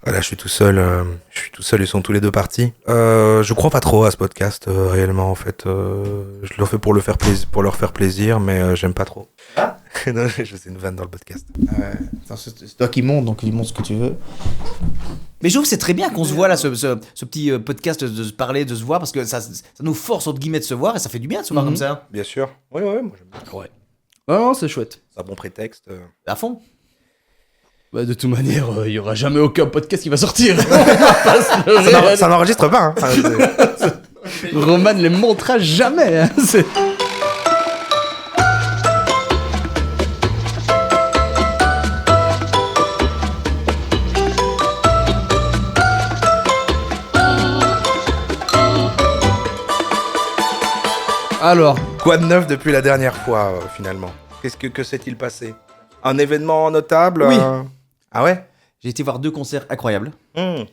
Voilà, je suis tout seul. Ils sont tous les deux partis. Je crois pas trop à ce podcast réellement en fait. Je le fais pour leur faire plaisir, mais j'aime pas trop. Ah. Non, je fais une vanne dans le podcast. Attends, c'est toi qui monte, donc il monte ce que tu veux. Mais je trouve que c'est très bien qu'on se voit là, ce petit podcast de se parler, de se voir, parce que ça nous force entre guillemets de se voir et ça fait du bien de se voir comme ça. Bien sûr. Oui, moi j'aime bien. Ouais. Non, c'est chouette. C'est un bon prétexte. À fond. Bah, de toute manière, il y aura jamais aucun podcast qui va sortir. Ça n'enregistre pas. Hein. Roman les montrera jamais. Hein. Alors, Quoi de neuf depuis la dernière fois finalement? Que s'est-il passé? Un événement notable? Oui. Ah ouais? J'ai été voir 2 concerts incroyables. Un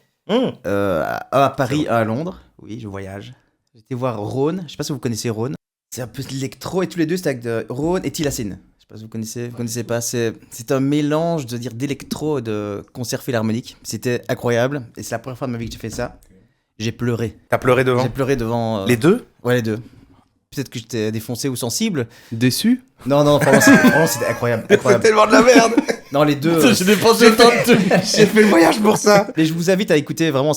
à Paris, un à Londres. Oui, je voyage. J'ai été voir Rhône. Je sais pas si vous connaissez Rhône. C'est un peu de l'électro et tous les deux, c'est avec Rhône et Tilacine. Je sais pas si vous connaissez pas. C'est un mélange d'électro et de concert philharmonique. C'était incroyable et c'est la première fois de ma vie que j'ai fait ça. J'ai pleuré. T'as pleuré devant? J'ai pleuré devant. Les deux? Ouais, les deux. Peut-être que j'étais défoncé ou sensible. déçu. Non, vraiment, c'était incroyable. C'est tellement de la merde! Non, les deux. J'ai dépensé autant de trucs. J'ai fait le voyage pour ça! Et je vous invite à écouter vraiment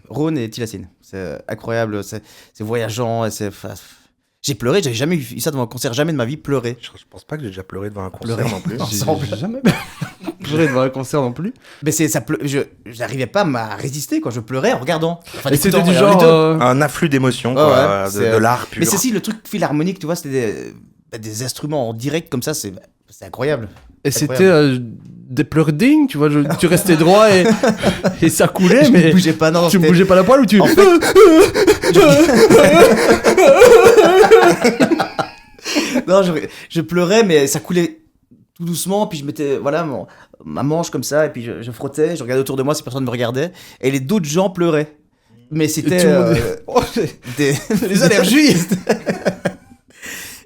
Rhône et Tilacine. C'est incroyable, c'est voyageant. Et j'ai pleuré, j'avais jamais eu ça devant un concert, jamais de ma vie, pleurer. Je pense pas que j'ai déjà pleuré devant un concert Pleurer. non plus. J'ai jamais pleuré devant un concert non plus. Mais je n'arrivais pas à résister, quoi. Je pleurais en regardant. Enfin, Et c'était du les genre. deux. Un afflux d'émotions, Ah quoi, ouais, de l'art pur. Mais c'est aussi le truc philharmonique, tu vois, c'était des instruments en direct comme ça, c'est incroyable. Et c'était des pleurs dignes, tu vois. Tu restais droit et ça coulait, Je mais. ne bougeais pas, non. Tu bougeais pas la poêle ou tu. En fait, non, je pleurais, mais ça coulait tout doucement, puis je mettais ma manche comme ça, et puis je frottais, je regardais autour de moi si personne me regardait, et d'autres gens pleuraient. Mais c'était tout le monde des allergies.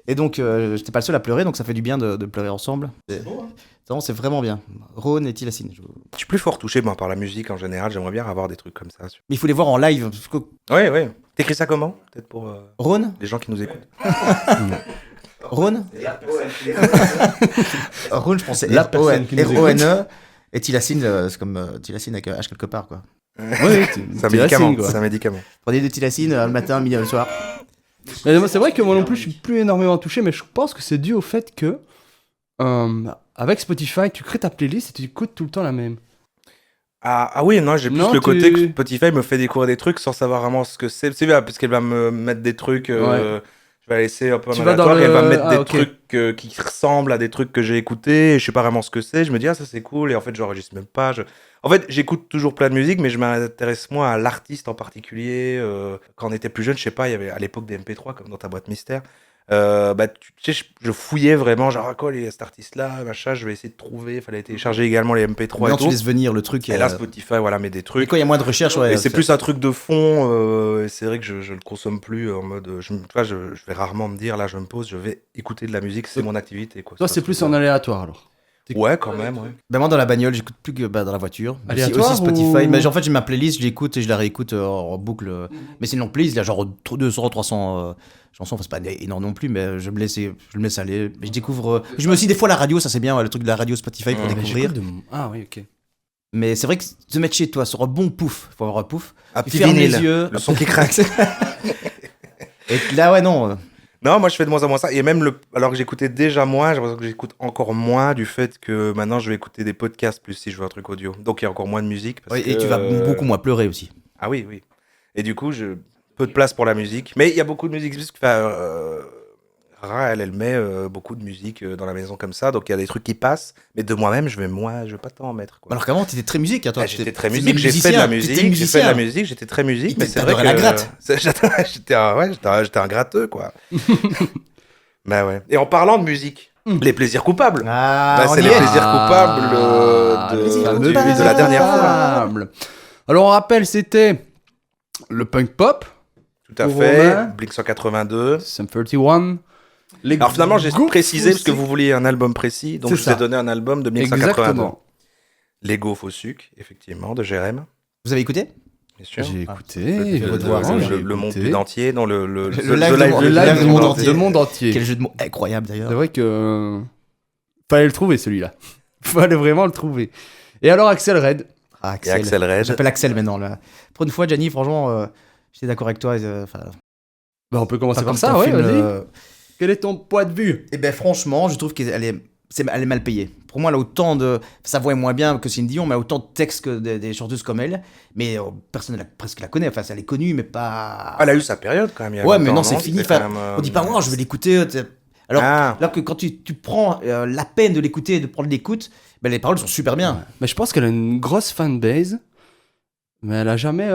Et donc, j'étais pas le seul à pleurer, donc ça fait du bien de pleurer ensemble. C'est beau, hein. Non, c'est vraiment bien. Rhône et Tilacine. Je suis plus fort touché par la musique en général, j'aimerais bien avoir des trucs comme ça. Mais il faut les voir en live. Ouais. T'écris ça comment? Peut-être pour Rhône les gens qui nous écoutent. Rhône Rhône, je pensais La personne qui nous écoute. R-O-N-E. Et Tilacine, c'est comme Tilacine avec un H quelque part, quoi. Ouais, C'est un médicament. C'est un médicament. Prenez de Tilacine le matin, midi, le soir. Mais c'est vrai que moi non plus, je suis plus énormément touché, mais je pense que c'est dû au fait que avec Spotify, tu crées ta playlist et tu écoutes tout le temps la même. Ah oui, non, j'ai plus Non, le côté que Spotify me fait découvrir des trucs sans savoir vraiment ce que c'est. C'est bien, parce qu'elle va me mettre des trucs, Ouais. je vais la laisser un peu en Tu vas dans aléatoire, et elle va me mettre des ok. trucs qui ressemblent à des trucs que j'ai écoutés, et je sais pas vraiment ce que c'est, je me dis, ah ça c'est cool, et en fait j'enregistre même pas. En fait, j'écoute toujours plein de musique, mais je m'intéresse moins à l'artiste en particulier. Quand on était plus jeune, je sais pas, il y avait à l'époque des MP3, comme dans ta boîte mystère. Tu sais, je fouillais vraiment, genre, quoi, cet artiste-là, machin, je vais essayer de trouver. Il fallait télécharger également les MP3 Maintenant, et tout. tu laisses venir le truc. Et là, Spotify, voilà, met des Et trucs. quand il y a moins de recherche, ouais. Et c'est plus un truc de fond. Et c'est vrai que je le consomme plus en mode. Tu vois, je vais rarement me dire, là, je me pose, je vais écouter de la musique, c'est mon activité, quoi. Toi, c'est plus en aléatoire alors. Ouais, quand même, ouais. Ben moi, dans la bagnole, j'écoute plus que dans la voiture. Aléatoire aussi Spotify. ou- Mais en fait, j'ai ma playlist, je l'écoute et je la réécoute en boucle. Mais c'est une longue playlist, il y a genre 200, 300 chansons. Enfin, c'est pas énorme non plus, mais je me laisse aller. Mais je découvre. Je mets aussi des fois la radio, ça c'est bien, ouais, le truc de la radio Spotify pour Ouais, découvrir. Ah oui, ok. Mais c'est vrai que te mettre chez toi sur un bon pouf, faut avoir un pouf. Un Tu petit fermes vinyle, les yeux. le son qui craque. Et là, ouais, non. Non, moi je fais de moins en moins ça. Et même alors que j'écoutais déjà moins, j'ai l'impression que j'écoute encore moins du fait que maintenant je vais écouter des podcasts plus si je veux un truc audio. Donc il y a encore moins de musique. Parce Ouais, et que- tu vas beaucoup moins pleurer aussi. Ah oui, oui. Et du coup, peu de place pour la musique. Mais il y a beaucoup de musique. Parce que, Ra, elle met beaucoup de musique dans la maison comme ça. Donc il y a des trucs qui passent. Mais de moi-même, je vais pas tant en mettre. Quoi. Alors qu'avant, t'étais très musique, hein, toi. Ah, j'étais très t'étais musique, j'ai fait de la musicien, musique, t'étais j'ai fait de la musicien. musique, j'étais très musique, Il mais c'est vrai que t'adorait la gratte. j'étais un gratteux quoi. Bah ouais. Et en parlant de musique, les plaisirs coupables. Ah, Bah, on c'est y les est. plaisirs coupables plaisir de la dernière fois. fois. Alors on rappelle, c'était le punk pop, Tout à Pour fait. Romain. Blink 182. Sum 31. Les Alors finalement, j'ai groupes précisé parce que aussi. vous vouliez un album précis, donc C'est je vous ai ça. donné un album de 1982. Exactement. Lego Faux Suc, effectivement, de Jérém, Vous avez écouté? bien sûr. J'ai écouté, Le évidemment, j'ai Le monde écouté. du entier, non, le live Le live du monde entier. Le monde entier. Quel jeu de mots incroyable C'est d'ailleurs. vrai que fallait le trouver celui-là. Fallait vraiment le trouver. Et alors Axel Red. Ah, Et Axel Red. J'appelle Axel maintenant là. Pour une fois, Gianni, franchement, j'étais d'accord avec toi. Enfin, Bah, on peut commencer pas par comme ça, ton ouais, film, vas-y. Quel est ton point de vue? Eh ben franchement, je trouve qu'elle est, elle est mal payée. Pour moi, elle a autant de... Sa voix est moins bien que Céline Dion, mais elle a autant de textes que des chanteuses comme elle. Mais personne presque la connaît. Enfin, elle est connue, mais pas... Elle a eu sa période quand même. Il y a Ouais, mais longtemps, non, c'est fini. C'était Enfin, quand même, on dit pas, oh, je vais l'écouter. Alors, Ah. alors que quand tu prends la peine de l'écouter, de prendre l'écoute, ben, les paroles sont super bien. Mais je pense qu'elle a une grosse fanbase. Mais elle a jamais.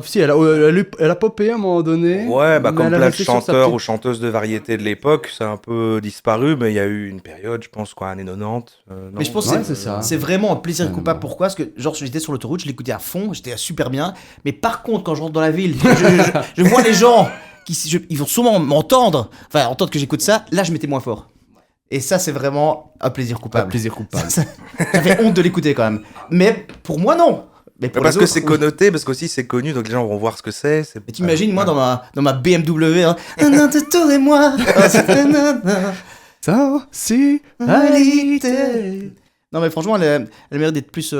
Si, elle a popé à un moment donné. Ouais, bah mais comme elle a plein de resté sur sa chanteurs ou petite- chanteuses de variété de l'époque, ça a un peu disparu, mais il y a eu une période, je pense, quoi, années 90. Non, Mais je pense Ouais, que c'est ça. c'est vraiment un plaisir Ouais, coupable. non. Pourquoi? Parce que, genre, j'étais sur l'autoroute, je l'écoutais à fond, j'étais super bien. Mais par contre, quand je rentre dans la ville, je vois les gens ils vont sûrement m'entendre, enfin, entendre que j'écoute ça, là, je mettais moins fort. Et ça, c'est vraiment un plaisir Un coupable. plaisir coupable. J'avais honte de l'écouter quand même. Mais pour moi, non. Mais pour parce les que autres, c'est oui. connoté, parce qu'aussi c'est connu, donc les gens vont voir ce que c'est. Mais t'imagines, moi, dans ma BMW, hein, Nanana, Tour et moi, ah, c'est nanana, Sensualité. Non, mais franchement, elle mérite d'être plus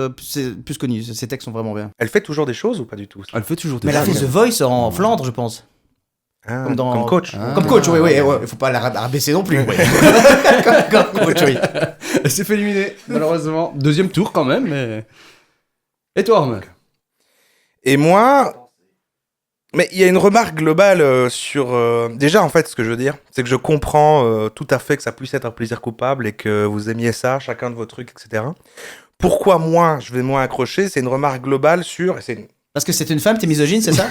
connue. Ses textes sont vraiment bien. Elle fait toujours des choses ou pas du tout? Elle fait toujours des Mais elle a fait choses. The Voice en Flandre, je pense. Ah, Comme dans- coach. Ah. Comme coach, oui, oui, il faut pas la rabaisser non plus. oui. comme coach, oui. Elle s'est fait éliminer, malheureusement. Deuxième tour quand même, mais. Et toi, Armand? Et moi, mais il y a une remarque globale sur... Déjà, en fait, ce que je veux dire, c'est que je comprends tout à fait que ça puisse être un plaisir coupable et que vous aimiez ça, chacun de vos trucs, etc. Pourquoi moi, je vais moins accrocher? C'est une remarque globale sur... Parce que c'est une femme, t'es misogyne, c'est ça?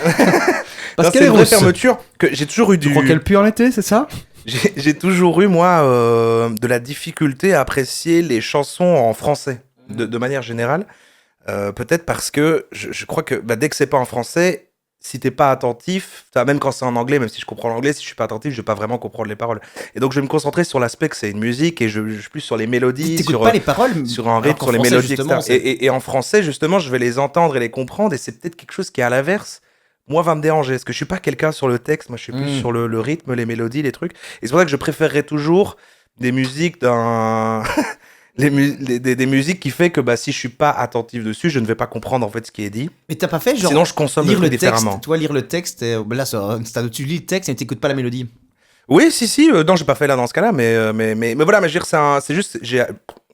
Parce Non, qu'elle c'est est une vraie rousse. fermeture que j'ai toujours eu Tu crois qu'elle pue en été, c'est ça? J'ai toujours eu, moi, de la difficulté à apprécier les chansons en français, de manière générale. Peut-être parce que je crois que dès que c'est pas en français, si t'es pas attentif, même quand c'est en anglais, même si je comprends l'anglais, si je suis pas attentif, je vais pas vraiment comprendre les paroles. Et donc je vais me concentrer sur l'aspect que c'est une musique et je suis plus sur les mélodies, T'écoutes sur, pas les paroles sur un alors rythme, qu'en sur les français, mélodies, justement, etc. Et en français, justement, je vais les entendre et les comprendre et c'est peut-être quelque chose qui, à l'inverse, moi, va me déranger. Parce que je suis pas quelqu'un sur le texte, moi je suis plus sur le rythme, les mélodies, les trucs. Et c'est pour ça que je préférerais toujours des musiques d'un... des musiques qui fait que si je suis pas attentif dessus, je ne vais pas comprendre en fait ce qui est dit. Mais t'as pas fait genre Sinon, je consomme le lire truc le texte, différemment. toi lire le texte, là c'est un stade où tu lis le texte et t'écoutes pas la mélodie. Oui, si, non, j'ai pas fait là dans ce cas-là, mais voilà, mais je veux dire, c'est juste,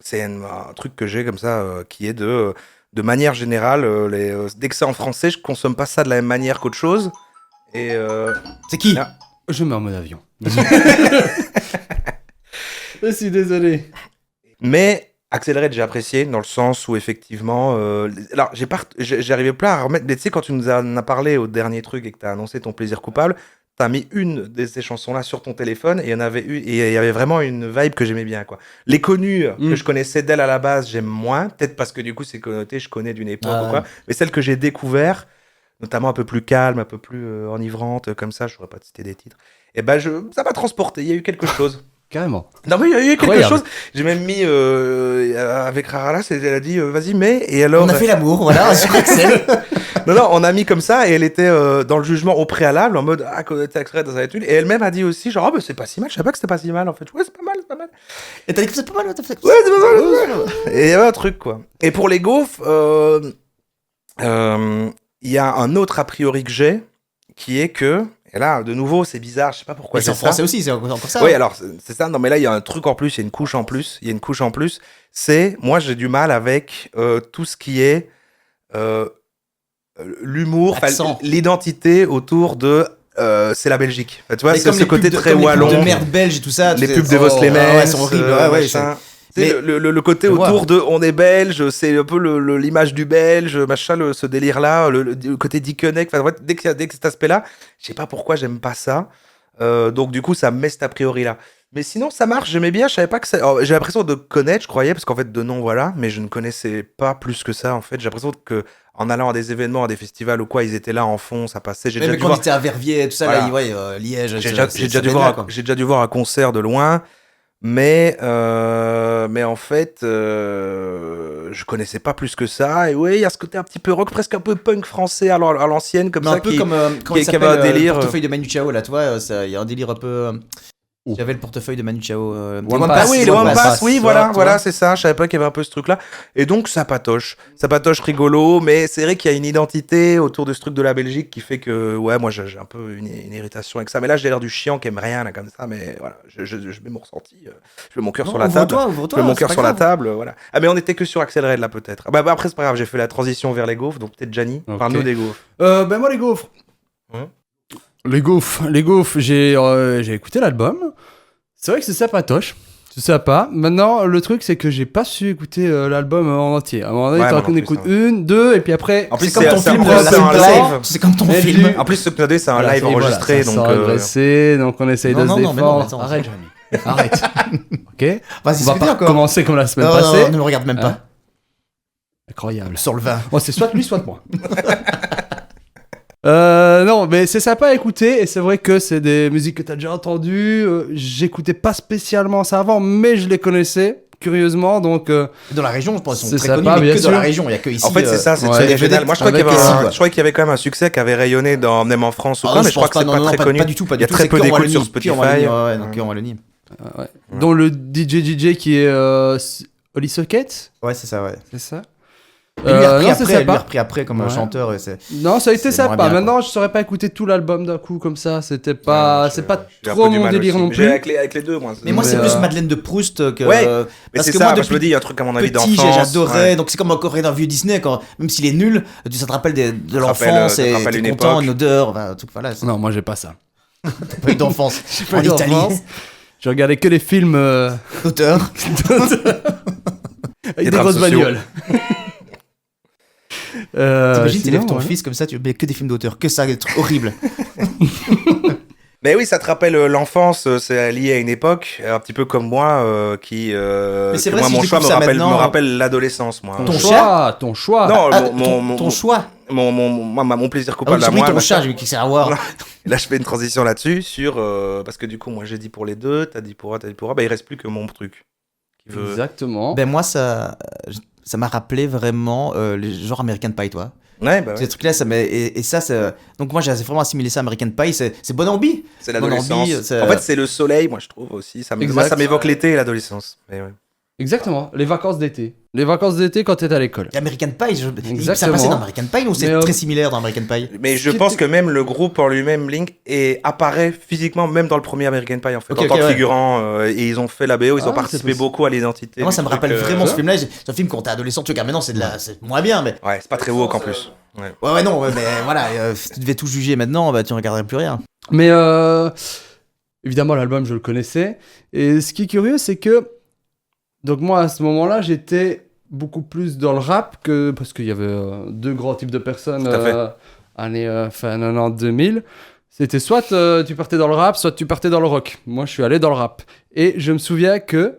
c'est un truc que j'ai comme ça, qui est de manière générale, dès que c'est en français, je consomme pas ça de la même manière qu'autre chose. Et C'est qui? Ah. Je mets en mode avion. Je suis désolé. Mais Accéléré, j'ai apprécié dans le sens où effectivement, alors j'arrivais pas à remettre, mais tu sais quand tu nous en as parlé au dernier truc et que t'as annoncé ton plaisir coupable, t'as mis une de ces chansons-là sur ton téléphone et il y en avait une et il y avait vraiment une vibe que j'aimais bien quoi. Les connues que je connaissais d'elle à la base, j'aime moins, peut-être parce que du coup c'est connoté, je connais d'une époque ou quoi, mais celles que j'ai découvert, notamment un peu plus calme, un peu plus enivrante comme ça, je pourrais pas te citer des titres. Et ça m'a transporté, il y a eu quelque chose. Carrément. Non mais il y a eu quelque Incroyable. chose. J'ai même mis avec Rara, elle a dit vas-y mets et alors. On a fait l'amour, voilà, sur Axel. Non, on a mis comme ça et elle était dans le jugement au préalable en mode t'es extrait dans sa étude et elle-même a dit aussi genre c'est pas si mal, je savais pas que c'était pas si mal en fait. Ouais c'est pas mal, c'est pas mal. Et t'as dit que c'est pas mal, t'as fait. Ouais c'est pas mal. C'est pas mal. Et il y avait un truc quoi. Et pour les gaufres, il y a un autre a priori que j'ai qui est que et là, de nouveau, c'est bizarre, je sais pas pourquoi Mais c'est j'ai en ça. français aussi, c'est encore ça. Oui, alors, c'est ça. Non, mais là, il y a un truc en plus, il y a une couche en plus. C'est, moi, j'ai du mal avec tout ce qui est l'humour, l'identité autour de c'est la Belgique. Tu vois, c'est ce côté très wallon. Les pubs de merde belge et tout ça. Les pubs de Vos les ouais, sont horribles. Ouais, le côté autour de on est belge, c'est un peu l'image du belge, machin, ce délire-là, le côté Dickeneck. Enfin, dès que cet aspect-là, je sais pas pourquoi j'aime pas ça. Donc, du coup, ça me met cet a priori-là. Mais sinon, ça marche, j'aimais bien, je savais pas que ça. Alors, j'ai l'impression de connaître, je croyais, parce qu'en fait, de nom, voilà, mais je ne connaissais pas plus que ça, en fait. J'ai l'impression que en allant à des événements, à des festivals ou quoi, ils étaient là en fond, ça passait. Même quand ils étaient à Verviers et tout ça, voilà. là, Liège, j'ai déjà dû voir un concert de loin. Mais en fait, je connaissais pas plus que ça. Et ouais, il y a ce côté un petit peu rock, presque un peu punk français à l'ancienne, comme Mais ça, un peu qui, comme quand qui il avait s'appelle un délire. le portefeuille de Manu Chao, là, tu vois, il y a un délire un peu... Ouh. J'avais le portefeuille de Manu Chao. One Ah Pass, oui, le One One Pass, Pass, oui, tu voilà, vois. voilà, c'est ça. Je savais pas qu'il y avait un peu ce truc-là. Et donc, ça patoche rigolo, mais c'est vrai qu'il y a une identité autour de ce truc de la Belgique qui fait que, ouais, moi, j'ai un peu une irritation avec ça. Mais là, j'ai l'air du chiant qui aime rien, là, comme ça. Mais voilà, je mets mon ressenti, je mets mon cœur sur la table. Je mets mon cœur sur la table, voilà. Ah, mais on était que sur Axel Red, là, peut-être. Ah, bah, après, c'est pas grave, j'ai fait la transition vers les gaufres, donc peut-être Gianni. Ok. Parle-nous des gaufres. Ben moi, les gaufres. Les gaufres, j'ai écouté l'album. C'est vrai que c'est sympatoche. C'est sympa. Maintenant, le truc, c'est que j'ai pas su écouter l'album en entier. À un moment donné, Ouais, moi non on plus, écoute ça. une, deux, et puis après. En plus, C'est comme ton c'est film, un live. c'est comme ton Et film. du- En plus, ce Pnodé, c'est un Voilà, live et voilà, enregistré, ça donc. sera agressé, donc on essaye de se mais non, mais défendre. attends, Arrête, Jérémy. arrête. Ok. Vas-y, On c'est va bien pas encore. commencer comme la semaine Non, passée. ne me regarde même Hein pas. Incroyable. Sur le vin. Bon, c'est soit lui, soit moi. Non, mais c'est sympa à écouter et c'est vrai que c'est des musiques que t'as déjà entendues. J'écoutais pas spécialement ça avant, mais je les connaissais curieusement, donc Dans la région, je pense qu'ils sont C'est très sympa, connus, mais bien que dans sûr. la région. Il y a que ici. En fait, c'est ça, c'est ouais. régional. Moi, je crois qu'il y avait Avec un- Essie, je crois qu'il y avait quand même un succès qui avait rayonné même en France ou Ah, quoi, mais je crois que c'est non, pas non, très connu. Pas du tout, pas Il y a du tout. très C'est peu que en d'écoute Wallonie, sur que en Wallonie, Spotify. ouais, donc que en Wallonie. ouais. Dont le DJ qui est Oli Socket, Ouais, c'est ça, ouais. c'est ça. Et lui, Non, c'est lui, a sympa. repris après comme Ouais. chanteur. Et c'est... Non, ça a été C'est moins sympa. bien, Maintenant, je saurais pas écouter tout l'album d'un coup comme ça. C'était pas, Ouais, c'est je- pas j'ai un trop peu du mon mal délire aussi. non Mais j'ai plus. avec les deux, moi. Mais moi, Mais, c'est plus euh, Madeleine de Proust que. Ouais, mais parce c'est que ça, moi, je depuis me dis, il y a un truc à mon avis petit, d'enfance. j'adorais. ouais. Donc c'est comme encore dans un vieux Disney, quand, même s'il est nul, ça te rappelle de rappelle, l'enfance ça te et rappelle t'es une content, époque. une odeur. Enfin, tout, voilà, c'est Non, moi j'ai pas ça. pas eu d'enfance. pas En eu Italie, d'enfance. Je regardais que les films auteur. avec des drames grosses sociaux. bagnoles. T'imagines, t'élèves ton ouais. fils comme ça, tu mets que des films d'auteur, que ça, des trucs horribles. Mais oui, ça te rappelle l'enfance, c'est lié à une époque, un petit peu comme moi, qui. c'est que vrai, moi, si mon je choix me découvre ça rappelle, maintenant, l'adolescence, moi. Ton Ton choix. Non, Ah, mon ton choix. mon plaisir Ah oui, coupable j'ai à pris moi. ton là, chat, j'ai vu qu'il sert à voir. Là, je fais une transition là-dessus sur parce que du coup, moi, j'ai dit pour les deux, t'as dit pour un, bah il reste plus que mon truc. Qui veut... Exactement. Ben moi, ça m'a rappelé vraiment les genres American Pie, toi. Ouais, bah ouais. Ces trucs-là, ça m'a... Et ça, c'est... Donc moi, j'ai vraiment assimilé ça à American Pie. C'est bonne ambi. C'est Mon l'adolescence. envie, c'est- En fait, c'est le soleil, moi, je trouve aussi. Moi, Exact. ça m'évoque l'été et l'adolescence. Mais ouais. Exactement. Les vacances d'été. Les vacances d'été quand t'es à l'école. Et American Pie, ça Exactement. passait dans American Pie ou c'est Mais, très similaire dans American Pie? Mais je qui pense était- que même le groupe en lui-même, Link, apparaît physiquement même dans le premier American Pie en fait, Ok, en tant ok, que ouais. figurant. Et ils ont fait la BO, ils Ah, ont c'est participé possible. beaucoup à l'identité. Moi, du ça me truc, rappelle vraiment ce ça. film-là. C'est un film quand t'es adolescent, tu regardes maintenant, c'est moins bien, mais... Ouais, c'est pas très woke en plus. Ouais. Ouais, non, ouais, mais voilà, si tu devais tout juger maintenant, bah, tu regarderais plus rien. Mais évidemment, l'album, je le connaissais. Et ce qui est curieux, c'est que. Donc, moi, à ce moment-là, j'étais beaucoup plus dans le rap que. Parce qu'il y avait deux grands types de personnes. Tout à fait. Années fin 90-2000. C'était soit tu partais dans le rap, soit tu partais dans le rock. Moi, je suis allé dans le rap. Et je me souviens que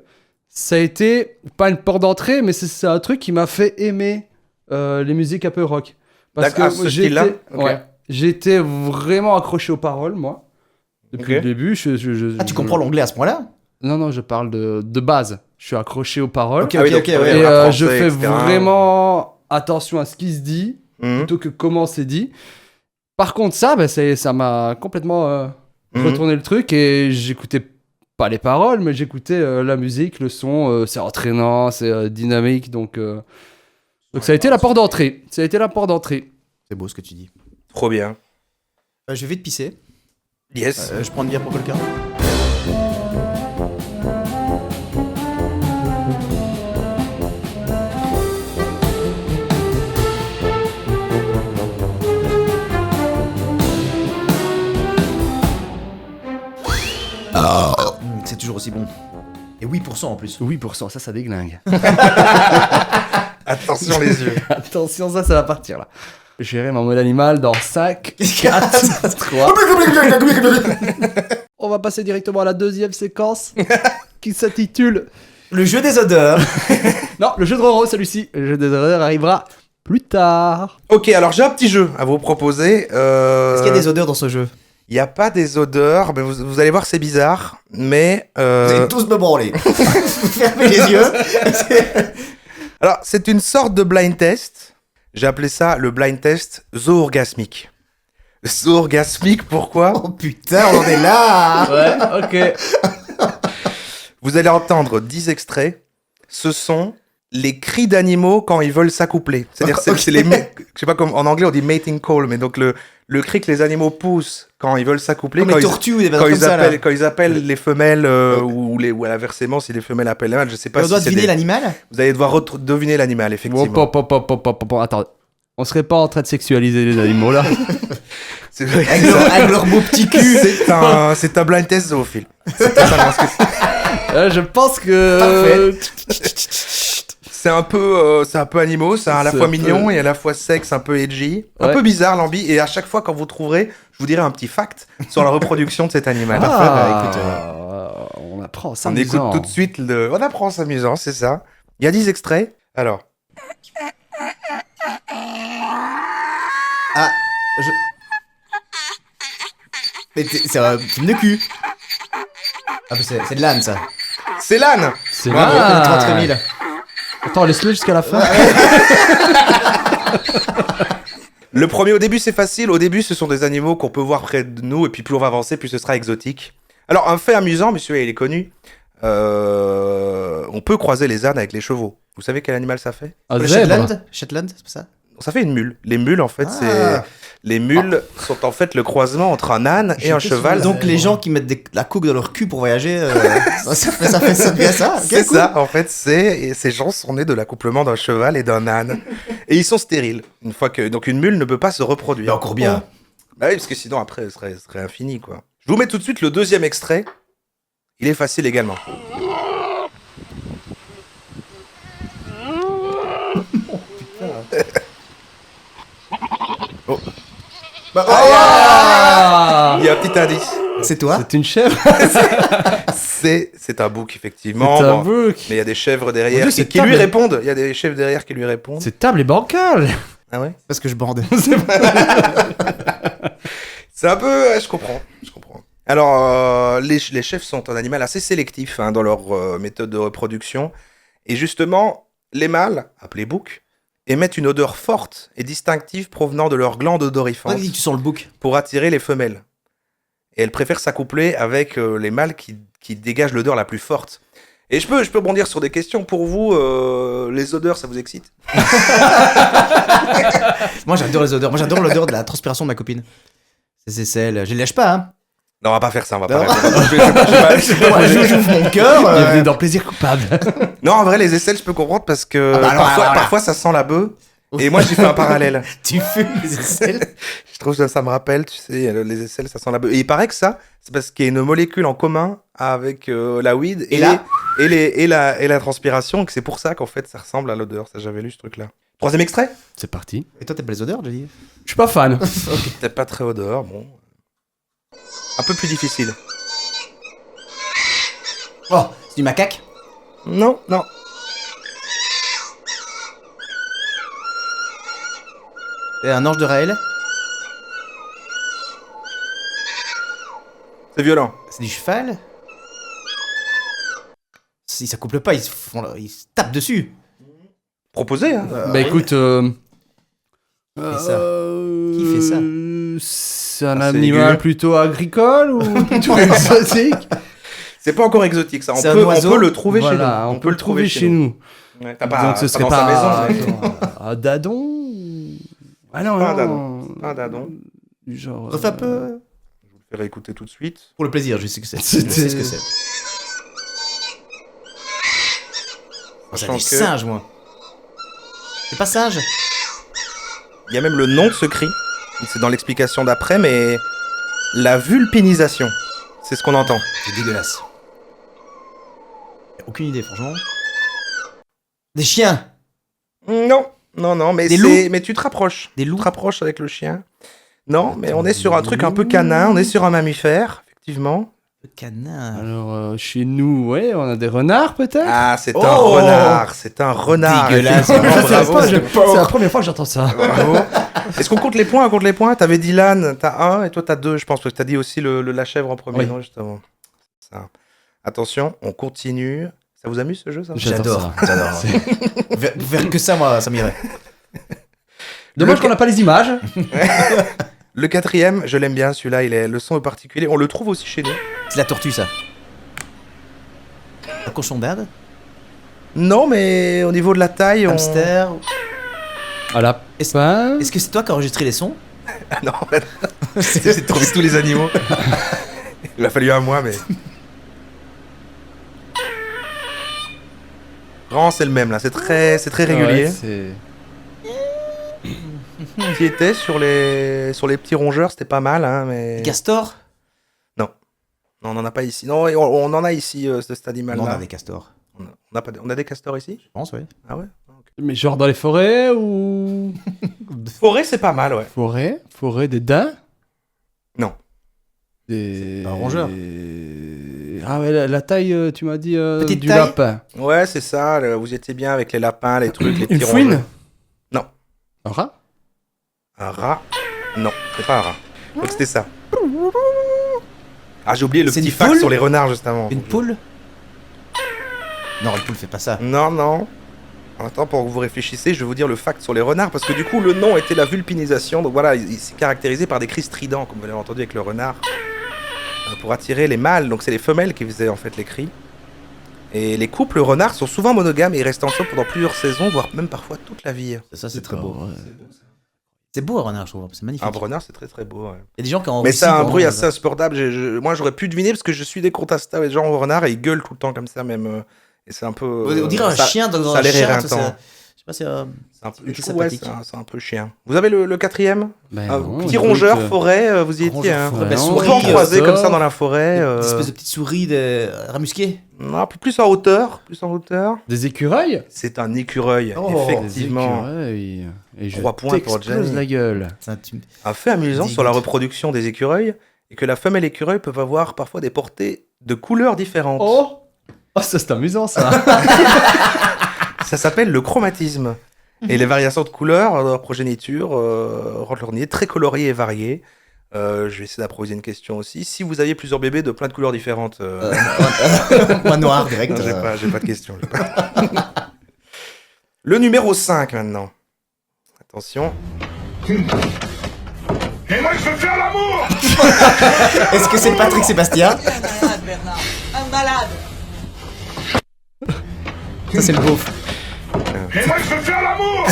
ça a été. Pas une porte d'entrée, mais c'est un truc qui m'a fait aimer les musiques un peu rock. Parce D'accord, que ce style-là Ok. ouais, j'étais vraiment accroché aux paroles, moi. Depuis Ok. le début, Ah, tu comprends l'anglais à ce point-là? Non, non, je parle de base. Je suis accroché aux paroles. Ok, Ah oui, donc, Et ouais. rap je français, fais etc. vraiment attention à ce qui se dit, Mhm. plutôt que comment c'est dit. Par contre, ça, bah, ça m'a complètement Mhm. retourné le truc et j'écoutais pas les paroles, mais j'écoutais la musique, le son. C'est entraînant, c'est dynamique. Donc ça a été la porte d'entrée. Ça a été la porte d'entrée. C'est beau ce que tu dis. Trop bien. Je vais te pisser. Yes. Je prends une bière pour quelqu'un. C'est toujours aussi bon. Et 8% en plus. 8%, ça déglingue. Attention les yeux. Attention, ça va partir là. Gérer mon mode animal dans 5, 4, 3. On va passer directement à la deuxième séquence qui s'intitule. Le jeu des odeurs. Non, le jeu de Roro, celui-ci. Le jeu des odeurs arrivera plus tard. Ok, alors j'ai un petit jeu à vous proposer. Est-ce qu'il y a des odeurs dans ce jeu? Il n'y a pas des odeurs, mais vous allez voir, c'est bizarre, mais... Vous allez tous me branler. Fermez les yeux. Alors, c'est une sorte de blind test. J'ai appelé ça le blind test zoorgasmique. Zoorgasmique, pourquoi? Oh putain, on en est là. Ouais, ok. Vous allez entendre 10 extraits. Ce sont les cris d'animaux quand ils veulent s'accoupler. C'est-à-dire, c'est les... Je sais pas, comme en anglais, on dit mating call, mais donc le cri que les animaux poussent quand ils veulent s'accoupler. Comme les tortues ou des trucs comme ça, là. Quand ils appellent les femelles, ou inversement, si les femelles appellent les mâles, je sais pas Et on si doit c'est deviner l'animal. Vous allez devoir deviner l'animal, effectivement. Attends. On serait pas en train de sexualiser les animaux là? C'est vrai. Avec leur beau petit cul. C'est un blind test zoophile. C'est totalement ce que c'est. Je pense que. C'est un peu animaux, c'est à la fois mignon et à la fois sexe, un peu edgy. Un peu bizarre, l'ambi. Et à chaque fois, quand vous trouverez, je vous dirai un petit fact sur la reproduction de cet animal. On apprend ça. On écoute tout de suite On apprend en s'amusant, c'est ça. Il y a 10 extraits. Alors. Mais c'est un film de cul. Ah, mais c'est de l'âne, ça. C'est l'âne. C'est Bravo, là. 33 000. Attends, laisse-le jusqu'à la fin. Le premier, au début, c'est facile. Au début, ce sont des animaux qu'on peut voir près de nous. Et puis, plus on va avancer, plus ce sera exotique. Alors, un fait amusant, monsieur, il est connu. On peut croiser les ânes avec les chevaux. Vous savez quel animal ça fait? Un Le zèbre. Shetland, c'est pas ça? Ça fait une mule. Les mules, en fait, les mules sont en fait le croisement entre un âne et un cheval. Donc les gens qui mettent la coke dans leur cul pour voyager, ça devient ça. Okay, C'est cool. ça, en fait, et ces gens sont nés de l'accouplement d'un cheval et d'un âne. Et ils sont stériles. Donc une mule ne peut pas se reproduire. Mais encore bien. Bah oui, parce que sinon après, ce serait infini, quoi. Je vous mets tout de suite le deuxième extrait. Il est facile également. Il y a un petit indice. C'est toi? C'est une chèvre. C'est un bouc, effectivement. C'est un Bon, bouc. mais il y a des chèvres derrière Mon Dieu, c'est qui lui table. répondent. Il y a des chèvres derrière qui lui répondent. C'est table et bancal. Ah ouais? Parce que je bande. C'est un peu... Je comprends. Alors, les chèvres sont un animal assez sélectif dans leur méthode de reproduction. Et justement, les mâles, appelés boucs, émettent une odeur forte et distinctive provenant de leurs glandes odorifantes Tu sens le bouc. pour attirer les femelles. Et elles préfèrent s'accoupler avec les mâles qui dégagent l'odeur la plus forte. Et je peux rebondir sur des questions. Pour vous, les odeurs, ça vous excite? Moi j'adore les odeurs. Moi j'adore l'odeur de la transpiration de ma copine. C'est celle. Je les lèche pas, hein. Non, on va pas faire ça, on va Non. pas répondre. Moi, j'ouvre mon cœur. Bienvenue dans Plaisir coupable. Non, en vrai, les aisselles, je peux comprendre parce que Ah bah alors, parfois ça sent la bœuf. Et moi, j'ai fait un parallèle. Tu fumes les aisselles. Je trouve que ça me rappelle, tu sais, les aisselles, ça sent la bœuf. Et il paraît que ça, c'est parce qu'il y a une molécule en commun avec la weed et la transpiration, et que c'est pour ça qu'en fait, ça ressemble à l'odeur. Ça, j'avais lu ce truc-là. Troisième extrait. C'est parti. Et toi t'aimes pas les odeurs, Johnny? Je suis pas fan. Peut-être pas très odeur, bon. Un peu plus difficile. Oh, c'est du macaque? Non. C'est un ange de Raël? C'est violent. C'est du cheval? S'ils s'accouplent pas, ils se tapent dessus. Proposé, hein. Bah écoute. Qui fait ça? C'est un Ah, c'est animal aigu. plutôt agricole ou plutôt exotique? C'est pas encore exotique, ça. C'est un oiseau. On peut le trouver chez nous. Voilà, on peut le trouver chez nous. Ouais, t'as pas, Donc ce pas serait dans pas sa maison. un dadon. Ah non, Pas un non. Un dadon. Du genre. Refais un peu. Je vous le ferai écouter tout de suite. Pour le plaisir, je sais que c'est. Je C'était- sais ce que c'est. Oh, c'est Sachant des que- singes, moi. C'est pas singe? Il y a même le nom de ce cri. C'est dans l'explication d'après, mais la vulpinisation, c'est ce qu'on entend. C'est dégueulasse. Aucune idée, franchement. Des chiens. Non, mais Des loups. mais tu te rapproches. Des loups. Tu te rapproches avec le chien. Non, mais on est sur un truc un peu canin, on est sur un mammifère, effectivement. Le canin. Alors, chez nous, ouais, on a des renards peut-être. Ah, c'est Oh. un renard, c'est un renard. Dégueulasse. effectivement, Je sais bravo. pas, c'est la première fois que j'entends ça. Bravo. Est-ce qu'on compte les points? On compte les points. T'avais dit l'âne, t'as 1 et toi t'as 2, je pense. Parce que t'as dit aussi la chèvre en premier, Oui. non, juste avant. Ça. Attention, on continue. Ça vous amuse ce jeu, ça? J'adore. Faire que ça, moi, ça m'irait. Dommage qu'on n'a pas les images. Le 4e, je l'aime bien, celui-là, le son est particulier. On le trouve aussi chez nous. C'est la tortue, ça. Un cochon d'Inde. Non, mais au niveau de la taille, Hamster. À la Est-ce- fin. Est-ce que c'est toi qui as enregistré les sons? Ah non, j'ai trouvé tous les animaux. Il a fallu un mois, mais... Vraiment, c'est le même, là. C'est très régulier. Ouais, c'est... Qui était sur les petits rongeurs, c'était pas mal, hein, mais... Castor? Non, on en a pas ici. Non, on en a ici, cet Non, animal-là. on a des castors. On a des castors ici? Je pense, oui. Ah ouais? Mais genre dans les forêts ou... Forêt, c'est pas mal, ouais. Forêt des daims? Non. Des... un rongeur. Ah ouais, la taille, tu m'as dit, Petite du taille. lapin. Ouais, c'est ça, vous étiez bien avec les lapins, les trucs, les petits Une fouine? rongeurs. Non. Un rat? Un rat? Non, c'est pas un rat. Donc c'était ça. Ah, j'ai oublié le C'est petit une fact poule sur les renards juste avant. Une poule? Non, une poule fait pas ça. Non, non. Attends, pour que vous réfléchissez, je vais vous dire le fact sur les renards, parce que du coup, le nom était la vulpinisation. Donc voilà, il s'est caractérisé par des cris stridents, comme vous l'avez entendu avec le renard, pour attirer les mâles. Donc c'est les femelles qui faisaient en fait les cris. Et les couples renards sont souvent monogames et ils restent ensemble pendant plusieurs saisons, voire même parfois toute la vie. Ça, c'est très D'accord, beau. ouais. C'est beau, un renard, je trouve. C'est magnifique. Un renard, c'est très très beau. Ouais. Il y a des gens qui en Mais ça a un bruit assez ça. insupportable. Moi, j'aurais pu deviner parce que je suis des contestats avec des gens au renard et ils gueulent tout le temps comme ça, même. Et c'est un peu. On dirait un ça- chien dans ça a un l'air chien. éreintant. Je sais pas, c'est. C'est un peu, C'est du coup, ouais, sympathique. c'est un peu chien. Vous avez le 4e? Ben Un non, petit écoute, rongeur, forêt, vous y étiez. Rongeur, Hein. forêt. Ben La non, On peut souris, en croiser castor. comme ça dans la forêt. Une espèce de petite souris ramusquée. Non, plus en hauteur. Plus en hauteur. Des écureuils? C'est un écureuil, Oh, effectivement. Des écureuils. Et je 3 points pour t'explose Gianni. la gueule. Un fait amusant sur la Dégoûte. reproduction des écureuils est que la femelle écureuil peut avoir parfois des portées de couleurs différentes. Oh, ça c'est amusant ça. Ça s'appelle le chromatisme. Et les variations de couleurs dans leur progéniture rendent leur niais très colorié et varié. Je vais essayer d'improviser une question aussi. Si vous aviez plusieurs bébés de plein de couleurs différentes... Moi noir, direct. non, j'ai pas de question. j'ai pas. Le numéro 5 maintenant. Attention. Et moi, je veux faire l'amour. Est-ce que c'est Patrick Sébastien? Un malade, Bernard. Un malade. Ça, c'est le beauf. Et moi, je veux faire l'amour.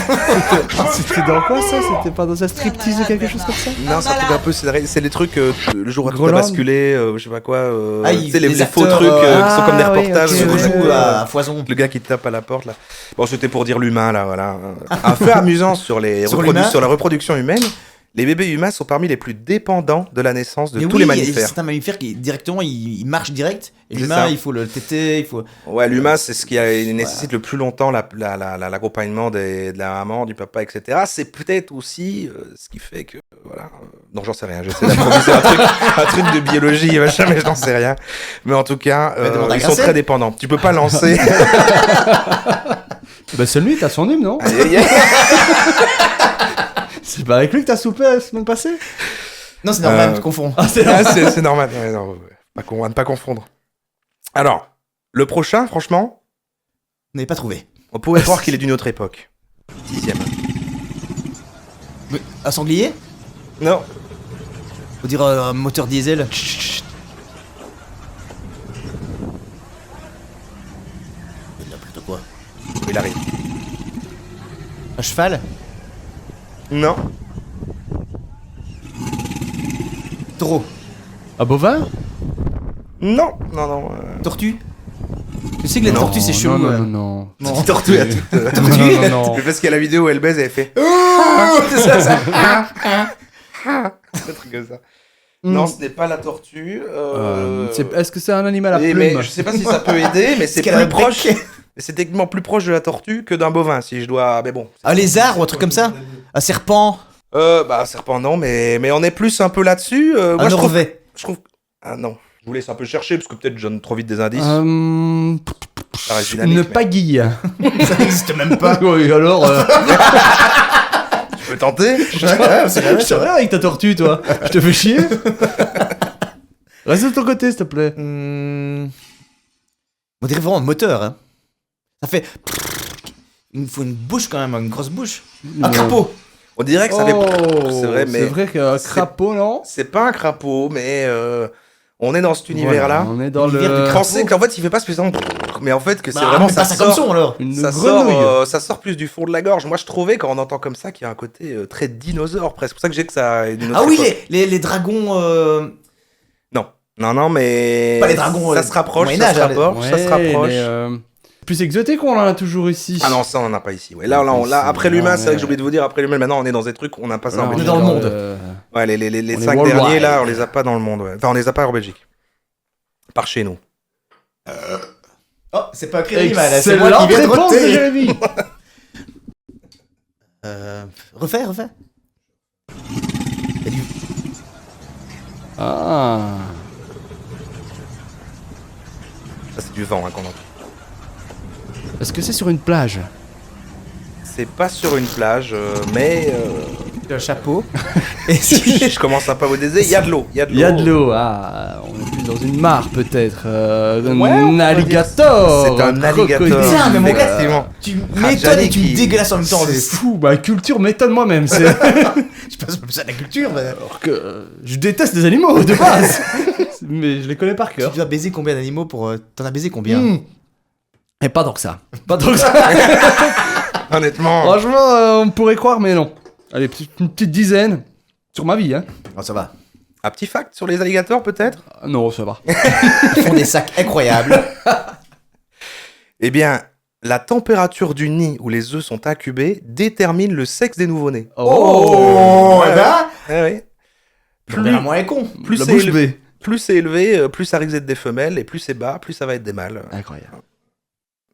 C'était dans quoi ça? C'était pas dans un striptease ou quelque chose comme ça? Non, c'est un truc un peu... C'est les trucs... le jour où tout a Groland. basculé, je sais pas quoi... Ah, tu sais, les les faux acteurs, trucs qui sont comme des ah, oui, reportages. ok, Qui se ouais, rejoue ouais. à foison. Le gars qui tape à la porte là. Bon, c'était pour dire l'humain là, voilà. Un fait amusant sur l'humain. sur la reproduction humaine. Les bébés humains sont parmi les plus dépendants de la naissance de Mais tous oui, les il y a mammifères. certains mammifères qui directement il marche direct. Et C'est l'humain, ça. il faut le téter, il faut. Ouais, l'humain, c'est ce qui nécessite le plus longtemps l'accompagnement de la maman, du papa, etc. C'est peut-être aussi ce qui fait que voilà. Non, j'en sais rien. J'essaie d'improviser un truc de biologie, machin, mais j'en sais rien. Mais en tout cas, Mais demande à ils sont Grasset. très dépendants. Tu peux pas lancer. Bah celui, t'as son hymne, non? Aïe, aïe, aïe. C'est pas avec lui que t'as soupé la semaine passée? Non, c'est normal, tu confonds. Ah, c'est normal. Ouais, non, à ne pas confondre. Alors, le prochain, franchement, Vous n'avez pas trouvé. on pourrait croire qu'il est d'une autre époque. 10e. Mais, un sanglier? Non. Faut dire un moteur diesel. N'importe quoi. Il arrive. Un cheval? Non. Taureau? Un bovin? Non. Non. Tortue? Je sais que les Non, tortues c'est chaud. Non, non, non. Non. Tortue à toute. Non, non. C'est parce qu'il y a la vidéo où elle baise et elle fait. C'est ça, ça. Un truc comme ça. Non, ce n'est pas la tortue. Est-ce que c'est un animal à mais plumes? je sais pas si ça peut aider, mais c'est qu'elle a plus un proche. bec. Mais c'est techniquement plus proche de la tortue que d'un bovin, si je dois. Mais bon. Un lézard ou un truc comme ça? Un serpent? Bah serpent non, mais on est plus un peu là-dessus. Moi, Un je trouve. orvet? Je trouve. Ah non. Je vous laisse un peu chercher parce que peut-être je donne trop vite des indices. Ça reste dynamique, Une mais- pagaille. Ça n'existe même pas. Oui, alors. Je peux tenter. C'est vrai avec ta tortue, toi. Je te fais chier. Reste de ton côté, s'il te plaît. On dirait vraiment un moteur. Hein. Ça fait. Il faut une bouche quand même, une grosse bouche. Un crapaud. On dirait que ça fait. C'est vrai, mais. C'est vrai qu'un c'est- crapaud, non? C'est pas un crapaud, mais on est dans cet univers-là. Voilà, on est dans L'univers du le... crapaud. Pensez qu'en fait, il fait pas spécialement. Mais en fait, que c'est Bah, vraiment mais ça pas ça comme sort. son alors. Une Ça grenouille. ça sort plus du fond de la gorge. Moi, je trouvais, quand on entend comme ça, qu'il y a un côté très dinosaure presque. C'est pour ça que j'ai que ça. Une autre Ah oui, époque. les dragons. Non, mais. Pas les dragons, Ça se rapproche, ça Moyen-Âge, se hein, rapproche, ça se Ouais, rapproche. mais, plus exotique, on en a toujours ici. Ah non, ça, on en a pas ici. Ouais. Là, après l'humain, c'est vrai que j'ai oublié de vous dire, après l'humain, maintenant, on est dans des trucs, on n'a pas ça en Là, on est est Belgique. dans le monde. Ouais, les On est 5 worldwide. derniers, là, on les a pas dans le monde. Ouais. Enfin, on les a pas en Belgique. Par chez nous. Oh, c'est pas crédible, c'est Excellente moi qui viens de réponse de roter. Jérémy. Refais. Ah. Ça, c'est du vent hein, qu'on entend. Est-ce que c'est sur une plage? C'est pas sur une plage, mais Le chapeau. je commence à pas vous désirer. Il y a de l'eau. Il y a de l'eau. Ah, on est plus dans une mare peut-être. Ouais, on Un peut alligator. dire. C'est un alligator. crocodile. Putain, mais mon gars, Effectivement. tu m'étonnes et tu me dégueulasses en même temps. C'est fou. Bah, culture m'étonne moi-même. C'est... Je passe pas ça de la culture. Mais... Alors que je déteste les animaux de base. Mais je les connais par cœur. Tu dois baiser combien d'animaux pour. T'en as baisé combien Et pas tant que ça. Pas tant que ça. Honnêtement. Franchement, on pourrait croire, mais non. Allez, une petite dizaine. Sur ma vie, hein. Oh, ça va. Un petit fact sur les alligators, peut-être. Non, ça va. Ils font des sacs incroyables. Eh bien, la température du nid où les œufs sont incubés détermine le sexe des nouveau-nés. Oh, Ouais, eh ben, Eh oui. on verra moins con. Plus la c'est bouche élevé, bée. plus c'est élevé, plus ça risque d'être des femelles, et plus c'est bas, plus ça va être des mâles. Incroyable.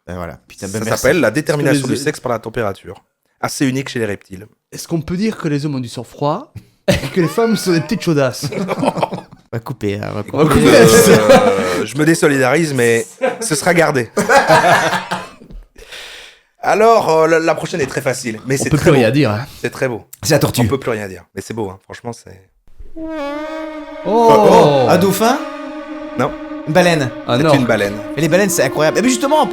Ben voilà. Putain, Ça ben merci. s'appelle la détermination Parce que du les- sexe par la température. Assez unique chez les reptiles. Est-ce qu'on peut dire que les hommes ont du sang froid et que les femmes sont des petites chaudasses? On va couper. On va couper. On va couper. Je me désolidarise, mais ce sera gardé. Alors, la prochaine est très facile, mais On c'est peut très plus beau. rien dire. Hein. C'est très beau. C'est la On tortue. peut plus rien dire, mais c'est beau, hein. Franchement, c'est. Oh, Un dauphin. Non, Une baleine. Ah c'est non. une baleine. Et les baleines, c'est incroyable. Et bien justement,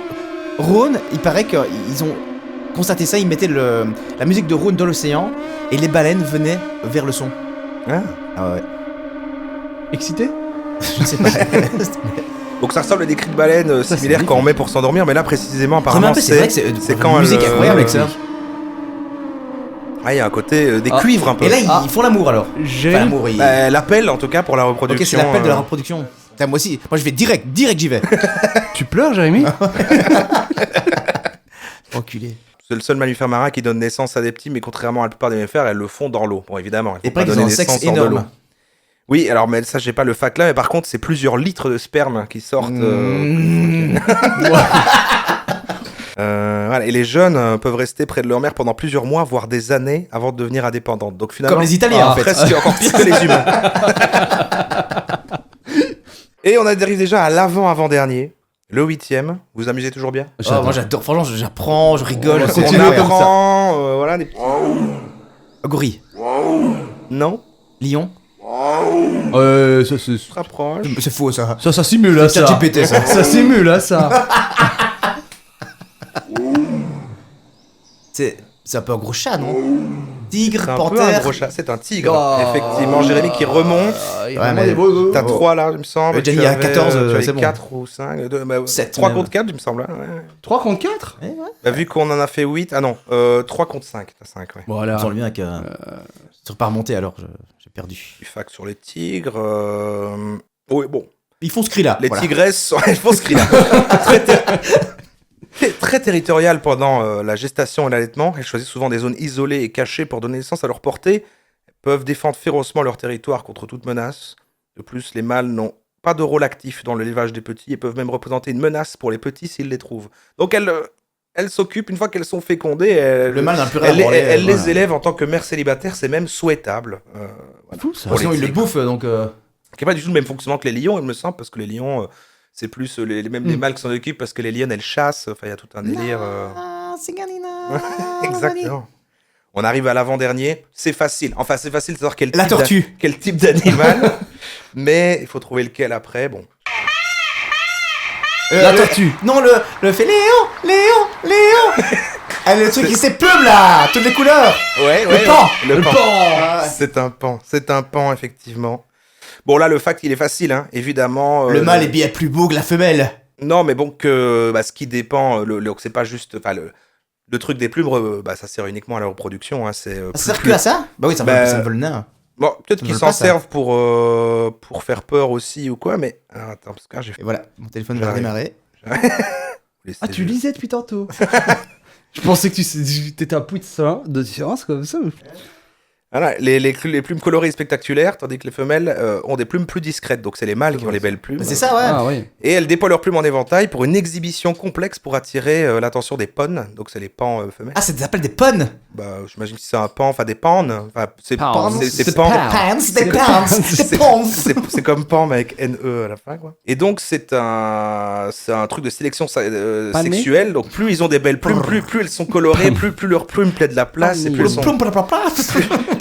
Rhône, il paraît qu'ils ont constaté ça. Ils mettaient la musique de Rhône dans l'océan et les baleines venaient vers le son. Hein Ah ouais. Excité? Je sais pas. Donc ça ressemble à des cris de baleine Ça, similaires c'est quand on met pour s'endormir, mais là précisément, Vraiment, apparemment, c'est vrai que c'est quand une musique elle, incroyable avec ça. Ah, il y a un côté des Ah. cuivres un peu. Et là, ils, Ah. ils font l'amour alors. J'ai... Enfin, l'amour, ils... L'appel en tout cas pour la Ok, reproduction. c'est l'appel de la reproduction. Putain, moi aussi. Moi, je vais direct j'y vais. Tu pleures, Jérémy? Enculé. C'est le seul mammifère marin qui donne naissance à des petits, mais contrairement à la plupart des mammifères, elles le font dans l'eau. Bon, évidemment, elles Et font pas pas qu'ils donner ont un sexe naissance hors de l'eau. énorme. Oui, alors mais ça j'ai pas le fact là, mais par contre c'est plusieurs litres de sperme qui sortent. Mmh. Voilà, et les jeunes peuvent rester près de leur mère pendant plusieurs mois, voire des années, avant de devenir indépendantes. Donc finalement, Comme les Italiens en fait. presque encore pire que les humains. Et on arrive déjà à l'avant-avant-dernier, le 8e. Vous vous amusez toujours bien? Oh, moi j'adore. Franchement, j'apprends, je rigole. C'est On une comme apprend, voilà, des petits... Gorille. Non, Lion. Ça c'est... se rapproche. C'est faux ça. Ça simule, là, ça. ChatGPT, ça. Ça simule, là, ça. C'est un peu un gros chat, non? Tigre, C'est un peu un panthère. gros chat, c'est un tigre. Oh. Effectivement, Jérémy qui remonte. Il y Ouais, a mais- vraiment des beaux- T'as 3 là, il me semble. Déjà, il y a 14, tu avais c'est bon. 4 ou 5. 7 3 même. contre 4, il me semble. Hein, ouais. 3 contre 4? Ouais, ouais. Bah, vu qu'on en a fait 8, ah non, 3 contre 5. T'as 5, ouais. Voilà. Je sens le bien que. C'est pas remonté alors, j'ai perdu. Du fac sur les tigres. Oui, bon. Ils font ce cri là. Les voilà. tigresses sont, je pense qu'il a très territoriales pendant la gestation et l'allaitement. Elles choisissent souvent des zones isolées et cachées pour donner naissance à leur portée. Elles peuvent défendre férocement leur territoire contre toute menace. De plus, les mâles n'ont pas de rôle actif dans l'élevage des petits et peuvent même représenter une menace pour les petits s'ils les trouvent. Donc elles s'occupent, une fois qu'elles sont fécondées, Le mâle n'a plus rien à elles branler, les voilà. élèvent en tant que mère célibataire, c'est même souhaitable. Fou, ça. Pour Sinon, les ils le tigres. bouffent donc. Qui n'est pas du tout le même fonctionnement que les lions, il me semble, parce que les lions, c'est plus même les mâles qui s'en occupent, parce que les lionnes, elles chassent. Enfin, il y a tout un délire. Ah, c'est Galina. Exactement. On arrive à l'avant-dernier, c'est facile. Enfin, c'est facile de savoir La tortue. quel type d'animal, mais il faut trouver lequel après. Bon. La tortue. Non, le fait Léon. Ah, le truc qui s'éplume là, toutes les couleurs. Ouais, Le pan. Ah, C'est un pan, effectivement. Bon, là, le fact, il est facile, hein. Évidemment. le mâle est bien plus beau que la femelle. Non, mais bon, que ce qui dépend, c'est pas juste. Enfin, le truc des plumes, ça sert uniquement à la reproduction. Hein, c'est, Ça sert que à ça? Bah oui, ça me vole le nain. Bon, peut-être Ça qu'ils vole s'en pas, ça. servent pour faire peur aussi ou quoi, mais. Alors, attends, parce que là, j'ai fait. Et voilà, mon téléphone va J'arrive. redémarrer. Ah, tu lisais depuis tantôt. Je pensais que t'étais un pouille de différence comme ça. Voilà, les plumes colorées et spectaculaires, tandis que les femelles ont des plumes plus discrètes. Donc c'est les mâles qui ont les belles plumes. Bah, c'est ça, ouais. Ah oui. Et elles déploient leurs plumes en éventail pour une exhibition complexe pour attirer l'attention des pawns. Donc c'est les pans femelles. Ah, ça s'appelle des ponnes. Bah, j'imagine que c'est un pan, enfin des pans. Enfin, c'est Pawns. c'est pan. Des pants, des pants. C'est comme pan mais avec NE à la fin quoi. Et donc c'est un truc de sélection sexuelle. Donc plus ils ont des belles plumes, plus elles sont colorées, plus leurs plumes plaident de la place et plus elles sont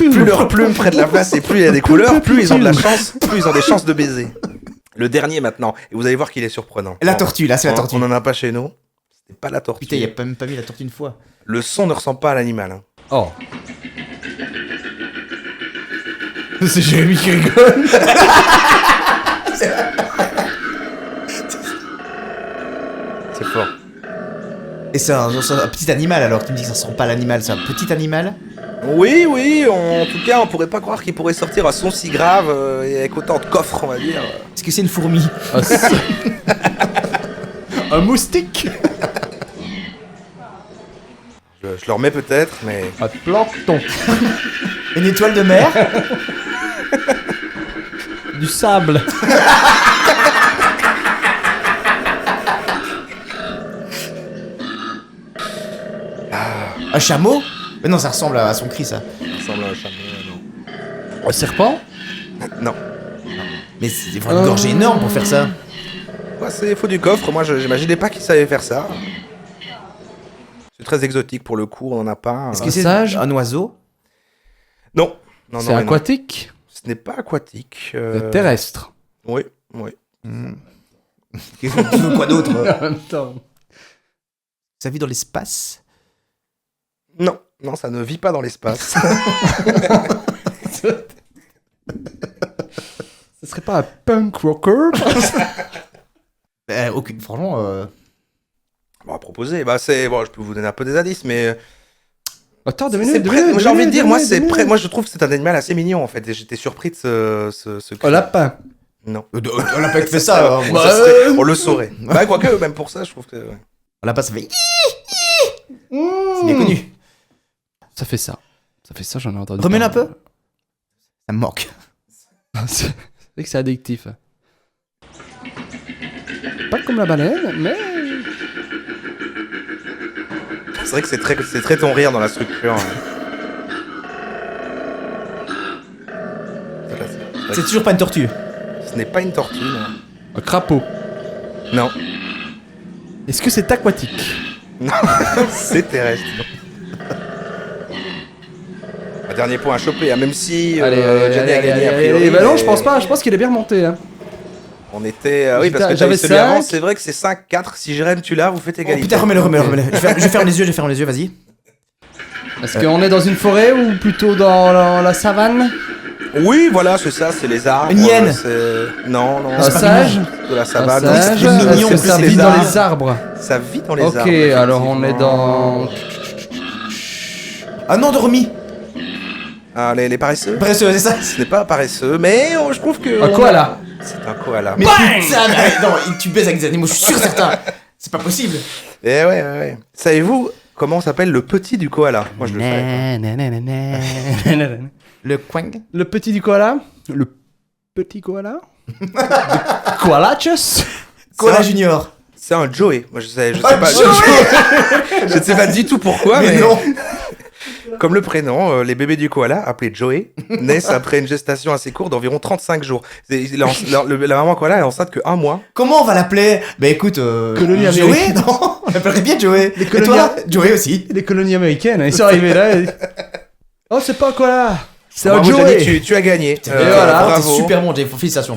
plus leurs plumes près de la place et plus il y a des couleurs, plus ils ont de la chance, plus ils ont des chances de baiser. Le dernier maintenant, et vous allez voir qu'il est surprenant. La tortue, là, c'est la tortue. On en a pas chez nous. C'est pas la tortue. Putain, il a même pas mis la tortue une fois. Le son ne ressemble pas à l'animal. Hein. Oh. C'est Jérémy qui rigole. C'est fort. Et c'est un petit animal alors, tu me dis que ça sent pas l'animal, c'est un petit animal? Oui, en tout cas, on pourrait pas croire qu'il pourrait sortir un son si grave et avec autant de coffres, on va dire. Est-ce que c'est une fourmi? Un moustique. Je le remets peut-être, mais. Un plancton. Une étoile de mer? Du sable. Un chameau? Mais non, ça ressemble à son cri, ça. Ça ressemble à un chameau, non. Un serpent. Non. Mais c'est vraiment une gorge énorme pour faire ça. Ouais, c'est faux du coffre, moi j'imaginais pas qu'il savait faire ça. C'est très exotique pour le coup, on en a pas. Est-ce Un que c'est sage? un oiseau? Non. Non, C'est non, aquatique. Ce n'est pas aquatique. Terrestre. Oui. Qu'est-ce que tu veux quoi d'autre? En même temps. Ça vit dans l'espace? Non, ça ne vit pas dans l'espace. Ce serait pas un punk rocker? Aucune. Franchement, Bon, à proposer, bon, je peux vous donner un peu des indices, mais Attends, deux c'est minutes. près- j'ai envie de dire, moi c'est prêt. près. Moi je trouve que c'est un animal assez mignon en fait, et j'étais surpris de ce Un lapin. Non. on l'a pas fait ça. Bon, ça serait- on le saurait. Bah quoique, même pour ça, je trouve que. Ouais. On l'a pas, ça fait. C'est bien connu. Ça fait ça. J'en ai entendu. Remets-le un parler. peu. Ça me manque. C'est vrai que c'est addictif. Pas comme la baleine, mais. C'est vrai que c'est très ton rire dans la structure. C'est toujours pas une tortue. Ce n'est pas une tortue, non. Un crapaud. Non. Est-ce que c'est aquatique? Non, c'est terrestre. Un dernier point à choper, hein, même si Johnny a gagné a priori. Bah non, mais je pense pas. Je pense qu'il est bien remonté. Hein. On était. Oui, parce que J'avais j'avais celui avant, 5. c'est vrai que c'est 5-4. Si Jérém, tu l'as, vous faites Oh égalité. putain, remets-le. Je vais fermer les yeux, vas-y. Est-ce qu'on est dans une forêt ou plutôt dans la savane? Oui, voilà, c'est ça, c'est les arbres. Une hyène. Non. Un c'est sage? de la Un savane. sage? c'est mignon, Est-ce que en ça plus, vit les dans arbres. les arbres? Ça vit dans les Ok, arbres. alors on est dans. Un endormi. Ah, les paresseux. Paresseux, c'est ça. Ce n'est pas paresseux, mais je trouve que. Un koala. C'est un koala. Mais putain, mais non, tu baises avec des animaux, je suis sûr certain. C'est pas possible. Eh ouais. Savez-vous comment s'appelle le petit du koala? Moi, je le sais. Le quang. Le petit du koala? Le petit koala? Koalachus? Koala Ça- Junior. C'est un Joey. Moi, je sais Ah, pas. Joey Je ne sais pas du tout pourquoi, mais, non. comme le prénom, les bébés du koala, appelés Joey, naissent après une gestation assez courte d'environ 35 jours. La maman koala est enceinte que 1 mois. Comment on va l'appeler? Bah écoute, Colonie Joey, américaine. non? On l'appellerait bien Joey. Et colonies- toi, Joey aussi. Les colonies américaines, ils sont arrivés là. Oh, c'est pas quoi là. C'est un Bravo, Joey. Gianni, tu as gagné. T'es Bravo. super bon, Jay. Félicitations.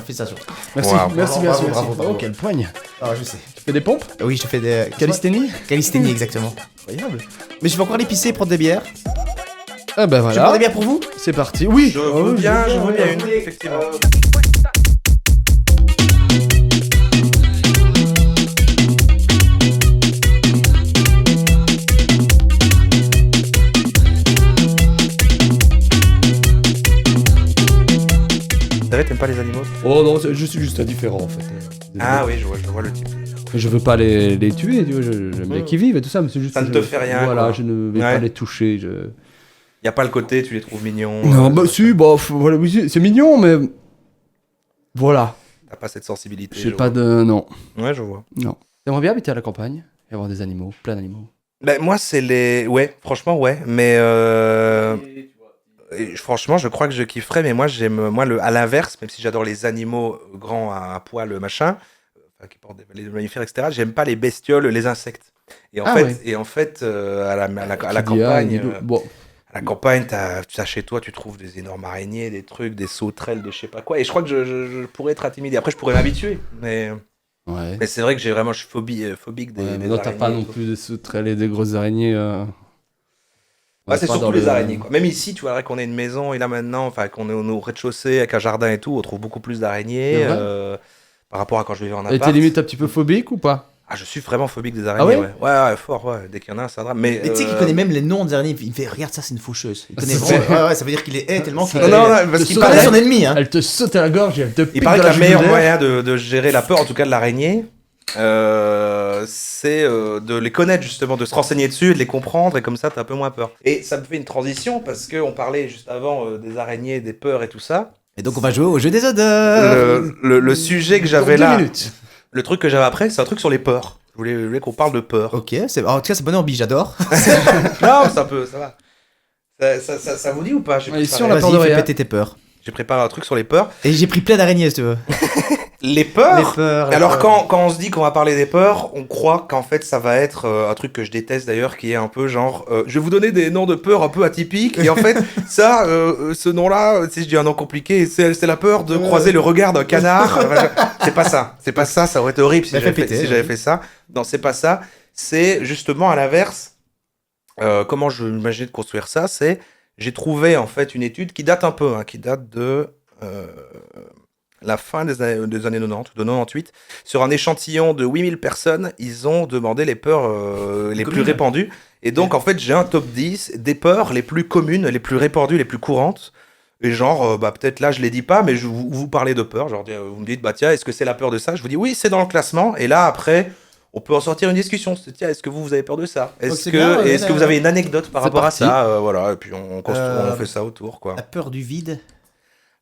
Merci, Wow. merci. Bravo. Oh, quelle poigne. Ah, je sais. Tu fais des pompes? Oui, je fais des... Calisthénie? Calisthénie, exactement. Incroyable. Mais je vais encore aller pisser et prendre des bières. Ah bah Je vais prendre voilà. des bières pour vous. C'est parti. Oui. Je veux bien une, effectivement. C'est vrai, t'aimes pas les animaux? Oh non, je suis juste indifférent en fait. Ah oui, je vois le type. Mais je veux pas les tuer, tu vois, j'aime bien qu'ils vivent et tout ça, mais c'est juste Ça que ne te fait rien, Voilà, quoi. je ne vais Ouais. pas les toucher. Y a pas le côté, tu les trouves mignons. Non, bah si, bah voilà, oui, c'est mignon, mais voilà. T'as pas cette sensibilité. J'ai je pas vois. de. Non. Ouais, je vois. Non. J'aimerais bien habiter à la campagne et avoir des animaux, plein d'animaux. Ben, moi, c'est les. Ouais, franchement, ouais. Mais. Et franchement, je crois que je kifferais, mais moi, j'aime. Moi, à l'inverse, même si j'adore les animaux grands à poil, machin, qui portent les mammifères, etc., j'aime pas les bestioles, les insectes. Et en Ah fait, ouais. à la Qui dit, ah, campagne. il dit, bon. À la campagne, t'as chez toi, tu trouves des énormes araignées, des trucs, des sauterelles, de je sais pas quoi. Et je crois que je pourrais être intimidé. Après, je pourrais m'habituer. Ouais. Mais c'est vrai que je suis phobique des, Ouais, mais des non, t'as pas araignées. non plus des sauterelles et des grosses araignées. Ouais, c'est pas surtout dans les le- araignées, quoi. Même ici, tu vois, qu'on ait une maison et là maintenant, enfin qu'on est au rez-de-chaussée avec un jardin et tout, on trouve beaucoup plus d'araignées C'est vrai par rapport à quand je vivais en Et appart. t'es limite un petit peu phobique ou pas? Ah, je suis vraiment phobique des araignées, ouais ouais, fort, ouais. Dès qu'il y en a un, c'est un drame. Mais Et tu sais qu'il connaît même les noms des araignées. Il me fait regarde ça, c'est une faucheuse. Il connaît C'est- vraiment. Ouais, ça veut dire qu'il les hait tellement qu'il Non, non, parce de qu'il sauter connaît paraît, son ennemi. Hein. Elle te saute à la gorge et elle te pique il paraît que dans le meilleur jugulaire. moyen de gérer la peur, en tout cas de l'araignée, c'est de les connaître justement, de se renseigner dessus, et de les comprendre, et comme ça, t'as un peu moins peur. Et ça me fait une transition parce qu'on parlait juste avant des araignées, des peurs et tout ça. Et donc on va jouer au jeu des odeurs. Le sujet que Dans j'avais 2 là, minutes. le truc que j'avais après, c'est un truc sur les peurs. Je voulais qu'on parle de peur. Ok, en tout cas c'est bonne ambi, j'adore. Non, ça va. Ça vous dit ou pas? J'ai Ouais, ici, préparé, on a peur de Vas-y, fais rien. péter tes peurs. j'ai préparé un truc sur les peurs. Et j'ai pris plein d'araignées si tu veux. Les peurs. peurs. Alors quand on se dit qu'on va parler des peurs, on croit qu'en fait ça va être un truc que je déteste d'ailleurs, qui est un peu genre je vais vous donner des noms de peurs un peu atypiques, et en fait ça, ce nom-là, si je dis un nom compliqué, c'est la peur de croiser le regard d'un canard. Enfin, c'est pas ça, ça aurait été horrible si Bah, j'avais fais péter, si j'avais fait ça. Non, c'est pas ça, c'est justement à l'inverse. Comment je m'imaginais de construire ça, c'est j'ai trouvé en fait une étude qui date un peu, qui date de la fin des années 90, de 98, sur un échantillon de 8000 personnes, ils ont demandé les peurs les plus répandues. Et donc, en fait, j'ai un top 10 des peurs les plus communes, les plus répandues, les plus courantes. Et genre, peut-être là, je les dis pas, mais vous parlez de peur. Genre, vous me dites, bah tiens, est-ce que c'est la peur de ça? Je vous dis, oui, c'est dans le classement. Et là, après, on peut en sortir une discussion. C'est, tiens, est-ce que vous avez peur de ça? Est-ce c'est que, bien, ouais, est-ce que vous avez une anecdote par C'est rapport parti. à ça? Voilà, et puis on fait ça autour, quoi. La peur du vide.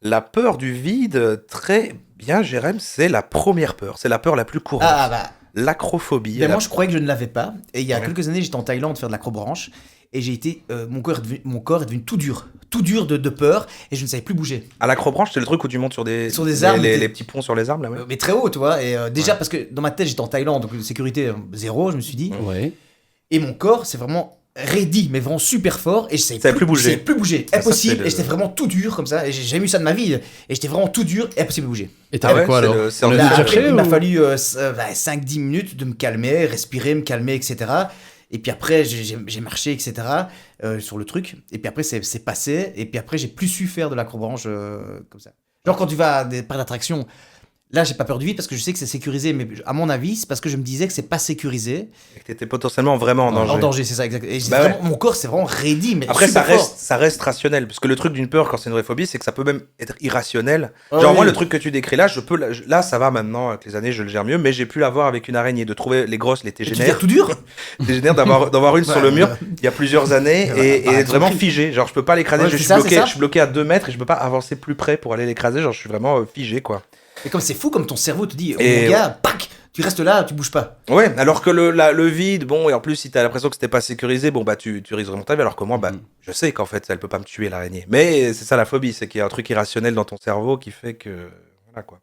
La peur du vide, très bien, Jérém, c'est la première peur. C'est la peur la plus courante. Ah bah. L'acrophobie. Ben moi je croyais que je ne l'avais pas. Et il y a Ouais. quelques années j'étais en Thaïlande faire de l'acrobranche. Et j'ai été. Mon corps est devenu tout dur. Tout dur de peur. Et je ne savais plus bouger. À l'acrobranche, c'est le truc où tu montes sur des arbres, les petits ponts sur les arbres, là, ouais. Mais très haut, tu vois. Et déjà Ouais. parce que dans ma tête j'étais en Thaïlande. Donc sécurité zéro, je me suis dit. Ouais. Et mon corps c'est vraiment raidi, mais vraiment super fort. Et je savais Ça savait plus bouger. Je savais plus bouger. Ça, Impossible. c'est le- Et j'étais vraiment tout dur comme ça. Et j'ai jamais eu ça de ma vie. Et j'étais vraiment tout dur et impossible de bouger. Et t'as fait quoi c'est alors? c'est On en a Là, dû fait, chercher il m'a ou- fallu 5-10 minutes de me calmer, respirer, me calmer, etc. Et puis après, j'ai marché, etc. Sur le truc. Et puis après, c'est passé. Et puis après, j'ai plus su faire de l'acrobranche comme ça. Genre quand tu vas à des parcs d'attractions, là, j'ai pas peur du vide parce que je sais que c'est sécurisé. Mais à mon avis, c'est parce que je me disais que c'est pas sécurisé. et que t'étais potentiellement vraiment en danger. En danger, c'est ça, exact. Et Bah ouais. mon corps, c'est vraiment raidi. Mais Après, super fort. ça reste rationnel. Parce que le truc d'une peur, quand c'est une vraie phobie, c'est que ça peut même être irrationnel. Ah Genre, oui. moi, le truc que tu décris là, là, ça va maintenant, avec les années, je le gère mieux, mais j'ai pu l'avoir avec une araignée, de trouver les grosses, les Et tu tégénères. deviens tout dur. Tégénères, d'avoir une sur le mur il y a plusieurs années et bah, être vraiment compris. figé. Genre, je peux pas l'écraser, Ouais, je c'est suis ça, bloqué, c'est ça. je suis bloqué à 2 mètres et je peux pas avancer plus près pour aller l'écraser. Genre, je suis vraiment figé, quoi. Et comme c'est fou, comme ton cerveau te dit, oh, Et- mon gars, pac, tu restes là, tu bouges pas. Ouais, alors que le vide, bon, et en plus, si t'as l'impression que c'était pas sécurisé, bon, bah, tu risques vraiment ta vie, alors que moi, bah, je sais qu'en fait, elle peut pas me tuer, l'araignée. Mais c'est ça la phobie, c'est qu'il y a un truc irrationnel dans ton cerveau qui fait que. Voilà, quoi.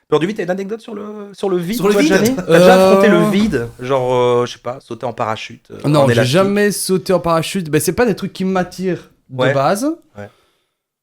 Peur du vide, t'as une anecdote sur le vide? Sur le toi, vide Gianni T'as déjà affronté le vide? Genre, je sais pas, sauter en parachute? Non, en j'ai élastique. jamais sauté en parachute. Ben, c'est pas des trucs qui m'attirent de Ouais. base. Ouais.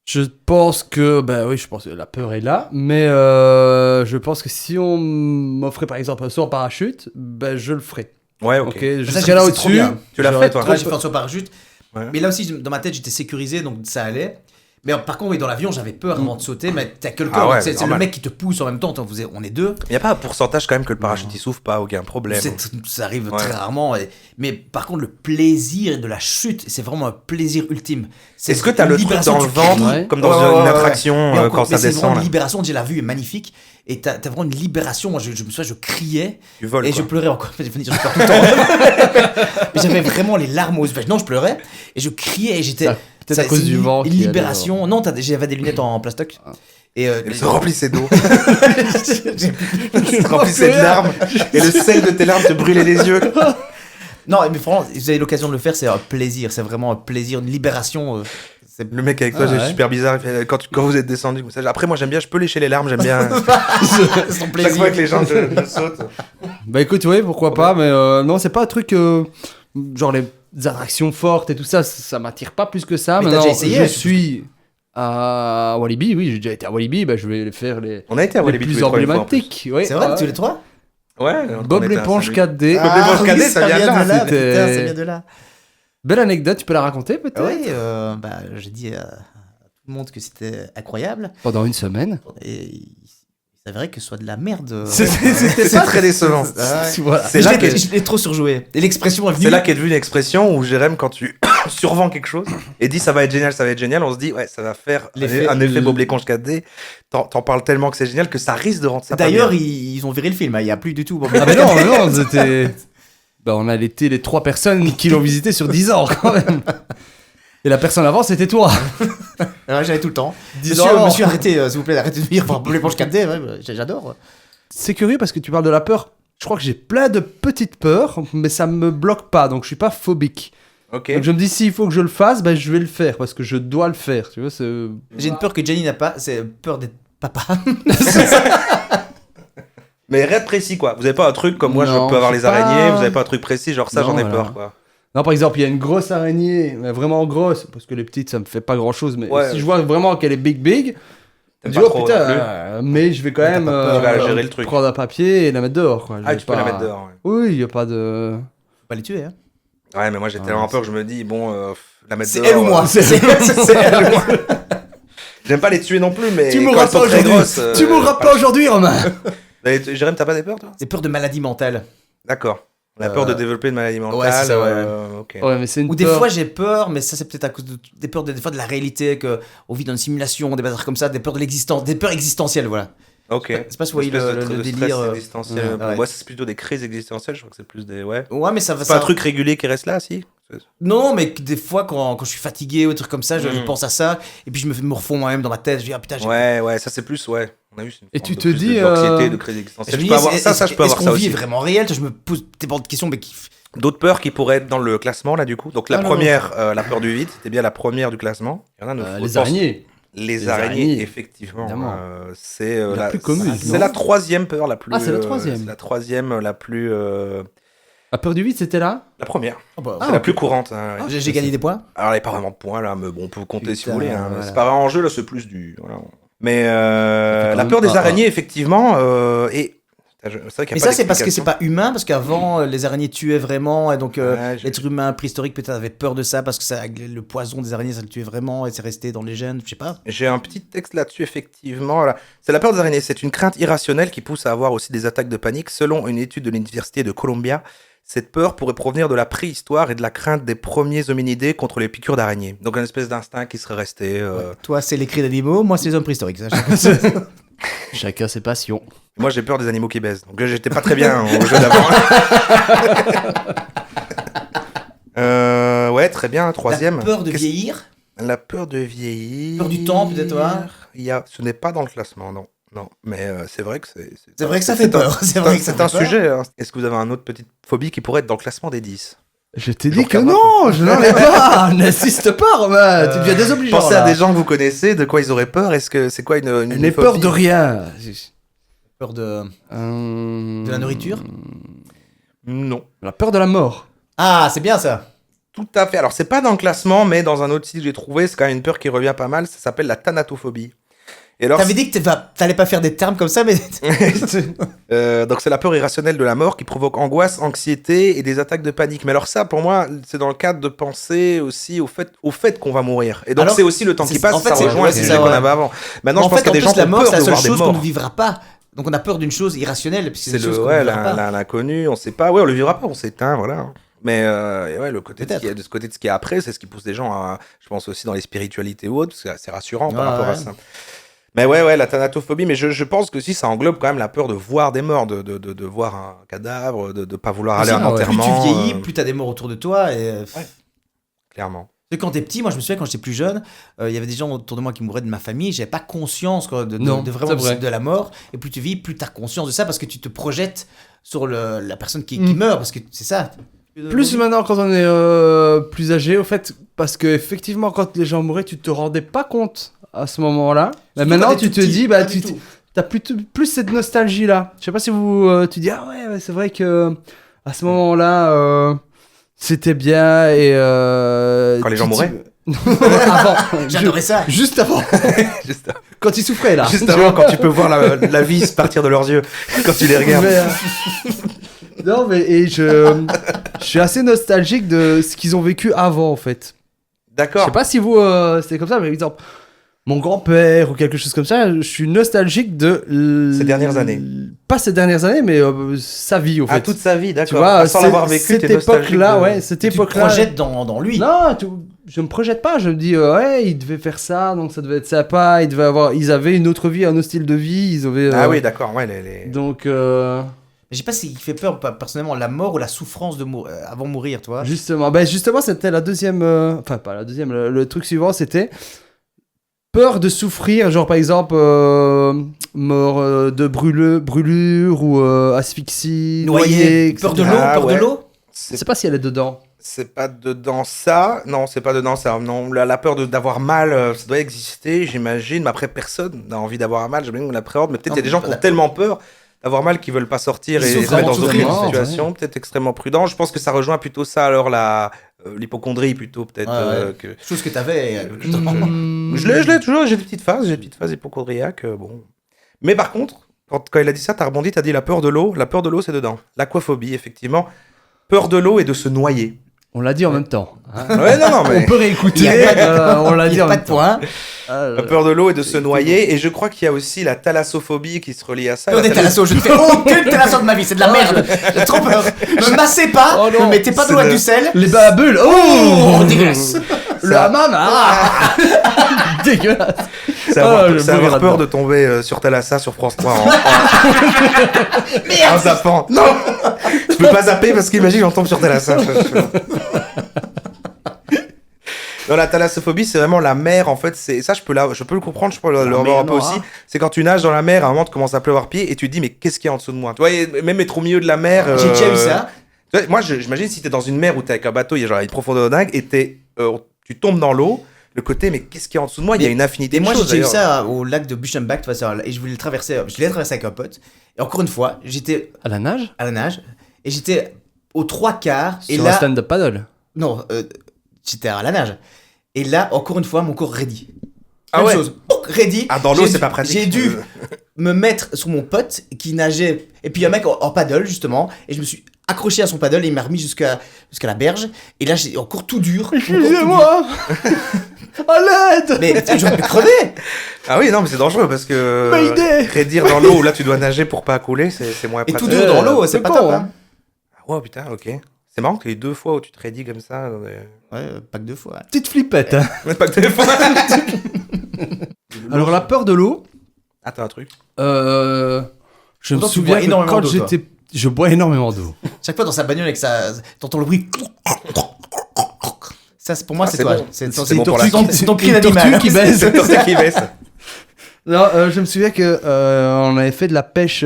Je pense que, je pense que la peur est là, mais je pense que si on m'offrait par exemple un saut en parachute, je le ferais. Ouais, ok. Ok, je Ça, serais là c'est trop au-dessus. bien. Tu l'as j'aurais fait, toi trop Ouais, j'ai fait peur. un saut parachute. Ouais. Mais là aussi, dans ma tête, j'étais sécurisé, donc ça allait. Mais par contre, oui, dans l'avion, j'avais peur avant de sauter, mais t'as que le Ah corps. ouais, donc c'est le normal. mec qui te pousse en même temps. On est deux. Il n'y a pas un pourcentage quand même que le parachute il s'ouvre pas, aucun problème. Ça arrive Ouais. très rarement. Mais par contre, le plaisir de la chute, c'est vraiment un plaisir ultime. C'est Est-ce que t'as une le truc libération, dans le tu ventre, cries. Ouais. comme dans Ouais, une ouais, attraction ouais. quand ça Mais c'est descend vraiment là. une libération. Déjà, la vue est magnifique. Et t'as vraiment une libération. Moi, je me souviens, je criais. Tu voles Et quoi. je pleurais encore. Je pleure tout le temps. Mais j'avais vraiment les larmes aux yeux. Non, je pleurais. Et je criais. Et j'étais. Ça, peut-être à c'est cause du vent Une qui allait libération. Non, j'avais des lunettes en plastoc. Et Elle se remplissait d'eau. j'ai- se remplissait de larmes. Et le sel de tes larmes te brûlait les yeux. Non, mais franchement, si vous avez l'occasion de le faire, c'est un plaisir. C'est vraiment un plaisir, une libération. C'est Le mec avec toi, Ah c'est ouais. super bizarre. Il fait, quand vous êtes descendu comme ça. Après, moi, j'aime bien, je peux lécher les larmes, j'aime bien. son Chaque plaisir. fois que les gens je sautent. Bah écoute, oui, pourquoi pas, mais non, c'est pas un truc genre les attractions fortes et tout ça, ça m'attire pas plus que ça. Mais t'as Maintenant, déjà essayé, je je suis à Walibi, oui, j'ai déjà été à Walibi, je vais faire les, On a été à les Walibi tous plus les trois une fois, en plus. emblématiques. Oui, C'est vrai, ouais. tous les trois Ouais. Bob on était à l'éponge Saint-Louis. 4D. Bob l'éponge cadet, ça vient de là, mais c'était- putain, ça vient de là. Belle anecdote, tu peux la raconter peut-être Oui, j'ai dit à tout le monde que c'était incroyable. Pendant une semaine. Et il s'avérait que ce soit de la merde. C'est très décevant. Voilà. C'est là que- Je l'ai trop surjoué. Et l'expression est venue. C'est là qu'est devenue une expression où Jérém, quand tu survends quelque chose et dis ça va être génial, on se dit ouais, ça va faire L'effet- un effet Bob l'éponge 4D. T'en parles tellement que c'est génial que ça risque de rendre ça pas D'ailleurs, bien. ils ont viré le film. Il n'y a plus du tout. Ah mais non, c'était... on a été les 3 personnes qui l'ont visité sur 10 ans quand même. Et la personne avant, c'était toi. Ouais, j'avais tout le temps. 10 ans. Monsieur, arrêtez, s'il vous plaît, arrêtez de venir voir Bob l'éponge 4D. Ouais, j'adore. C'est curieux parce que tu parles de la peur. Je crois que j'ai plein de petites peurs, mais ça me bloque pas, donc je suis pas phobique. Ok. Donc je me dis, s'il faut que je le fasse, je vais le faire, parce que je dois le faire, tu vois, c'est... J'ai une peur que Jenny n'a pas, c'est peur d'être papa. Mais rien de précis quoi. Vous avez pas un truc comme moi, Non, je peux avoir les c'est pas- araignées. Vous avez pas un truc précis, genre ça, Non, j'en ai voilà. peur quoi. Non, par exemple, il y a une grosse araignée, mais vraiment grosse, parce que les petites, ça me fait pas grand-chose, mais Ouais. si je vois vraiment qu'elle est big, je T'aimes dis, pas oh trop putain, non plus. mais je vais quand Mais t'as même pas peur, tu vas gérer le truc. prendre un papier et la mettre dehors, quoi. Je Ah, vais tu peux la pas- mettre dehors. Ouais, Oui, il y a pas de... Faut pas les tuer, hein. Ouais, mais moi j'ai tellement peur que je me dis bon, la mettre C'est dehors. elle ou moi. C'est elle ou moi. J'aime pas les tuer non plus, mais Tu quand mourras elles sont pas très aujourd'hui. grosses, Tu mourras pas aujourd'hui, Romain. Jérém, t'as pas des peurs toi? C'est peur de maladie mentale. D'accord. La peur de développer une maladie mentale. ouais, c'est ça, ouais. Ok. Ouais, mais c'est une Ou des peur. fois j'ai peur, mais ça c'est peut-être à cause des peurs des fois de la réalité, que on vit dans une simulation, des bazars comme ça, des peurs de l'existence, des peurs existentielles, voilà. Ok. C'est pas si vous voyez Espèce le de délire. stress existentiel. ouais. Pour moi, c'est plutôt des crises existentielles. Je crois que c'est plus des. Ouais. Ouais, mais ça va. C'est pas un truc régulier qui reste là, si. Non, mais que des fois quand je suis fatigué ou des trucs comme ça, je Mm. pense à ça et puis je me refonds moi-même dans ma tête. Je dis ah putain. Ouais, ça c'est plus. Ouais. On a eu une Et forme tu de te plus dis, d'anxiété, de crise Je existentielle. me Je dis, peux avoir ça, je peux avoir est-ce ça qu'on vit aussi. vraiment réel? Je me pose des bonnes questions, mais D'autres peurs qui pourraient être dans le classement là du coup. Donc la Alors. première, la peur du vide, c'était bien la première du classement. Il y en a neuf. Les araignées. Les araignées, araignées, effectivement. évidemment. C'est La plus commune, C'est non la troisième peur la plus. Ah, c'est la troisième. C'est la troisième la plus. La peur du vide, c'était là. La première. Oh, bah, C'est la plus courante. Hein, ouais. j'ai gagné des points. Alors, il n'y a pas vraiment de points là, mais bon, on peut compter si Putain, vous voulez. Hein. voilà. C'est pas vraiment en jeu là, c'est plus du. Voilà. Mais quand la même peur des pas- araignées, effectivement, et. C'est vrai qu'il y a Mais pas ça c'est parce que c'est d'explication. pas humain, parce qu'avant les araignées tuaient vraiment et donc Ouais, l'être humain préhistorique peut-être avait peur de ça parce que ça, le poison des araignées ça le tuait vraiment et c'est resté dans les gènes, je sais pas. J'ai un petit texte là-dessus, effectivement. Voilà. C'est la peur des araignées. C'est une crainte irrationnelle qui pousse à avoir aussi des attaques de panique. Selon une étude de l'université de Columbia, cette peur pourrait provenir de la préhistoire et de la crainte des premiers hominidés contre les piqûres d'araignées. Donc, une espèce d'instinct qui serait resté. Toi c'est les cris d'animaux, moi c'est les hommes préhistoriques. Ça, Chacun ses passions. Moi, j'ai peur des animaux qui baisent. Donc, j'étais pas très bien au jeu d'avant. Ouais, très bien. Troisième. La peur de Qu'est-ce- vieillir. La peur de vieillir. Peur du temps, peut-être, toi Ce n'est pas dans le classement, non. Non, mais c'est vrai que c'est. C'est vrai que ça fait peur. C'est vrai que ça C'est fait un peur. sujet. Hein. Est-ce que vous avez un autre petite phobie qui pourrait être dans le classement des 10? Je t'ai Jour dit que 40. non, je n'en ai pas. N'insiste pas, Romain. Tu deviens désobligeant. Pensez à là. des gens que vous connaissez, de quoi ils auraient peur. Est-ce que c'est quoi une Je n'ai peur phobie de rien. Peur de la nourriture. Non. La peur de la mort. Ah c'est bien ça. Tout à fait. Alors, c'est pas dans le classement, mais dans un autre site que j'ai trouvé, c'est quand même une peur qui revient pas mal. Ça s'appelle la thanatophobie. Et alors, T'avais dit que t'allais pas faire des termes comme ça, mais. donc c'est la peur irrationnelle de la mort qui provoque angoisse, anxiété et des attaques de panique. Mais alors ça, pour moi, c'est dans le cadre de penser aussi au fait qu'on va mourir. Et donc Alors, c'est aussi le temps qui passe, en fait, ça c'est- rejoint ouais, le c'est sujet ça, qu'on ouais. avait avant. Maintenant, je En pense fait, qu'il y a en des gens plus, qui la ont mort, peur c'est la de seule voir des chose qu'on ne morts. vivra pas. Donc on a peur d'une chose irrationnelle, puisque C'est une chose le qu'on ne vivra pas. l'inconnu, on sait pas. Ouais, on le vivra pas, on s'éteint, voilà. Mais et ouais, le côté de Peut-être. ce côté de ce qui est après, c'est ce qui pousse les gens à, je pense aussi dans les spiritualités ou autres, parce que c'est assez rassurant par Ouais, rapport à ouais. ça. Mais ouais, la thanatophobie, mais je pense que si ça englobe quand même la peur de voir des morts, de voir un cadavre, de pas vouloir aller à un Ah ouais. Plus enterrement. tu vieillis, plus t'as des morts autour de toi. Et... Clairement. Parce que quand t'es petit, moi je me souviens quand j'étais plus jeune, il y avait des gens autour de moi qui mouraient de ma famille, j'avais pas conscience quoi, Non, de vraiment c'est vrai. de la mort. Et plus tu vis, plus t'as conscience de ça parce que tu te projettes sur la personne qui Mm. meurt, parce que c'est ça. Plus maintenant quand on est plus âgé, au fait, parce que effectivement quand les gens mouraient, tu te rendais pas compte à ce moment-là. Mais Surtout maintenant quand t'es tu tout te petit, dis, pas bah du tu tout. t'as plus cette nostalgie là. Je sais pas si vous tu dis ah ouais c'est vrai que à ce moment-là c'était bien et Quand les gens mouraient avant. J'adorais ça. Juste avant. Juste, Quand ils souffraient là. juste avant, quand tu peux voir la vie partir de leurs yeux, quand tu les regardes. Mais, non mais et je suis assez nostalgique de ce qu'ils ont vécu avant en fait. Je D'accord. sais pas si vous c'est comme ça, mais par exemple, mon grand-père ou quelque chose comme ça, je suis nostalgique de Ces dernières années. Pas ces dernières années, mais sa vie au fait. Ah, toute sa vie, tu d'accord. vois, Ah, sans l'avoir vécu, cette t'es nostalgique époque-là, de- ouais, cette Tu te époque-là. projettes dans lui. Non, je me projette pas. Je me dis ouais, il devait faire ça, donc ça devait être sympa. Ils avaient une autre vie, un autre style de vie. Ils avaient. Ah oui, d'accord. Ouais, Donc Mais je sais pas s'il fait peur, personnellement, la mort ou la souffrance avant de mourir, tu vois. justement, c'était la deuxième. Enfin, pas la deuxième. Le truc suivant, c'était peur de souffrir, genre par exemple mort de brûlure ou asphyxie, Noyé, etc. peur de l'eau, Ah, peur ouais. de l'eau. Je sais pas si elle est dedans. C'est pas dedans ça. Non, c'est pas dedans ça. Non, la peur d'avoir mal, ça doit exister, j'imagine. Mais après, personne n'a envie d'avoir mal. J'imagine qu'on l'appréhende. Mais peut-être Non, il y a des gens qui ont tellement peur d'avoir mal qu'ils veulent pas sortir Ils et se souffrent mettre dans vraiment aucune souffrent, situation. Peut-être extrêmement prudent. Je pense que ça rejoint plutôt ça, alors l'hypocondrie plutôt, peut-être. Ouais. Que... Chose que t'avais. Je l'ai toujours, j'ai des petites phases hypocondriaques. Bon. Mais par contre, quand il a dit ça, t'as rebondi, t'as dit la peur de l'eau. La peur de l'eau, c'est dedans. L'aquaphobie, effectivement. Peur de l'eau et de se noyer. On l'a dit en même temps. Ouais, non, mais. On peut réécouter. Il y a pas de- On l'a Il dit y a en pas même de temps. point. La peur de l'eau et de se noyer. Et je crois qu'il y a aussi la thalassophobie qui se relie à ça. On est thalasso, je ne fais aucune thalasso de ma vie, c'est de la merde. J'ai trop peur. Me massez pas, Oh non. ne mettez pas de l'eau C'est avec de- du sel. Les babules. Oh, dégueulasse. Le hammam. Dégueulasse. C'est je avoir mourir peur là-dedans. de tomber sur Thalassa sur France 3 en zappant. Non, je peux pas zapper parce qu'imagine on tombe sur Thalassa. Non, la thalassophobie, c'est vraiment la mer, en fait. Ça, je peux le comprendre, je peux le revoir un peu aussi. C'est quand tu nages dans la mer, à un moment, tu commences à pleuvoir pied et tu te dis, mais qu'est-ce qu'il y a en dessous de moi? Tu vois, et même être au milieu de la mer. J'ai déjà eu ça. Tu vois, moi, j'imagine si t'es dans une mer où t'es avec un bateau, il y a genre une profondeur dingue et tu tombes dans l'eau. Le côté, mais qu'est-ce qu'il y a en dessous de moi? Il y a une infinité Et de moi, j'ai choses. déjà eu d'ailleurs. ça au lac de Buchenbach, tu vois, ça, et je voulais le traverser. Je l'ai traversé avec un pote. Et encore une fois, j'étais À la nage. à la nage et j'étais aux 3/4. Et Sur là, un stand-up paddle. non, j'étais à la nage. Et là, encore une fois, mon corps ready. Ah Même ouais. chose. Ready. Ah, dans l'eau, J'ai c'est dû- pas pratique. J'ai dû me mettre sur mon pote qui nageait. Et puis un mec en paddle, justement. Et je me suis accroché à son paddle et il m'a remis jusqu'à la berge. Et là, j'ai encore tout dur. mon corps tout dur. Excusez-moi. À l'aide. Mais j'aurais pu crever. Ah oui, non, mais c'est dangereux parce que Mayday. prédire dans l'eau où là tu dois nager pour pas couler, c'est moins Et tout pratique. dur dans l'eau, c'est c'est pas con, top. hein. Hein. Ah ouais, putain, ok. C'est marrant que les 2 fois où tu te raidis comme ça. Ouais, pas que 2 fois. Petite flippette. Hein. Même pas que 2 fois. Alors la peur de l'eau. Attends, un truc. Je me Pourtant, tu souviens bois que énormément quand d'eau, j'étais, je bois énormément d'eau. Chaque fois dans sa bagnole avec sa. T'entends le bruit. Ça, pour moi, Ah, c'est c'est toi. bon. C'est C'est bon pour la ton- santé. c'est ton cri Une tortue d'animal. qui baise. C'est toi qui baisse. Non, je me souviens que on avait fait de la pêche,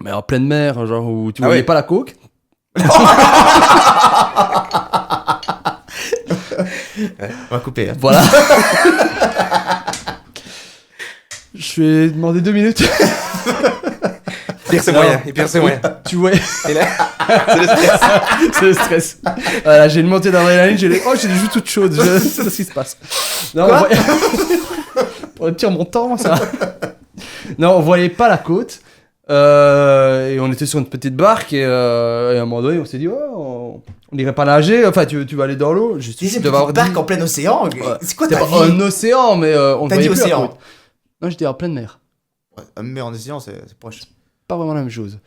mais en pleine mer, genre où tu Ah voyais ouais. pas la coque. On va couper. Hein. Voilà. Je vais demander 2 minutes. Pire, c'est Non. moyen. Et pire, c'est moyen. Tu vois, Et là, c'est le stress. c'est le stress. Voilà, j'ai une montée d'adrénaline, j'ai les joues toutes chaudes, c'est ce qui se passe. Non, Quoi on retire mon temps, ça. Non, on voyait pas la côte. Et on était sur une petite barque et à un moment donné, on s'est dit, on irait pas nager. Enfin, tu vas aller dans l'eau. Je Tu sais, devais avoir une barque 10. en plein océan. C'est quoi C'était ta pas vie un océan, mais on T'as voyait dit plus la océan. côte. Non, j'étais en pleine mer. Mais en océan, c'est proche. Pas vraiment la même chose.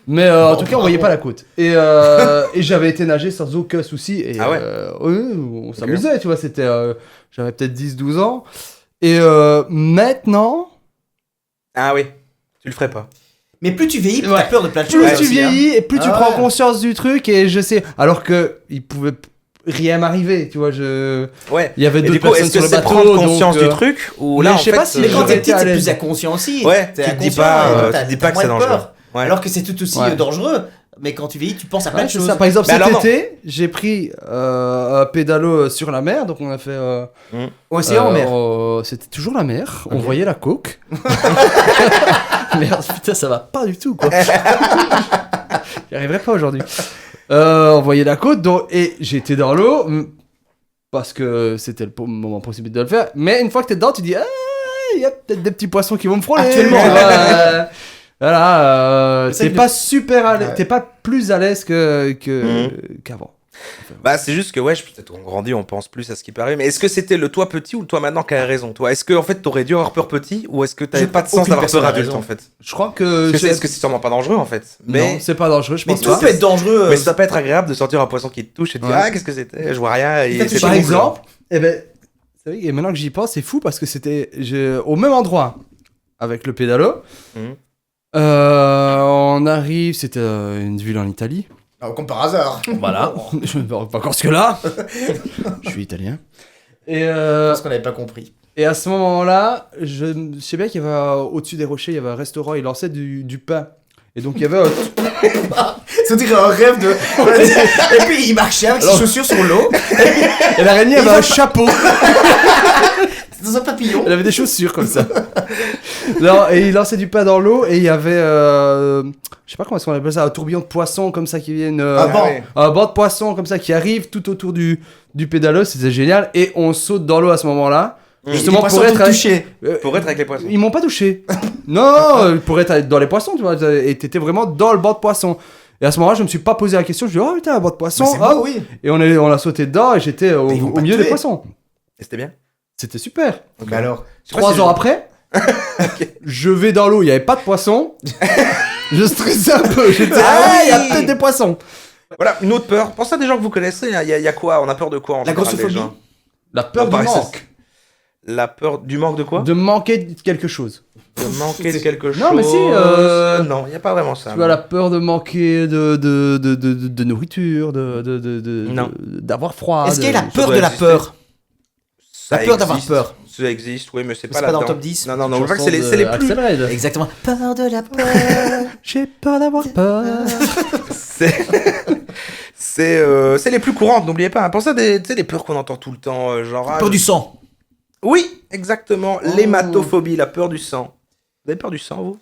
Mais en tout cas, on voyait pas la côte. Et j'avais été nager sans aucun souci. Et, Ah ouais on s'amusait, tu vois. C'était, j'avais peut-être 10-12 ans. Et maintenant, Ah oui, tu le ferais pas. Mais plus tu vieillis, plus Ouais. t'as peur de plein de plus choses. tu aussi, hein. vieillis et plus tu Ah prends ouais. conscience du truc. Et je sais, alors que il pouvait rien m'arriver, tu vois. Ouais. Il y avait Et d'autres du coup, personnes est-ce sur que le c'est bateau. prendre conscience donc, du truc ou mais là, en je sais fait, pas si Mais quand j'aurais t'es été petit, à t'es l'aise. plus inconscient aussi. Ouais, T'es tu te dis inconscient, pas, t'as- tu te dis t'as pas que c'est moins de dangereux. peur. Ouais. Alors que c'est tout aussi Ouais. dangereux. Mais quand tu vieillis, tu penses à plein Ouais, de c'est choses. ça. Par exemple, Mais cet alors, non. été, j'ai pris un pédalo sur la mer, donc on a fait. Océan en mer. C'était toujours la mer. On Ok. voyait la coque. Merde, putain, ça va pas du tout, quoi. J'y arriverai pas aujourd'hui. On voyait la côte, et j'étais dans l'eau parce que c'était le moment possible de le faire. Mais une fois que t'es dedans, tu dis, il y a peut-être des petits poissons qui vont me frôler. Actuellement, tu vois, ouais. voilà, C'est t'es que pas super à l'aise, Ouais. t'es pas plus à l'aise qu'avant. Bah, c'est juste que, ouais, peut-être on grandit, on pense plus à ce qui paraît. Mais est-ce que c'était le toi petit ou le toi maintenant qui a raison, toi? Est-ce que, en fait, t'aurais dû avoir peur petit ou est-ce que t'avais J'ai pas de sens aucune d'avoir personne peur a adulte, raison. en fait? Je crois que. Est-ce que c'est sûrement pas dangereux, en fait? Mais, Non, c'est pas dangereux, je Mais pense tout pas. peut être dangereux. mais ça peut être agréable de sentir un poisson qui te touche et de dire, Ouais. ah, qu'est-ce que c'était? Je vois rien. Et T'as c'est touché Par cool, exemple, eh ben, c'est vrai, et maintenant que j'y pense, c'est fou parce que c'était au même endroit avec le pédalo. Mhm. On arrive, c'était une ville en Italie. Ah, comme par hasard. Voilà. Je ne vais pas encore ce que là. Je suis italien. Et, Parce qu'on n'avait pas compris. et à ce moment-là, je sais bien qu'il y avait au-dessus des rochers, il y avait un restaurant, il lançait du pain. Et donc il y avait Ça dirait un rêve de. Et puis il marchait avec ses Alors- chaussures sur l'eau. et l'araignée avait un chapeau. C'est dans un papillon. Elle avait des chaussures comme ça. Non, et il lançait du pain dans l'eau et il y avait, je sais pas comment est-ce qu'on appelle ça, un tourbillon de poissons comme ça qui viennent, Ah bon. ouais. un banc de poissons comme ça qui arrive tout autour du pédalo, c'était génial. Et on saute dans l'eau à ce moment-là, justement pour être, touché. Pour être avec les poissons. ils m'ont pas touché. Non, pour être dans les poissons, tu vois, et t'étais vraiment dans le banc de poissons. Et à ce moment-là, je me suis pas posé la question, je me suis dit, oh putain, un banc de poissons, C'est hop. beau, oui. Et on a sauté dedans et j'étais au Mais ils vont pas milieu te des tuer. poissons. Et c'était bien? C'était super. Mais alors. Je sais pas 3 si ans je- après, je vais dans l'eau, il n'y avait pas de poissons. Je stressais un peu. J'étais, Ah il y a oui. peut-être des poissons. Voilà, une autre peur. Pense à des gens que vous connaissez. Il y a quoi? On a peur de quoi en La général, grossophobie. les gens La peur Non, du pareil, manque. La peur du manque de quoi? De manquer de quelque chose. De manquer de quelque chose. Non, mais si, Non, il n'y a pas vraiment ça. Tu vois, la peur de manquer de nourriture, Non. d'avoir froid. Est-ce qu'il y a la ça peur doit de la exister. peur? Ça La peur d'avoir existe. peur. Ça existe, oui, mais c'est Mais pas c'est pas dans là-dedans. le top 10. Non, non, non, je veux pas que c'est les plus. Axel Red. Exactement. Peur de la peur. J'ai peur d'avoir peur. C'est c'est les plus courantes, n'oubliez pas. Hein. Pensez à tu sais, des peurs qu'on entend tout le temps, genre. Peur du sang. Oui, exactement. Oh. L'hématophobie, la peur du sang. Vous avez peur du sang, vous?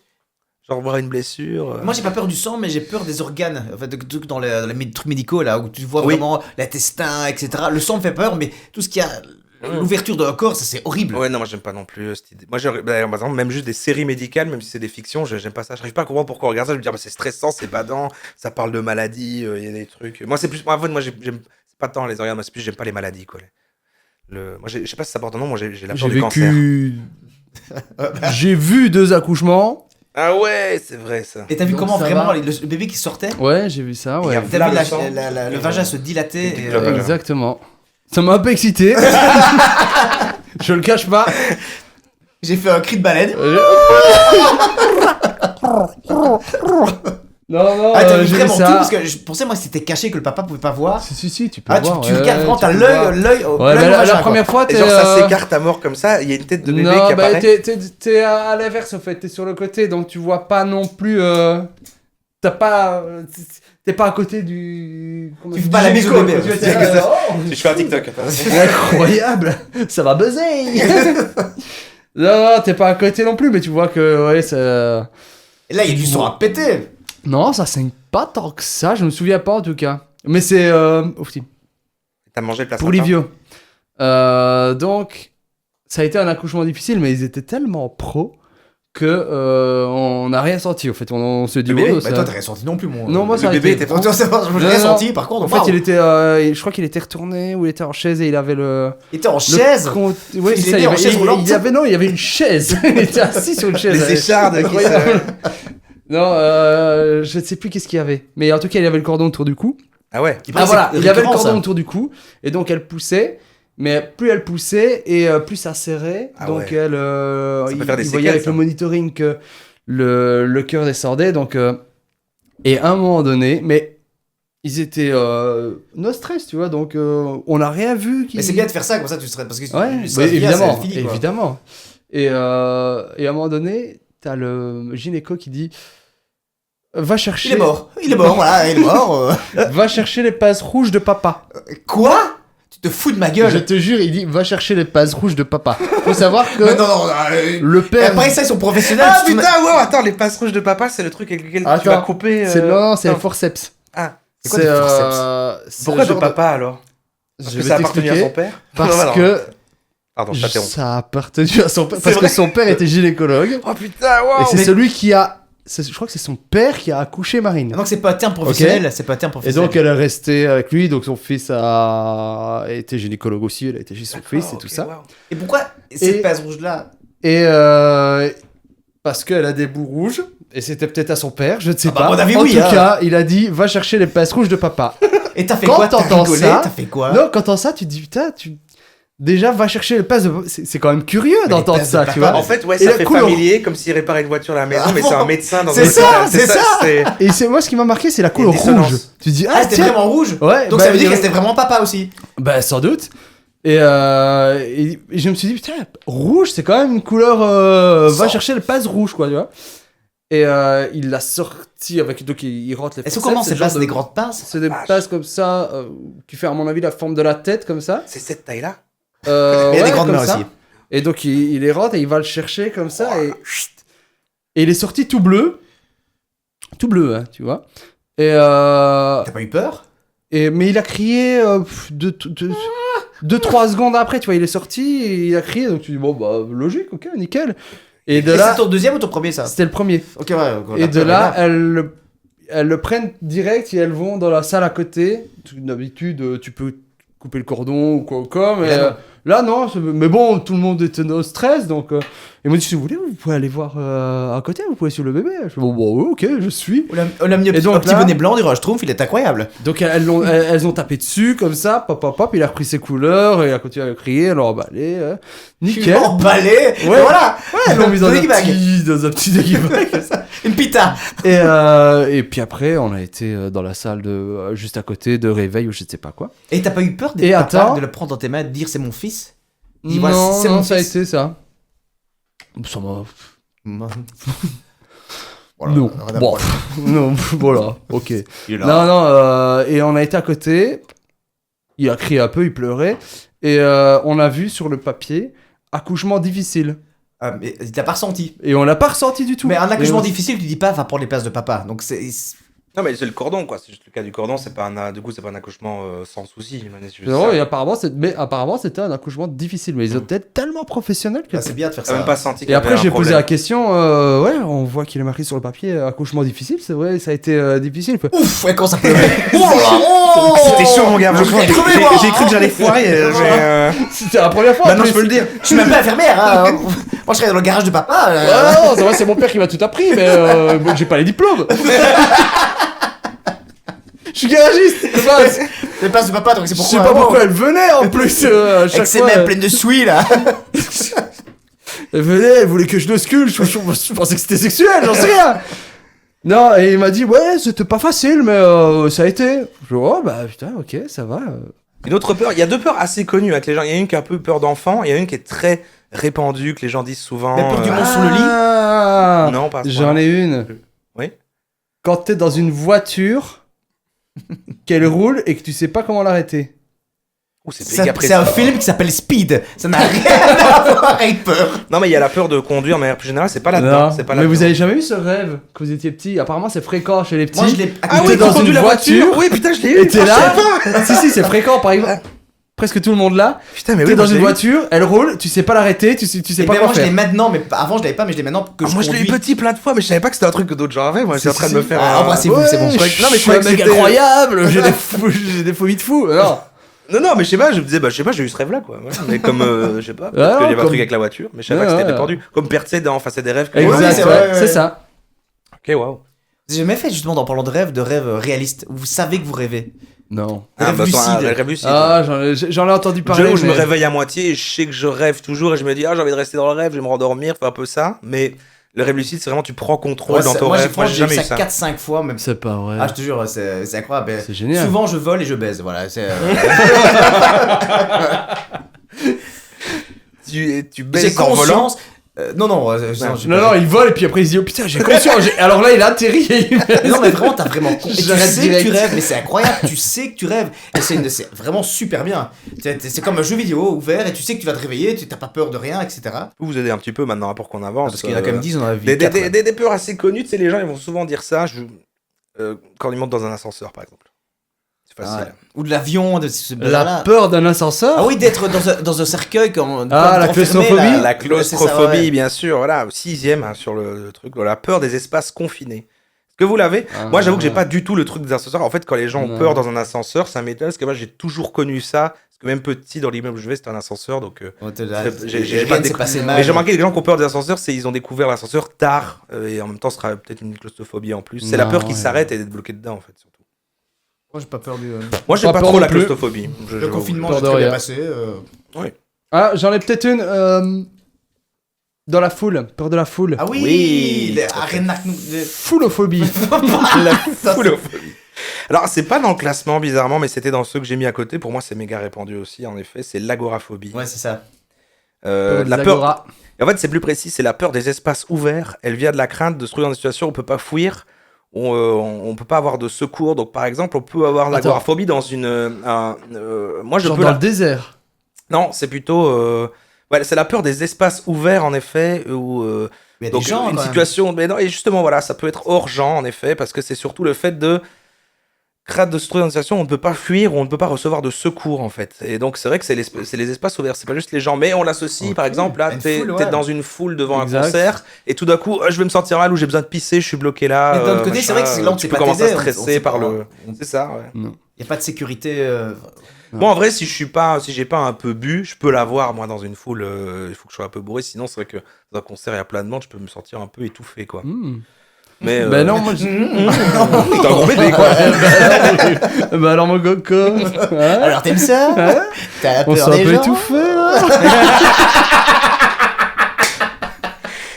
Genre voir une blessure Moi j'ai pas peur du sang, mais j'ai peur des organes. En fait, dans les trucs médicaux là, où tu vois Oui. vraiment l'intestin, etc. Le sang me fait peur, mais tout ce qui a l'ouverture d'un corps, ça c'est horrible. Ouais, non, moi j'aime pas non plus cette idée. Moi, par exemple, même juste des séries médicales, même si c'est des fictions, j'aime pas ça. J'arrive pas à comprendre pourquoi on regarde ça. Je me dis, bah, c'est stressant, c'est badant, ça parle de maladies, il y a des trucs. Moi, c'est plus. Moi, en fait, moi j'aime. C'est pas tant les organes, moi, c'est plus, j'aime pas les maladies, quoi. Moi, je sais pas si ça porte un nom, moi j'ai la peur J'ai du cancer. vécu. J'ai vu 2 accouchements. Ah ouais, c'est vrai ça. Et t'as vu Donc comment ça vraiment va. le bébé qui sortait? Ouais, j'ai vu ça, Il y ouais. a T'as Là, vu le sang. le vagin se dilater Et et, le vagin. Exactement. Ça m'a un peu excité. Je le cache pas. j'ai fait un cri de baleine. Non, Ah, t'as vu j'ai vu vraiment tout ça. parce que je pensais moi que c'était caché que le papa pouvait pas voir. Si, tu peux Ah, voir. tu ouais, regardes vraiment, tu t'as peux voir. l'œil au Ouais, plein mais au vagin, la quoi. première fois, Et t'es. genre, ça s'écarte à mort comme ça, il y a une tête de bébé Non, qui bah, apparaît. t'es à l'inverse, en fait. T'es sur le côté, donc tu vois pas non plus. T'as pas. T'es pas à côté du. Tu fais pas la bise au bébé. Tu vois, C'est t'es que là, ça. oh, Je fais un TikTok. attends. c'est incroyable. Ça va buzzer. Non, t'es pas à côté non plus, mais tu vois que ouais, ça. Et là, il y a du son à péter. Non, ça saigne pas tant que ça, je me souviens pas en tout cas. Mais c'est T'as mangé le placenta? pour Livio. Donc, ça a été un accouchement difficile, mais ils étaient tellement pros que on n'a rien senti. En fait, on se dit. Le bébé, oh, Bah, ça- toi, t'as rien senti non plus, mon. Non, moi, le ça a bébé été. était Donc, tu vois, j'ai Non, rien non. senti, par contre. En fait, il était, je crois qu'il était retourné ou il était en chaise et il avait le. Il était en chaise. Oui, Il c'est ça. était en chaise roulante. Il y avait non, il y avait une chaise. Il était assis sur une chaise. Les échardes qui Incroyable. Non, je ne sais plus qu'est-ce qu'il y avait. Mais en tout cas, il y avait le cordon autour du cou. Ah ouais. Il paraît que Voilà, c'est il y avait le récurrent, cordon ça. autour du cou et donc elle poussait. Mais plus elle poussait et plus ça serrait. Ah donc ouais. elle, Ça peut faire des il voyait séquelles, avec ça. le monitoring que le cœur descendait. Donc, et à un moment donné, mais ils étaient no stress, tu vois. Donc on n'a rien vu. Mais c'est bien de faire ça, comme ça, tu serais. Parce que Ouais, ça bah, se vient, évidemment, c'est fini, quoi. évidemment. Et à un moment donné, t'as le gynéco qui dit va chercher. Il est mort, voilà, il est mort. Va chercher les passes rouges de papa. Quoi? Tu te fous de ma gueule? Je te jure, il dit va chercher les passes rouges de papa. Faut savoir que Mais non, le père. Après ça, ils sont professionnels. Ah tu te- putain, wow, attends, les passes rouges de papa, c'est le truc avec lequel tu Attends, vas couper. c'est non, c'est le non. forceps. Ah, C'est quoi des forceps c'est pourquoi le de genre papa alors? Parce Je que vais ça appartenait à son t'expliquer. père? Parce Non, que Pardon, je t'interromps. ça a appartenu à son père. C'est Parce que vrai. son père était gynécologue. Oh putain, Et wow! c'est celui qui a. Je crois que c'est son père qui a accouché Marine. Donc c'est pas un terme professionnel, c'est pas un terme Et professionnel. donc elle est restée avec lui, donc son fils a été gynécologue aussi, elle a été chez son fils et tout ça. Et pourquoi cette passe rouge là? Et parce qu'elle a des bouts rouges, et c'était peut-être à son père, je ne sais Ah bah, pas. à mon avis, en oui, tout hein. cas, il a dit va chercher les passes rouges de papa. Et t'as fait Quand quoi? T'as t'entends rigolé? ça- T'as fait quoi? Non, quand t'entends ça, tu te dis putain, déjà va chercher les passes de papa. C'est quand même curieux les d'entendre passes ça, de tu papa, vois. En fait, ouais, Et ça la fait couleur- familier, comme s'il réparait une voiture à la maison, Ah mais bon c'est un médecin dans C'est un ça, hôpital. c'est ça. c'est- Et c'est moi ce qui m'a marqué, c'est la couleur dissonance. rouge. Tu te dis Ah, c'était tiens. vraiment rouge? Ouais, Donc bah, ça veut il y dire avait- que c'était vraiment papa aussi. Bah sans doute. Et je me suis dit putain, rouge c'est quand même une couleur. Va Sang. chercher le passe rouge quoi, tu vois. Et il l'a sorti avec donc il rentre les. Est-ce que forceps, comment c'est c'est le genre pas de- des grandes pinces? C'est des Vache. passes comme ça qui fait à mon avis la forme de la tête comme ça. C'est cette taille-là? Mais il y a des Ouais, grandes comme mains ça. aussi. Et donc il les rentre et il va le chercher comme ça et il est sorti tout bleu, hein, tu vois. Et T'as pas eu peur? mais il a crié 2-3 secondes après, tu vois, il est sorti et il a crié, donc tu dis bon bah logique, ok, nickel. Et de Et là, c'est ton deuxième ou ton premier ça? c'était le premier. Ok, ouais. Et de là, elles le prennent direct et elles vont dans la salle à côté. D'habitude, tu peux couper le cordon ou quoi, mais Et là, non. là non. Mais bon, tout le monde était au stress, donc ils m'ont dit si vous voulez, vous pouvez aller voir à côté, vous pouvez suivre le bébé. Je fais bon, ouais, ok, je suis. On a mis Et donc un petit là- bonnet blanc du Roche Schtroumpf, il est incroyable. Donc elles ont tapé dessus comme ça, pop, il a repris ses couleurs et il a continué à crier, elles l'ont emballé, nickel. Emballé. Ouais. Et voilà. Ouais, elles l'ont mis dans un Doggy bag. petit doggy bag, comme ça. Une pita. Et puis après, on a été dans la salle de juste à côté de réveil ou je sais pas quoi. Et t'as pas eu peur Et des papas attends. de le prendre dans tes mains et de dire c'est mon fils? Dis, Non, voilà, c'est mon ça a fils. été ça. Ça m'a. Voilà, non. rien à Bon. voir. Non, voilà, ok. Il est là. Non, et on a été à côté. Il a crié un peu, il pleurait. Et on a vu sur le papier accouchement difficile. Ah, mais t'as pas ressenti. Et on l'a pas ressenti du tout. Mais un accouchement Et on- difficile, tu dis pas va prendre les places de papa. Donc c'est. Non, mais c'est le cordon, quoi. C'est juste le cas du cordon, c'est pas un, du coup, c'est pas un accouchement sans souci. C'est juste Non, ça. et apparemment, c'était un accouchement difficile. Mais ils ont été tellement professionnels que. Ah, c'est bien de faire T'as même ça. pas senti qu'il Et y avait après, un j'ai posé problème. la question. Ouais, on voit qu'il est marqué sur le papier accouchement difficile. C'est vrai, ça a été difficile. Ouf, ouais, quand ça pleurait. Oh là là, oh C'était chaud, mon gars. Je franchement, vais crever, moi. J'ai cru que j'allais foirer. C'était la première fois. en Maintenant, plus. je peux le dire. Je suis même pas infirmière. Hein. Moi, je serais dans le garage de papa. Ah non, c'est vrai, c'est mon père qui m'a tout appris, mais bon, j'ai pas les diplômes. Je suis garagiste, de base. Les places de papa, donc c'est Je pourquoi. sais pas pourquoi elle venait en plus. À chaque Avec ses fois, mains pleines de suie là. elle venait, elle voulait que je le sculpte. Je pensais que c'était sexuel, j'en sais rien. Non, et il m'a dit, ouais, c'était pas facile, mais ça a été. Je dis, oh bah putain, ok, ça va. Une autre peur, il y a deux peurs assez connues avec les gens. Il y a une qui est un peu peur d'enfant, il y a une qui est très répandue, que les gens disent souvent. La peur du monstre sur le lit. Ah, Non, pas à ce j'en point-là. ai une. Oui. Quand t'es dans une voiture, qu'elle roule et que tu sais pas comment l'arrêter. Ouh, c'est C'est méga un précis. film qui s'appelle Speed. Ça n'a rien à voir avec peur. Non, mais il y a la peur de conduire, de manière plus générale, c'est pas là-dedans. Non. C'est pas Mais là-dedans. vous avez jamais eu ce rêve quand vous étiez petit? Apparemment, c'est fréquent chez les petits. Moi, je l'ai. Ah T'es oui, dans quand on conduit une la voiture. voiture. Oui, putain, je l'ai eu. Et t'es Ah, là. je savais pas. Si, c'est fréquent, par exemple. Presque tout le monde là. Putain, mais oui, T'es moi, dans je une l'ai eu. voiture, elle roule, tu sais pas l'arrêter, tu sais Et pas ben quoi moi, je l'ai faire. maintenant, mais avant, je l'avais pas, mais je l'ai maintenant que Ah, moi, je l'ai eu conduis. petit plein de fois, mais je savais pas que c'était un truc que d'autres gens avaient. Moi, j'étais en train de me faire. Ah, embrassez-vous, c'est bon. Non, mais je je suis croyais un que mec c'était- incroyable, j'ai des phobies de fou. Alors, Non, mais je sais pas, je me disais, bah, je sais pas, j'ai eu ce rêve-là, quoi. Voilà. Mais comme, je sais pas, peut-être Ah, qu'il y avait un comme- truc avec la voiture, mais je savais Ouais, pas que c'était ouais. détendu. Comme Percé dans Face à des rêves. que- Oui, exact, c'est ouais, vrai, ouais. c'est ça. Ok, waouh. J'ai jamais fait justement en parlant de rêves réalistes. Vous savez que vous rêvez. Non. Rêve bah, lucide. un rêve lucide. Ah, j'en ai entendu parler. Je me mais- réveille à moitié et je sais que je rêve toujours et je me dis, ah, j'ai envie de rester dans le rêve, je vais me rendormir, faire un peu ça. Mais le rêve lucide, c'est vraiment, tu prends contrôle dans ton moi, rêve. Moi, j'ai jamais eu ça ça. 4-5 fois même. C'est pas vrai. Ah, je te jure, c'est incroyable. C'est génial. Souvent, je vole et je baise. Voilà, c'est. Tu J'ai baisses en volant. conscience. Non, j'ai Non, pas- il vole et puis après il se dit, oh putain, j'ai conscience. Alors là, il a atterri. et il- Mais non, mais vraiment, t'as vraiment. Et tu J'arrête sais que direct. tu rêves, mais c'est incroyable. Tu sais que tu rêves. Et c'est vraiment super bien. C'est comme un jeu vidéo ouvert et tu sais que tu vas te réveiller, tu t'as pas peur de rien, etc. Vous aider un petit peu maintenant pour qu'on avance. Parce qu'il y en a quand même 10 dans la vie. Des, 4, des peurs assez connues, tu sais, les gens ils vont souvent dire ça quand ils montent dans un ascenseur par exemple. C'est facile. Ou de l'avion, de ce La bazar-là. peur d'un ascenseur. Ah oui, d'être dans un cercueil quand. Ah, la enfermé, claustrophobie. là. La claustrophobie, Ouais, c'est ça, ouais. bien sûr, voilà, au 6e hein, sur le truc, la peur des espaces confinés. Est-ce que vous l'avez? Ah, Moi, j'avoue que j'ai ouais. pas du tout le truc des ascenseurs. En fait, quand les gens ont Non. peur dans un ascenseur, ça m'étonne parce que moi, j'ai toujours connu ça. Parce que même petit, dans l'immeuble où je vais, c'était un ascenseur, donc. J'ai Rien pas ne s'est décou- passé Mais mal. j'ai remarqué que les gens qui ont peur des ascenseurs, c'est ils ont découvert l'ascenseur tard et en même temps, ce sera peut-être une claustrophobie en plus. C'est la Non, peur qui ouais. s'arrête et d'être bloqué dedans, en fait, surtout. Moi, j'ai pas peur du. Moi, j'ai Pas pas peur trop non la plus. claustrophobie. Le confinement, peur j'ai de très bien rien. passé. Ah, j'en ai peut-être une. Dans la foule. Peur de la foule. Ah oui, Oui, les- tout à fait. arrête Foulophobie. La foulophobie. Alors, c'est pas dans le classement, bizarrement, mais c'était dans ceux que j'ai mis à côté. Pour moi, c'est méga répandu aussi, en effet. C'est l'agoraphobie. Ouais, c'est ça. La peur. Et en fait, c'est plus précis, c'est la peur des espaces ouverts. Elle vient de la crainte de se trouver dans des situations où on peut pas fuir, où on peut pas avoir de secours. Donc, par exemple, on peut avoir l'agoraphobie dans une. Moi, je Genre peux. dans le désert. Non, c'est plutôt. Ouais, c'est la peur des espaces ouverts, en effet, où. Il y a Donc, des gens, une quand même. situation. Mais non, et justement, voilà, ça peut être hors genre, en effet, parce que c'est surtout le fait de. Crainte de se trouver dans une situation où on ne peut pas fuir, où on ne peut pas recevoir de secours, en fait. Et donc, c'est vrai que c'est les espaces ouverts, c'est pas juste les gens. Mais on l'associe, par exemple, là, Une t'es foule, ouais. dans une foule devant Exact. un concert, et tout d'un coup, je vais me sentir mal ou j'ai besoin de pisser, je suis bloqué là. Mais d'un autre côté, c'est vrai que c'est là où tu t'es peux pas commencer à t'aider, on stresser sait par pas. le. C'est ça, ouais. Il n'y a pas de sécurité. Moi, en vrai, si j'ai pas un peu bu, je peux l'avoir, moi, dans une foule. Il faut que je sois un peu bourré, sinon, c'est vrai que dans un concert, il y a plein de monde, je peux me sentir un peu étouffé, quoi. Hmm. Mais. Ben non, moi. T'es un gros bébé, quoi. Bah alors, mon coco. Hein Alors, t'aimes ça T'as On peur s'est un des peu gens étouffé, là.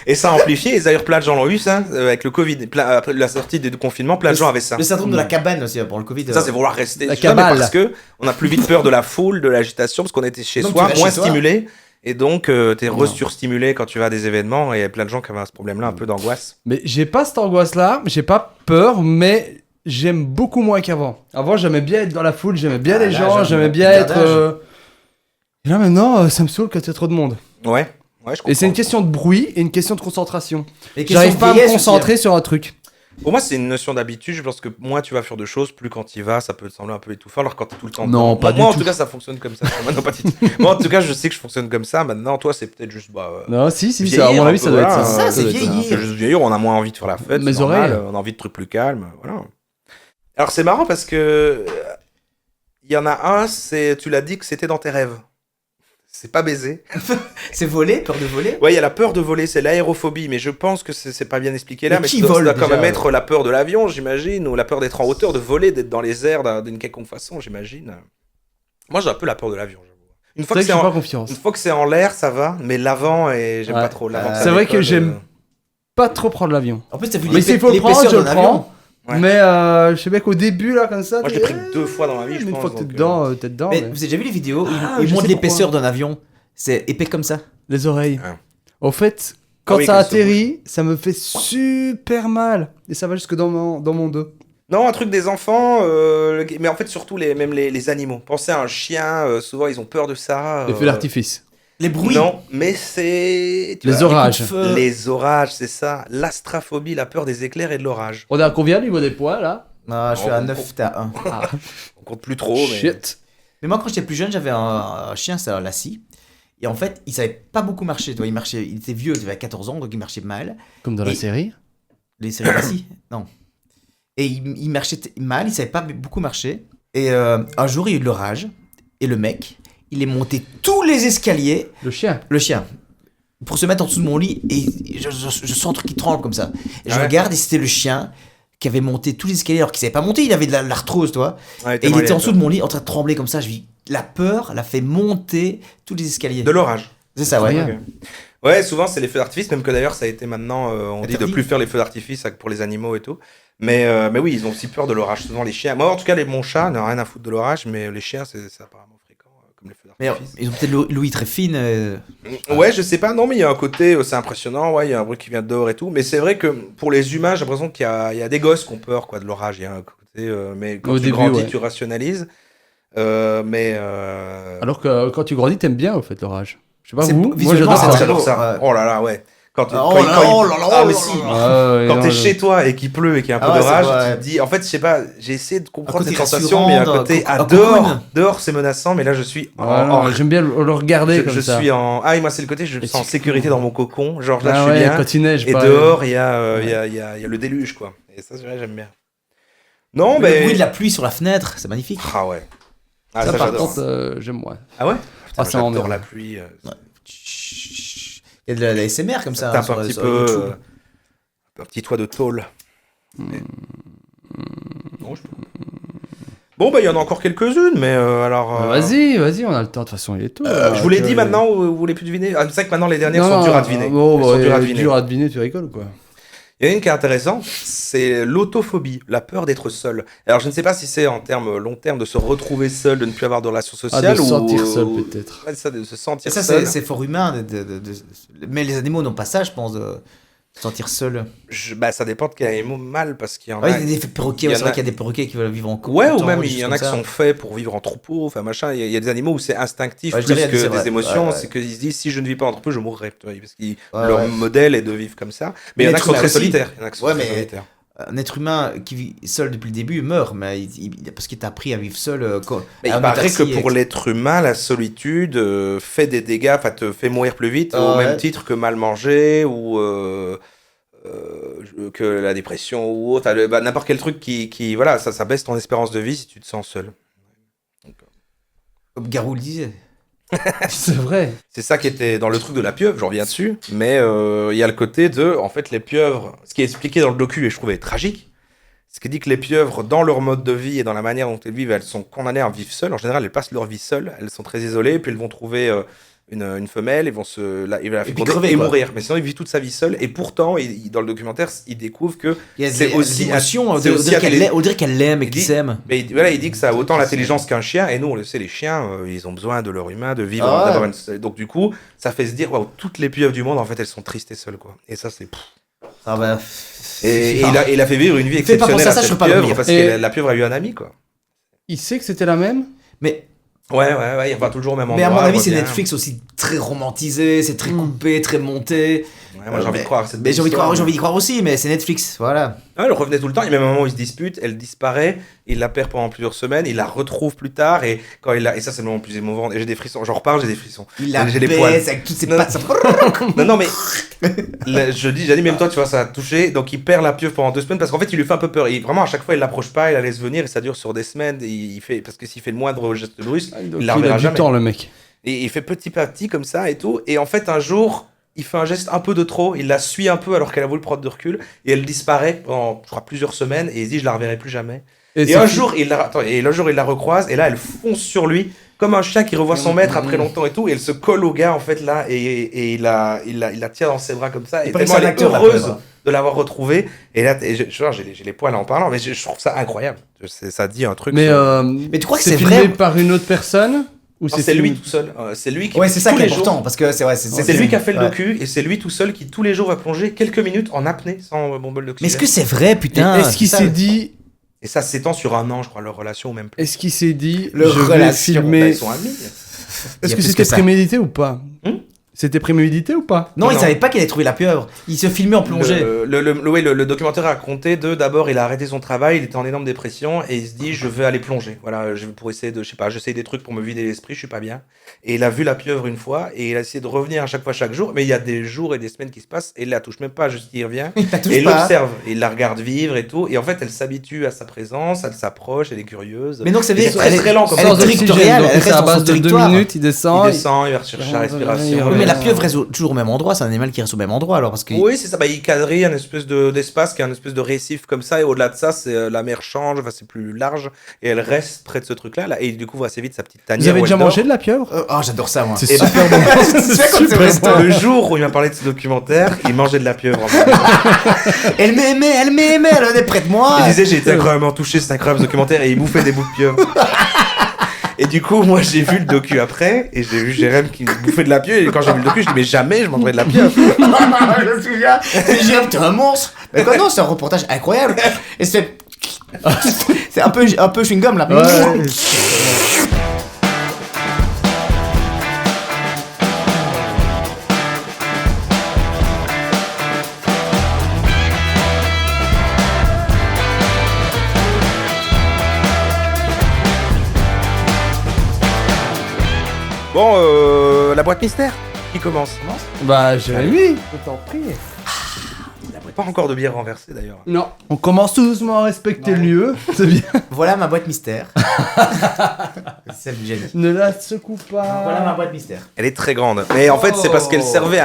Et ça a amplifié, et d'ailleurs, plein de gens l'ont eu, ça, avec le Covid. Après la sortie des deux confinements, plein de gens avaient ça. Le syndrome de la cabane aussi pour le Covid. Ça, c'est vouloir rester La chez soi, mais cabale. parce que on a plus vite peur de la foule, de l'agitation, parce qu'on était chez Donc, soi, tu restes moins chez toi. stimulé. Et donc, t'es re-surstimulé quand tu vas à des événements, et il y a plein de gens qui avaient ce problème-là, un peu d'angoisse. Mais j'ai pas cette angoisse-là, j'ai pas peur, mais j'aime beaucoup moins qu'avant. Avant, j'aimais bien être dans la foule, j'aimais bien Ah, les là, gens, j'aime j'aimais bien bien être. d'âge. Et là maintenant, ça me saoule quand il y a trop de monde. Ouais, je comprends. Et c'est une question de bruit et une question de concentration. Les questions J'arrive de pas à me vieillesse aussi, concentrer sur un truc. Pour moi, c'est une notion d'habitude. Je pense que moins tu vas faire de choses, plus quand tu y vas, ça peut te sembler un peu étouffant. Alors quand t'es tout le temps. Non, dedans. pas moi, du en tout. tout cas, ça fonctionne comme ça. Moi, non, pas du tout. Moi, en tout cas, je sais que je fonctionne comme ça. Maintenant, toi, c'est peut-être juste. Non, si, ça, à vieillir mon un avis, peu, ça doit être voilà. ça. Ça, c'est doit être vieillir. C'est juste vieillir, on a moins envie de faire la fête. Mes c'est normal, oreilles. on a envie de trucs plus calmes. Voilà. Alors, c'est marrant parce que. Il y en a un, tu l'as dit que c'était dans tes rêves. C'est pas baiser. C'est voler, peur de voler. Ouais, il y a la peur de voler, c'est l'aérophobie, mais je pense que c'est pas bien expliqué là. Mais Mais qui ça doit vole, quand déjà même être la peur de l'avion, j'imagine, ou la peur d'être en hauteur, de voler, d'être dans les airs d'une quelconque façon, j'imagine. Moi, j'ai un peu la peur de l'avion, j'avoue. Une C'est fois vrai que que c'est j'ai pas en... confiance. Une fois que c'est en l'air, ça va, mais l'avant, et j'aime Ouais. pas trop. L'avant, ça C'est vrai que décolle, j'aime pas trop prendre l'avion. En plus, t'as vu Mais s'il faut le l'épaisseur prendre, je le d'un prends. avion. Ouais. Mais je sais bien qu'au début, là, comme ça. Moi, je l'ai pris que 2 fois dans ma vie, je Ah, mais une pense. fois que t'es donc, dedans, t'es dedans. Mais mais- vous avez déjà vu les vidéos où Ah, ils je montrent sais l'épaisseur d'un avion. C'est épais comme ça. Les oreilles. Ouais. Au fait, quand oui, ça quand ça atterrit, ça me fait super mal. Et ça va jusque dans mon dos. Non, un truc des enfants, mais en fait surtout même les animaux. Pensez à un chien, souvent ils ont peur de ça. Les feux d'artifice. Les bruits. Non, mais c'est... tu Les vois, orages. Les orages, c'est ça. L'astraphobie, la peur des éclairs et de l'orage. On est à combien au niveau des points là? Non, je suis à 9, t'es à 1. Ah, On compte plus trop, mais... shit. Mais moi, quand j'étais plus jeune, j'avais un chien, c'était un Lassie. Et en fait, il savait pas beaucoup marcher. Tu vois, il était vieux, il avait 14 ans, donc il marchait mal. Comme dans la Et- série. Les séries Lassie Non. Et il marchait mal, il savait pas beaucoup marcher. Et un jour, il y a eu de l'orage. Et le mec, il est monté tous les escaliers, Le chien. le chien, pour se mettre en dessous de mon lit. Et je sens un truc qui tremble comme ça. Et je Ouais. regarde, et c'était le chien qui avait monté tous les escaliers alors qu'il savait pas monter. Il avait de l'arthrose, toi. Ouais, Et il tellement était en avait dessous de mon lit en train de trembler comme ça. Je vis la peur l'a fait monter tous les escaliers. De l'orage. C'est ça, ouais. Incroyable. Ouais, souvent c'est les feux d'artifice, même que d'ailleurs ça a été maintenant, on dit de Interdit. plus faire les feux d'artifice pour les animaux et tout. Mais oui, ils ont aussi peur de l'orage, souvent les chiens. Moi en tout cas, mon chat n'a rien à foutre de l'orage, mais les chiens c'est apparemment fréquent, comme les feux Mais d'artifice. ils ont peut-être l'ouïe très fine. Ouais, je sais pas, non, mais il y a un côté, c'est impressionnant, ouais, il y a un bruit qui vient de dehors et tout. Mais c'est vrai que pour les humains, j'ai l'impression qu'il y a des gosses qui ont peur quoi, de l'orage. Il y a un côté, mais quand Au tu début, grandis, ouais. tu rationalises. Alors que quand tu grandis, t'aimes bien au fait l'orage. Je sais pas C'est vous. Moi visuellement, j'adore c'est ça. j'adore ça. Ouais. Oh là là, ouais. Quand Oh là là, oh là là, ah, oh mais là si. là. Ah, ouais, Quand non, t'es je- chez toi et qu'il pleut et qu'il y a un peu Ah ouais, d'orage, c'est vrai. tu te dis, en fait, je sais pas, j'ai essayé de comprendre côté cette sensation, mais il y a un rassurant, côté, un dehors, dehors c'est menaçant, mais là je suis Ah, non, j'aime bien le regarder je, comme je ça. suis en, ah, et moi c'est le côté, je me Et sens en tu- sécurité dans mon cocon, genre là Ah je suis ouais, bien, quand il neige, et pas- dehors il y a, Ouais. il y a le déluge, quoi. Et ça, c'est vrai, j'aime bien. Non, Le mais. bruit de la pluie sur la fenêtre, c'est magnifique. Ah ouais. Ah, Ça, ça, par j'adore. contre, j'aime moins. Ah ouais? Putain, Ah, ça j'adore m'emmerde. la pluie. Il y a de la SMR comme ça. Tape sur- un petit sur peu. YouTube. Un petit toit de tôle. Hmm. Mais- Non, je peux. Bon, bah, il y en a encore quelques-unes, mais alors. Vas-y, on a le temps. De toute façon, il est tôt. Je vous l'ai dit maintenant, vous voulez plus deviner? Ah, c'est vrai que maintenant les dernières Non, sont non, dures à deviner. Bon, Elles sont dures à bah, deviner. dur à deviner, tu rigoles ou quoi? Il y en a une qui est intéressante, c'est l'autophobie, la peur d'être seul. Alors je ne sais pas si c'est en termes long terme de se retrouver seul, de ne plus avoir de relations Ah, sociales de se sentir ou seul peut-être. Ouais, ça, de se sentir Et ça, seul. c'est fort humain. Mais les animaux n'ont pas ça, je pense, de se sentir seul. Bah, ça dépend de quel animal mal parce qu'il y en Ouais, a. il y a des perroquets, il y c'est en vrai a- qu'il y a des perroquets qui veulent vivre en couple. Ouais, tout ou le temps, même des il y choses en a comme qui ça. sont faits pour vivre en troupeau, enfin machin. Il y a des animaux où c'est instinctif Ouais, je plus dirais, que c'est des vrai. émotions. Ouais, C'est ouais. qu'ils se disent si je ne vis pas en troupeau, je mourrai. Tu vois, parce que Ouais, leur ouais. modèle est de vivre comme ça. Mais il y en a L'être qui sont humain très aussi. solitaires. Il y en a qui sont Ouais, très mais- solitaires. Un être humain qui vit seul depuis le début meurt, mais parce qu'il t'a appris à vivre seul. Mais il paraît que pour l'être humain, la solitude fait des dégâts, enfin te fait mourir plus vite, Ah au ouais. même titre que mal manger ou que la dépression ou autre. Bah, n'importe quel truc qui voilà, ça baisse ton espérance de vie si tu te sens seul. Comme Garou le disait. C'est vrai. C'est ça qui était dans le truc de la pieuvre, j'en reviens dessus. Mais il y a le côté de, en fait, les pieuvres, ce qui est expliqué dans le docu et je trouvais tragique, ce qui dit que les pieuvres, dans leur mode de vie et dans la manière dont elles vivent, elles sont condamnées à vivre seules. En général, elles passent leur vie seules, elles sont très isolées, puis elles vont trouver une femelle, ils vont ils vont la féconder crever, et quoi. mourir. Mais sinon, ils vivent toute sa vie seule. Et pourtant, dans le documentaire, ils découvrent que Il y a c'est des aussi émotions, c'est aussi on dirait qu'elle l'aime et Il qu'il dit- s'aime. mais voilà, il dit que ça a autant l'intelligence qu'un chien, et nous on le sait, les chiens, ils ont besoin de leur humain, de vivre, Ah ouais. d'avoir donc du coup, ça fait se dire, waouh, toutes les pieuvres du monde, en fait, elles sont tristes et seules, quoi. Et ça, c'est... Ah bah. Et il a fait vivre une vie Fais pas exceptionnelle penser à à ça, je cette peux pas pieuvre, dormir. parce Et- que la pieuvre a eu un ami, quoi. Il sait que c'était la même? Mais Ouais, il va toujours au même endroit. à mon avis, il c'est revient. Netflix aussi très romantisé, c'est très coupé, très monté. Ouais, moi, j'ai envie de croire. cette Mais j'ai envie histoire. d'y croire aussi, mais c'est Netflix, voilà. Ah, elle revenait tout le temps. Il y a même un moment où ils se disputent, elle disparaît, il la perd pendant plusieurs semaines, il la retrouve plus tard, et quand et ça c'est le moment le plus émouvant, et j'ai des frissons, j'en reparle, j'ai des frissons. Il la J'ai les poils. baise avec toutes ses Non. pattes. ça- Non, mais j'ai dit même toi, tu vois, ça a touché. Donc il perd la pieuvre pendant 2 semaines parce qu'en fait, il lui fait un peu peur. Vraiment, à chaque fois, il l'approche pas, il la laisse venir et ça dure sur des semaines. Et il fait parce que s'il fait le moindre geste brusque, il la Il reverra a du jamais. temps, le mec. Et il fait petit à petit comme ça et tout. Et en fait, un jour, il fait un geste un peu de trop. Il la suit un peu alors qu'elle a voulu prendre de recul et elle disparaît pendant, je crois, plusieurs semaines. Et il se dit, je la reverrai plus jamais. Et c'est un fi- jour, il la recroise et là, elle fonce sur lui comme un chien qui revoit son maître après longtemps et tout. Et elle se colle au gars en fait là et il la tient dans ses bras comme ça. Et paraît que tellement c'est un elle est acteur, la heureuse pieuvre. de l'avoir retrouvée. Et là, j'ai les poils en parlant, mais je trouve ça incroyable. Ça dit un truc. Mais, sur- Mais tu crois que c'est c'est filmé vrai par une autre personne? Ou Non, c'est lui filmé- tout seul. C'est lui qui. Ouais, c'est ça tous qui est les jours- important, parce que c'est vrai. C'est lui qui a fait le ouais. docu et c'est lui tout seul qui tous les jours va plonger quelques minutes en apnée sans bombole Mais d'oxygène. est-ce que c'est vrai, Et putain est-ce qu'il c'est ça. s'est dit, Et ça s'étend sur un an, je crois, leur relation, ou même plus. Est-ce qu'il s'est dit, Leur je vais relation, Bah, filmer... ils sont amis. Il y Est-ce a que plus c'était que ça. prémédité ou pas Hmm. C'était prémédité ou pas Non, il Non. savait pas qu'il allait trouver la pieuvre. Il se filmait en plongée. Le documentaire racontait d'abord, il a arrêté son travail, il était en énorme dépression et il se dit, je veux aller plonger. Voilà, pour essayer de, je sais pas, j'essaye des trucs pour me vider l'esprit, je suis pas bien. Et il a vu la pieuvre une fois et il a essayé de revenir à chaque fois, chaque jour. Mais il y a des jours et des semaines qui se passent et il la touche même pas, juste il revient. Il la touche Et il pas. l'observe, et il la regarde vivre et tout. Et en fait, elle s'habitue à sa présence, elle s'approche, elle est curieuse. Mais donc ça veut Il dire est très, très lent comme elle est ça. Sans oxygène, territoriale, donc elle c'est reste à dans base son de 2 territoire. minutes, il descend. Il descend, il va rechercher la respiration. Oui, mais la Ouais. pieuvre reste toujours au même endroit. C'est un animal qui reste au même endroit alors parce que. Oui, c'est ça. Bah, il quadrille un espèce d'espace qui est un espèce de récif comme ça. Et au-delà de ça, c'est la mer change, enfin, c'est plus large. Et elle reste près de ce truc-là. Là, et il découvre assez vite sa petite tanière. Vous avez où déjà elle dort. mangé de la pieuvre Oh, j'adore ça moi. C'est Et super bon. Tu sais comme c'est au resto. Le jour où il m'a parlé de ce documentaire, il mangeait de la pieuvre. En fait. Elle m'aimait, elle est près de moi. Il disait j'ai été incroyablement touché, c'est un incroyable documentaire et il bouffait des bouts de pieuvre. Et du coup, moi j'ai vu le docu après et j'ai vu Jérém qui bouffait de la pieuvre et quand j'ai vu le docu, je dis mais jamais je mangerai de la pieuvre. Je me souviens. J'ai dit, t'es un monstre. Mais quoi, non, c'est un reportage incroyable. Et c'est. C'est un peu chewing-gum là. Ouais. Bon, la boîte mystère qui commence. Bah, Jérémy, je t'en prie. Pas encore de bière renversée d'ailleurs. Non, on commence tout doucement à respecter le lieu. C'est bien. Voilà ma boîte mystère. C'est le génie. Ne la secoue pas. Voilà ma boîte mystère. Elle est très grande. Mais en fait, c'est parce qu'elle Oh. servait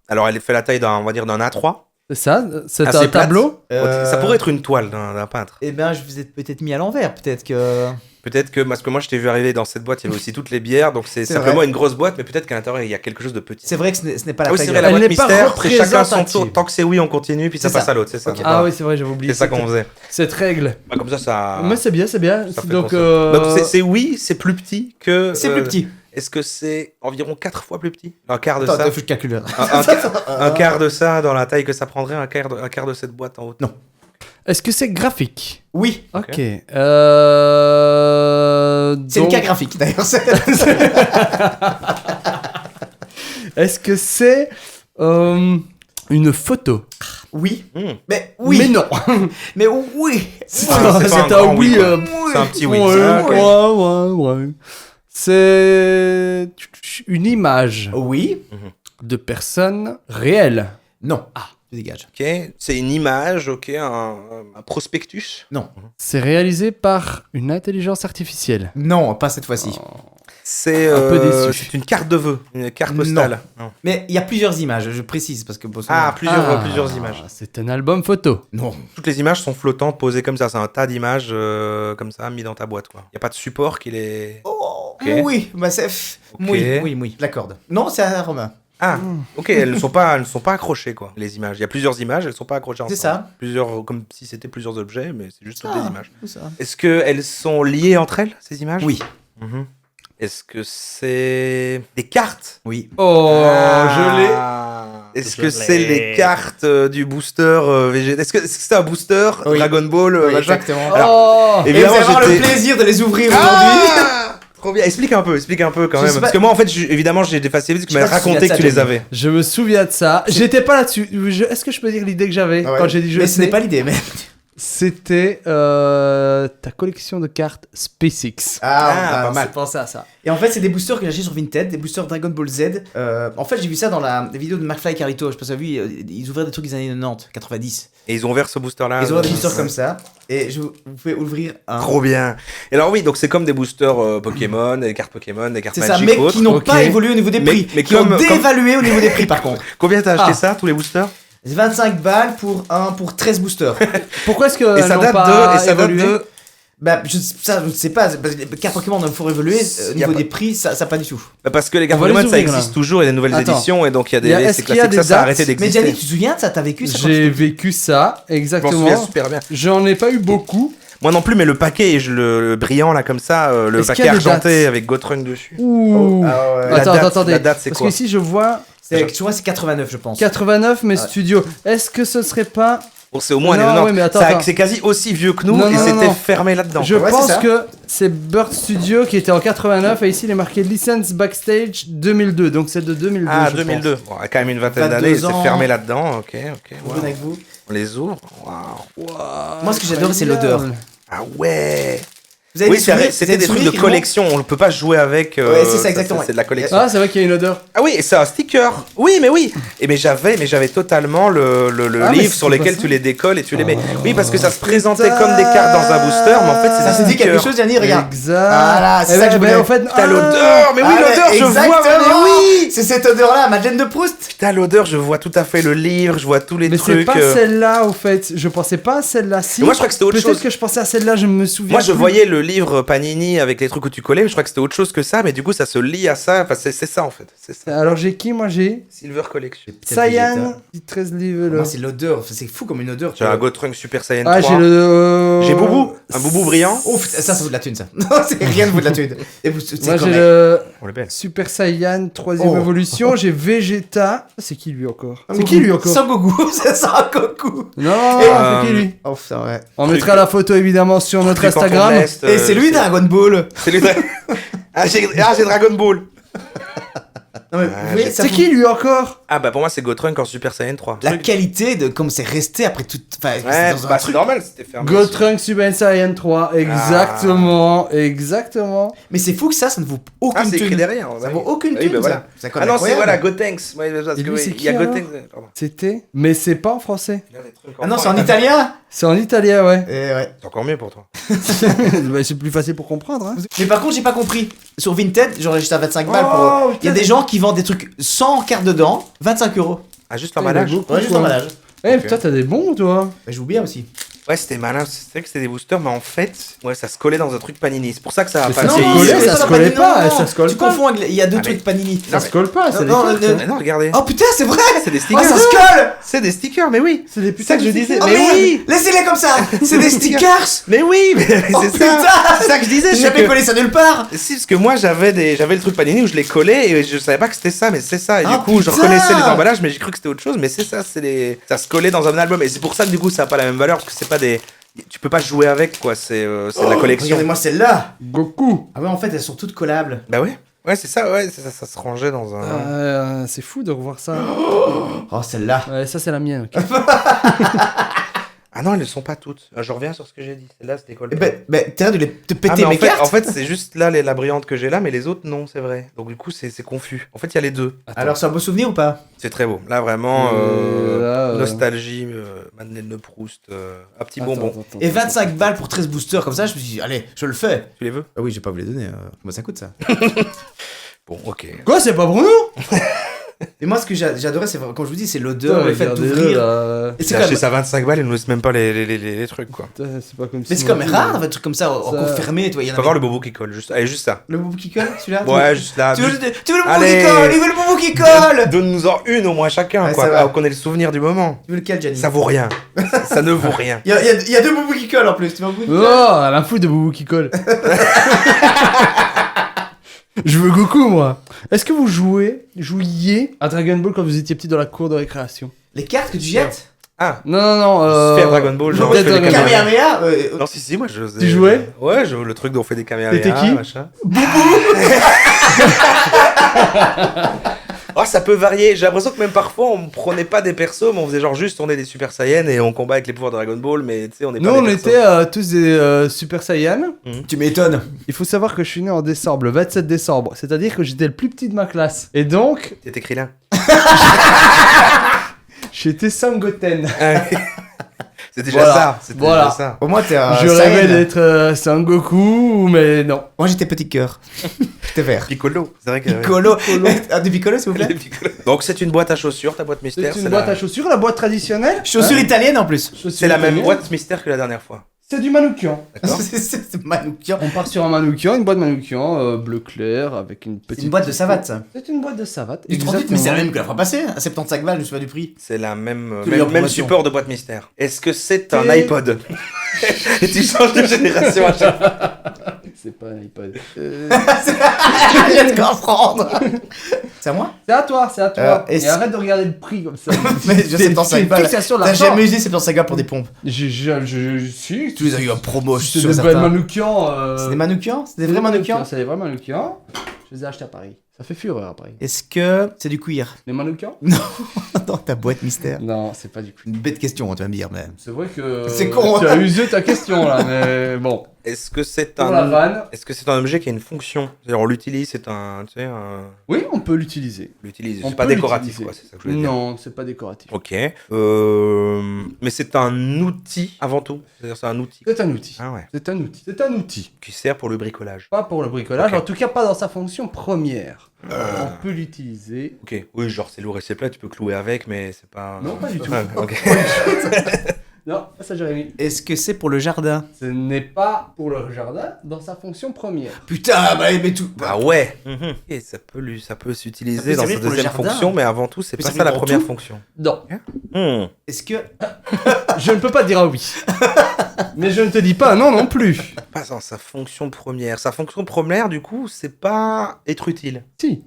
alors elle fait la taille d'un, on va dire, d'un A3. C'est ça C'est Assez un plate. tableau Ça pourrait être une toile d'un peintre. Eh ben, je vous ai peut-être mis à l'envers. Peut-être que. Peut-être que, parce que moi je t'ai vu arriver dans cette boîte, il y avait aussi toutes les bières, donc c'est C'est simplement vrai. une grosse boîte, mais peut-être qu'à l'intérieur il y a quelque chose de petit. C'est vrai que ce n'est pas la Ah oui, taille c'est de vrai, la la Elle boîte n'est pas mystère, après chacun son représentative. tour. Tant que c'est oui, on continue, puis ça C'est passe ça. à l'autre, c'est ça. Ok. Ah oui, c'est vrai, j'avais oublié. C'est ça qu'on faisait. Cette règle. Bah, comme ça. Mais c'est bien, c'est bien. Ça fait Donc, concept. Donc c'est oui, c'est plus petit que. C'est plus petit. Est-ce que c'est environ 4 fois plus petit? Un quart de Attends, ça. faut que je calcule. Un quart de ça dans la taille que ça prendrait, un quart de cette boîte en haut. Non. est-ce que c'est graphique Oui. Ok. C'est le Donc, cas graphique d'ailleurs. est-ce que c'est une photo Oui. Hmm. Mais oui. Mais non. Mais oui. c'est pas un C'est grand un oui, oui. quoi. C'est un petit oui. Ouais, ça. ouais. C'est une image Oui. de personnes réelles. Non. Ah, je dégage. Ok, c'est une image, ok, un prospectus. Non. C'est réalisé par une intelligence artificielle. Non, pas cette fois-ci. C'est Un peu déçu. c'est une carte de vœux, une carte Non. postale. Non. Mais il y a plusieurs images, je précise parce que. Ah, plusieurs images. C'est un album photo. Non. Toutes les images sont flottantes, posées comme ça. C'est un tas d'images comme ça, mis dans ta boîte. Il n'y a pas de support qui les. Oh, Ok. oui, bah c'est. Ok. Oui, l'accorde. Non, c'est un romain. Ah, ok, elles ne sont pas accrochées, quoi, les images. Il y a plusieurs images, elles ne sont pas accrochées ensemble. C'est ça. Plusieurs, comme si c'était plusieurs objets, mais c'est juste toutes des images. C'est ça. Est-ce qu'elles sont liées entre elles, ces images? Oui. Mhm. Est-ce que c'est des cartes? Oui. Oh, je l'ai. Est-ce que c'est les cartes du booster Vegeta? Est-ce que c'est un booster Oui. Dragon Ball Oui, machin exactement. Oh Et vous Évidemment, allez avoir le j'étais. plaisir de les ouvrir aujourd'hui. Ah Trop bien. Explique un peu quand Je même. sais pas- Parce que moi, en fait, évidemment, j'ai défacé vite, parce que tu Je sais m'as pas si tu raconté viens que de tu ça, les Jenny. avais. Je me souviens de ça. J'étais pas là-dessus. Est-ce que je peux dire l'idée que j'avais Ah ouais. quand j'ai dit je Mais ce sais n'est pas l'idée, mais. C'était ta collection de cartes SpaceX. pas mal. J'ai pensé à ça. Et en fait, c'est des boosters que j'ai achetés sur Vinted, des boosters Dragon Ball Z. En fait, j'ai vu ça dans la vidéo de McFly et Carlito. Je sais pas si vous avez vu, ils ouvraient des trucs des années 90, 90. Et ils ont ouvert ce booster-là. Ils ouvraient des boosters comme ça. Et vous pouvez ouvrir un. Trop bien. Et alors oui, donc c'est comme des boosters Pokémon, des cartes Pokémon, des cartes C'est ça, Magic mais autres. qui n'ont ok. pas évolué au niveau des Mais- prix. mais qui ont comme- dévalué au niveau des prix par contre. Combien t'as acheté Ah. ça, tous les boosters? 25 balles pour 13 boosters. Pourquoi est-ce que Et ça date pas de... évolué Bah, je ne sais pas. Parce que les cartes Pokémon ne font évoluer. Au Y a niveau pas- des prix, ça pas du tout. Parce que les cartes On va les Pokémon, ça ouvrir, là. existe toujours, il y a des nouvelles Attends. éditions, et donc il y a des... Est-ce C'est qu'il y a classique, des ça a dates arrêté Mais d'exister. Gianni, tu te souviens de ça? T'as vécu ça quand J'ai tu- vécu ça, Je m'en souviens exactement. super bien. J'en ai pas eu beaucoup. Moi non plus, mais le paquet, le brillant là comme ça, le Est-ce qu'il paquet y a des argenté dates avec Gotrun dessus. Ouh. Ah ouais. La Attends, date- attendez. la date, c'est Parce quoi que ici, je vois Tu vois, c'est 89, je pense. 89, mais Ouais. studio. Est-ce que ce serait pas Bon, c'est au moins Non, années 90. ouais, mais attends, Ça- attends. C'est quasi aussi vieux que nous Non, et non, c'était non. fermé là-dedans. Je Ouais, c'est pense ça. que c'est Bird Studio qui était en 89 et ici il est marqué License Backstage 2002, donc c'est de 2002. Ah, je 2002. pense. Bon, quand même une vingtaine 22 d'années, c'est ans. fermé là-dedans. Ok. On wow. avec vous. On les ouvre. Waouh. Waouh, Moi, ce que j'adore, c'est incroyable. l'odeur. Ah ouais. Vous avez Oui, des souvenirs- c'était vous avez des trucs de souvenirs, collection. On ne peut pas jouer avec. Ouais, c'est ça, exactement. C'est de la collection. Ah, c'est vrai qu'il y a une odeur. Ah oui, et c'est un sticker. Oui, mais oui. Et mais j'avais totalement le Ah, mais livre sur c'était lequel pas tu ça. les décolles et tu les mets. Oh, Oui, parce que ça se présentait putain. comme des cartes dans un booster, mais en fait c'est Ça des se dit stickers. quelque chose, Gianni, regarde. Exact. Voilà, c'est Eh ça ben, que je ben, voulais. en fait, T'as l'odeur. Mais oui, Ah, l'odeur, je vois. exactement. Mais oui. C'est cette odeur-là, Madeleine de Proust. Putain, l'odeur, je vois tout à fait le livre, je vois tous les Mais c'est trucs. pas celle-là, au fait. Je pensais pas à celle-là. Si. Mais moi, je crois que c'était autre Peut-être chose. que je pensais à celle-là, je me souviens. Moi, je plus. voyais le livre Panini avec les trucs où tu collais, mais je crois que c'était autre chose que ça, mais du coup, ça se lie à ça. Enfin, c'est ça en fait. C'est ça. Alors j'ai qui? Moi j'ai Silver Collection. Cyan, 13 livres. Moi, c'est l'odeur. C'est fou comme une odeur. J'ai un Gotrunk Super Saiyan Ah, 3. j'ai le. J'ai Boubou, un Boubou brillant. Oh, putain, ça vaut de la thune, ça. Non, c'est rien de vaut de la thune. Et vous, c'est Moi comme- j'ai le On est belle. Super Saiyan 3ème Oh. évolution. J'ai Vegeta. C'est qui lui encore? C'est Goku. qui lui encore? Sangoku, c'est Sangoku. Non, c'est qui lui? Oh, putain, ouais. On mettra la photo évidemment sur notre Truc en Instagram. tourne est, Et c'est lui, Dragon Ball. C'est lui. Ah, j'ai Dragon Ball. Non, mais vous voyez, ça C'est vous- qui lui encore? Ah, bah pour moi, c'est Gotrunk en Super Saiyan 3. La qualité de comme c'est resté après tout. Enfin, Ouais, c'est dans un bah, c'est truc. normal, c'était fermé. Gotrunk Super Saiyan 3. Exactement. Exactement. Mais c'est fou que ça ne vaut aucune Ah, c'est écrit thune. derrière. Ça bah vaut oui. aucune Ah oui, thune. bah ça. voilà. C'est quand Ah même non, c'est incroyable. voilà, Gotenks. Ouais, parce Et que lui, oui, c'est il y a qui, alors Gotenks. Pardon. C'était. Mais c'est pas en français. Il y a des trucs Ah non, enfin, c'est en italien. C'est en italien, ouais. Eh ouais. C'est encore mieux pour toi. Bah, c'est plus facile pour comprendre. Hein. Mais par contre, j'ai pas compris. Sur Vinted, j'en ai acheté à 25 balles Oh, pour. Il y a putain. des gens qui vendent des trucs sans carte dedans, 25 €. Ah, juste Il y en a l'emballage. beaucoup, Ouais, juste quoi. l'emballage. Eh, Ok. putain, t'as des bons, toi. Bah, je joue bien aussi. Ouais, c'était malin. C'est vrai que c'était des boosters, mais en fait, ouais, ça se collait dans un truc Panini. C'est pour ça que ça a Mais pas ça se vieilli. collait, c'est ça pas se la collait Panini, pas, non, ça se colle Tu pas. confonds avec. Il y a deux Ah, trucs mais- Panini. Ça se colle pas, c'est des non, cartes. non, Mais non, regardez. Oh putain, c'est vrai. C'est des Oh, stickers. ça se colle. C'est des stickers, mais oui. C'est des C'est ça que je disais. Oh Mais merde. oui. Laissez-les comme ça. C'est des stickers. Mais oui, mais Oh c'est putain. ça. C'est ça que je disais. J'ai c'est jamais que- collé ça nulle part. Si, parce que moi j'avais le truc Panini où je les collais et je savais pas que c'était ça, mais c'est ça. Et Ah, du coup, je putain. reconnaissais les emballages, mais j'ai cru que c'était autre chose. Mais c'est ça, ça se collait dans un album. Et c'est pour ça que du coup, ça a pas la même valeur parce que c'est pas des. Tu peux pas jouer avec quoi. C'est de la collection. Regardez-moi celle-là. Goku. Ah ouais, en fait, elles sont toutes collables. Bah ouais. Ouais, c'est ça. Ouais, c'est ça. Ça se rangeait dans un. C'est fou de revoir ça. Oh, celle-là. Ouais, ça, c'est la mienne. ok. Ah non, elles ne sont pas toutes. Je reviens sur ce que j'ai dit. Celle-là, c'était quoi le T'as de te Ah, péter mais mes cartes. en fait, c'est juste là la brillante que j'ai là, mais les autres non, c'est vrai. Donc du coup, c'est confus. En fait, il y a les deux. Alors, c'est un beau souvenir ou pas? C'est très beau. Là, vraiment, Là, nostalgie, Madeleine de Proust, un petit bonbon. Et 25 balles pour 13 boosters comme ça, je me suis dit, allez, je le fais. Tu les veux? Ah oui, je vais pas vous les donner. Moi, ça coûte ça. Bon, ok. Quoi, c'est pas pour nous? Et moi, ce que j'adorais, c'est comme je vous dis, c'est l'odeur, le fait d'ouvrir. Et C'est c'est acheté comme, ça 25 balles et nous laisse même pas les trucs, quoi. C'est pas comme mais c'est comme rare, un truc comme ça, en Ça- confirmé, toi. Il y On en peut a voir le bobo qui colle, juste. Allez, juste ça. le boubou qui colle, celui-là. Ouais, juste là. Tu veux, juste- tu veux le boubou Allez. qui colle? Il veut le boubou qui colle. Donne-nous-en une au moins chacun, Ouais, quoi. ça va. Ah, qu'on ait le souvenir du moment. Tu veux lequel, Gianni? Ça vaut rien. Ça ne vaut rien. Il y a deux boubous qui collent en plus. Tu veux un boubou qui colle? Oh, elle a un fou de Boubou qui colle. Je veux Goku, moi. Est-ce que vous jouiez à Dragon Ball quand vous étiez petit dans la cour de récréation? Les cartes que tu jettes? Ah, Non. Super Dragon Ball, genre, peut-être je fais des Dragon Ball. Kamehameha. non, si, moi, je faisais. Tu jouais? Ouais, le truc dont on fait des Kamehameha. T'étais qui? Machin. Oh, ça peut varier. J'ai l'impression que même parfois, on prenait pas des persos, mais on faisait genre juste tourner des Super Saiyan et on combat avec les pouvoirs de Dragon Ball, mais tu sais, on est Nous, pas on des persos. était tous des Super Saiyan. Tu m'étonnes. Il faut savoir que je suis né en décembre, le 27 décembre. C'est-à-dire que j'étais le plus petit de ma classe. Et donc, T'étais Krillin. j'étais Sangoten. C'était déjà Voilà. ça. C'était Voilà. déjà ça. Au moins, t'es un. Je Saiyan. rêvais d'être Sangoku, mais non. Moi, j'étais petit cœur. J'étais vert. Piccolo. C'est vrai que. Piccolo. Ah, du piccolo, s'il vous plaît. Piccolo. Donc, c'est une boîte à chaussures, ta boîte mystère. C'est une boîte à chaussures, la boîte traditionnelle. Chaussures italiennes en plus. C'est la même boîte mystère que la dernière fois. C'est du Manoukian. D'accord. C'est Manoukian. On part sur un Manoukian, une boîte Manoukian bleu clair avec une petite. C'est une boîte de savate, ça. C'est une boîte de savate. Du 38, mais c'est la même que la fois passée. À 75 balles, je me souviens du prix. C'est la même, C'est meilleure même promotion. support de boîte mystère. Est-ce que c'est un Et- iPod? Et tu changes de génération à chaque fois. C'est pas un iPod. Je viens de comprendre. C'est à moi? C'est à toi. et Et arrête de regarder le prix comme ça. Mais je sais, t'en sais pas. Fixation de T'as l'argent. jamais usé September pour des pompes? Si. Tu les as eu en promo, je suis C'est sûr. des belles manoukians. C'est des manoukians? C'est des vrais manoukians? C'est des vrais manoukians. Je les ai achetés à Paris. Ça fait fureur à Paris. Est-ce que c'est du cuir? Les manoukians? Dans ta boîte mystère. Non, c'est pas du coup. Une bête question, tu vas me dire, mais. C'est vrai que. C'est con, Tu as usé ta question là, mais bon. Est-ce que c'est Pour la un... vanne. Est-ce que c'est un objet qui a une fonction? C'est-à-dire on l'utilise, c'est un... Tu sais, un... Oui, on peut l'utiliser. L'utilise. On C'est pas peut décoratif, l'utiliser. quoi, c'est ça que je voulais dire. Non, c'est pas décoratif. Ok. Mais c'est un outil avant tout. C'est-à-dire c'est un outil. C'est un outil. Ah ouais. C'est un outil. C'est un outil. Qui sert pour le bricolage. Pas pour le bricolage, Ok. en tout cas pas dans sa fonction première. On peut l'utiliser. Ok. Oui, genre c'est lourd et c'est plat, tu peux clouer avec, mais c'est pas... Non, pas du tout. Ah, ok. Non, ça Jérémy. Est-ce que c'est pour le jardin? Ce n'est pas pour le jardin dans sa fonction première. Putain, bah, mais tout. Ah ouais. Et ça peut s'utiliser Ça peut dans sa servir pour le deuxième jardin. fonction, mais avant tout, c'est peut pas servir ça la pour première tout. fonction. Non, Hmm. Est-ce que. je ne peux pas te dire un oui. Mais je ne te dis pas un non non plus. Pas dans sa fonction première. Sa fonction première, du coup, c'est pas être utile. Si.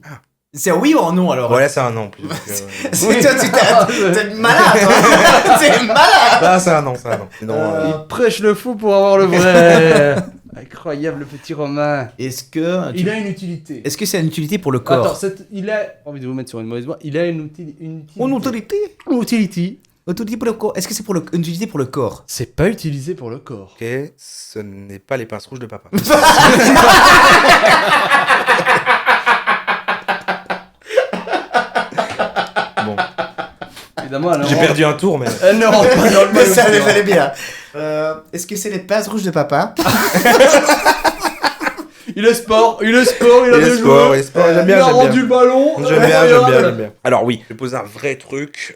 C'est un oui ou un non alors? Ouais, c'est un non. Plus, C'est toi, t'es malade, toi. T'es malade! Là, c'est un non, c'est un non. Sinon, Il prêche le fou pour avoir le vrai. Incroyable le petit Romain. Est-ce que. Il a une utilité. Est-ce que c'est une utilité pour le corps? Attends, il a envie de vous mettre sur une mauvaise voie. Il a une utilité. Une utilité? Une utilité. Utilité pour le corps. Est-ce que c'est pour une utilité pour le corps? C'est pas utilisé pour le corps. ok, ce n'est pas les pinces rouges de papa. Bon, Évidemment, elle ne j'ai rentre- perdu un tour, mais... Elle ne rentre pas dans le Mais ça maillot. fallait bien. Est-ce que c'est les pinces rouges de papa? Il est sport, il a bien sport, joué. il est sport, j'aime Il bien, a j'aime rendu bien. le ballon. J'aime bien. Incroyable. Alors oui, je vais poser un vrai truc.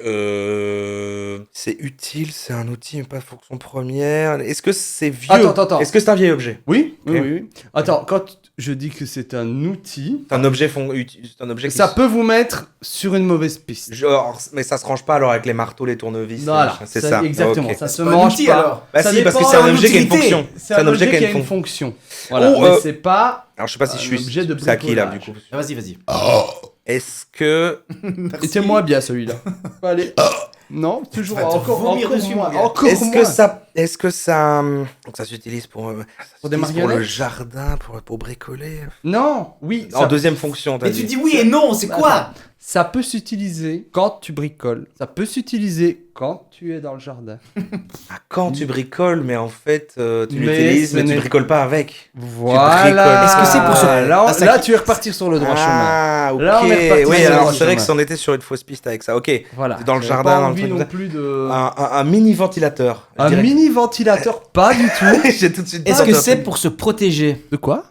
C'est utile, c'est un outil, mais pas fonction première. Est-ce que c'est vieux? Attends. Est-ce que c'est un vieil objet? Oui, Ok. oui. Attends, quand je dis que c'est un outil, C'est un objet, c'est un objet qui... ça peut vous mettre sur une mauvaise piste. Genre, mais ça se range pas alors avec les marteaux, les tournevis. les Voilà, machins, c'est ça. Exactement, Ok. ça se pas un mange outil, pas. alors. Bah Ça si, parce que dépend c'est un de objet qui a une l'utilité. fonction. C'est un objet qui a une fonction. Voilà, Oh, mais c'est pas. Alors je sais pas si Un je suis... objet de C'est à qui là du bricolage. coup? Ah, vas-y. Est-ce que... Était-moi bien celui-là. Allez. Non, toujours vas te vomir encore dessus, moins. mon gars. Encore Est-ce que moins. ça... Est-ce que ça... Donc ça s'utilise pour... Pour des pour le marionnettes jardin, pour bricoler... Non, oui. En deuxième fonction, t'as Mais dit. tu dis oui et non, c'est quoi? Attends. Ça peut s'utiliser quand tu bricoles. Ça peut s'utiliser quand tu es dans le jardin. Ah, quand tu bricoles, mais en fait, tu Mais l'utilises, ce mais tu n'est- bricoles pas avec. Voilà. Est-ce que c'est pour ce- Là, Ah, ça là, qui- tu es reparti sur le droit chemin. Ah, ok. Là, on est reparti Oui, sur le alors droit c'est vrai que chemin. on était sur une fausse piste avec ça. Ok. Voilà. Dans le J'avais jardin, pas dans le envie truc non comme ça. plus de. Un mini ventilateur. Un mini ventilateur, pas du tout. J'ai tout de suite. Est-ce que c'est pour se protéger? De quoi?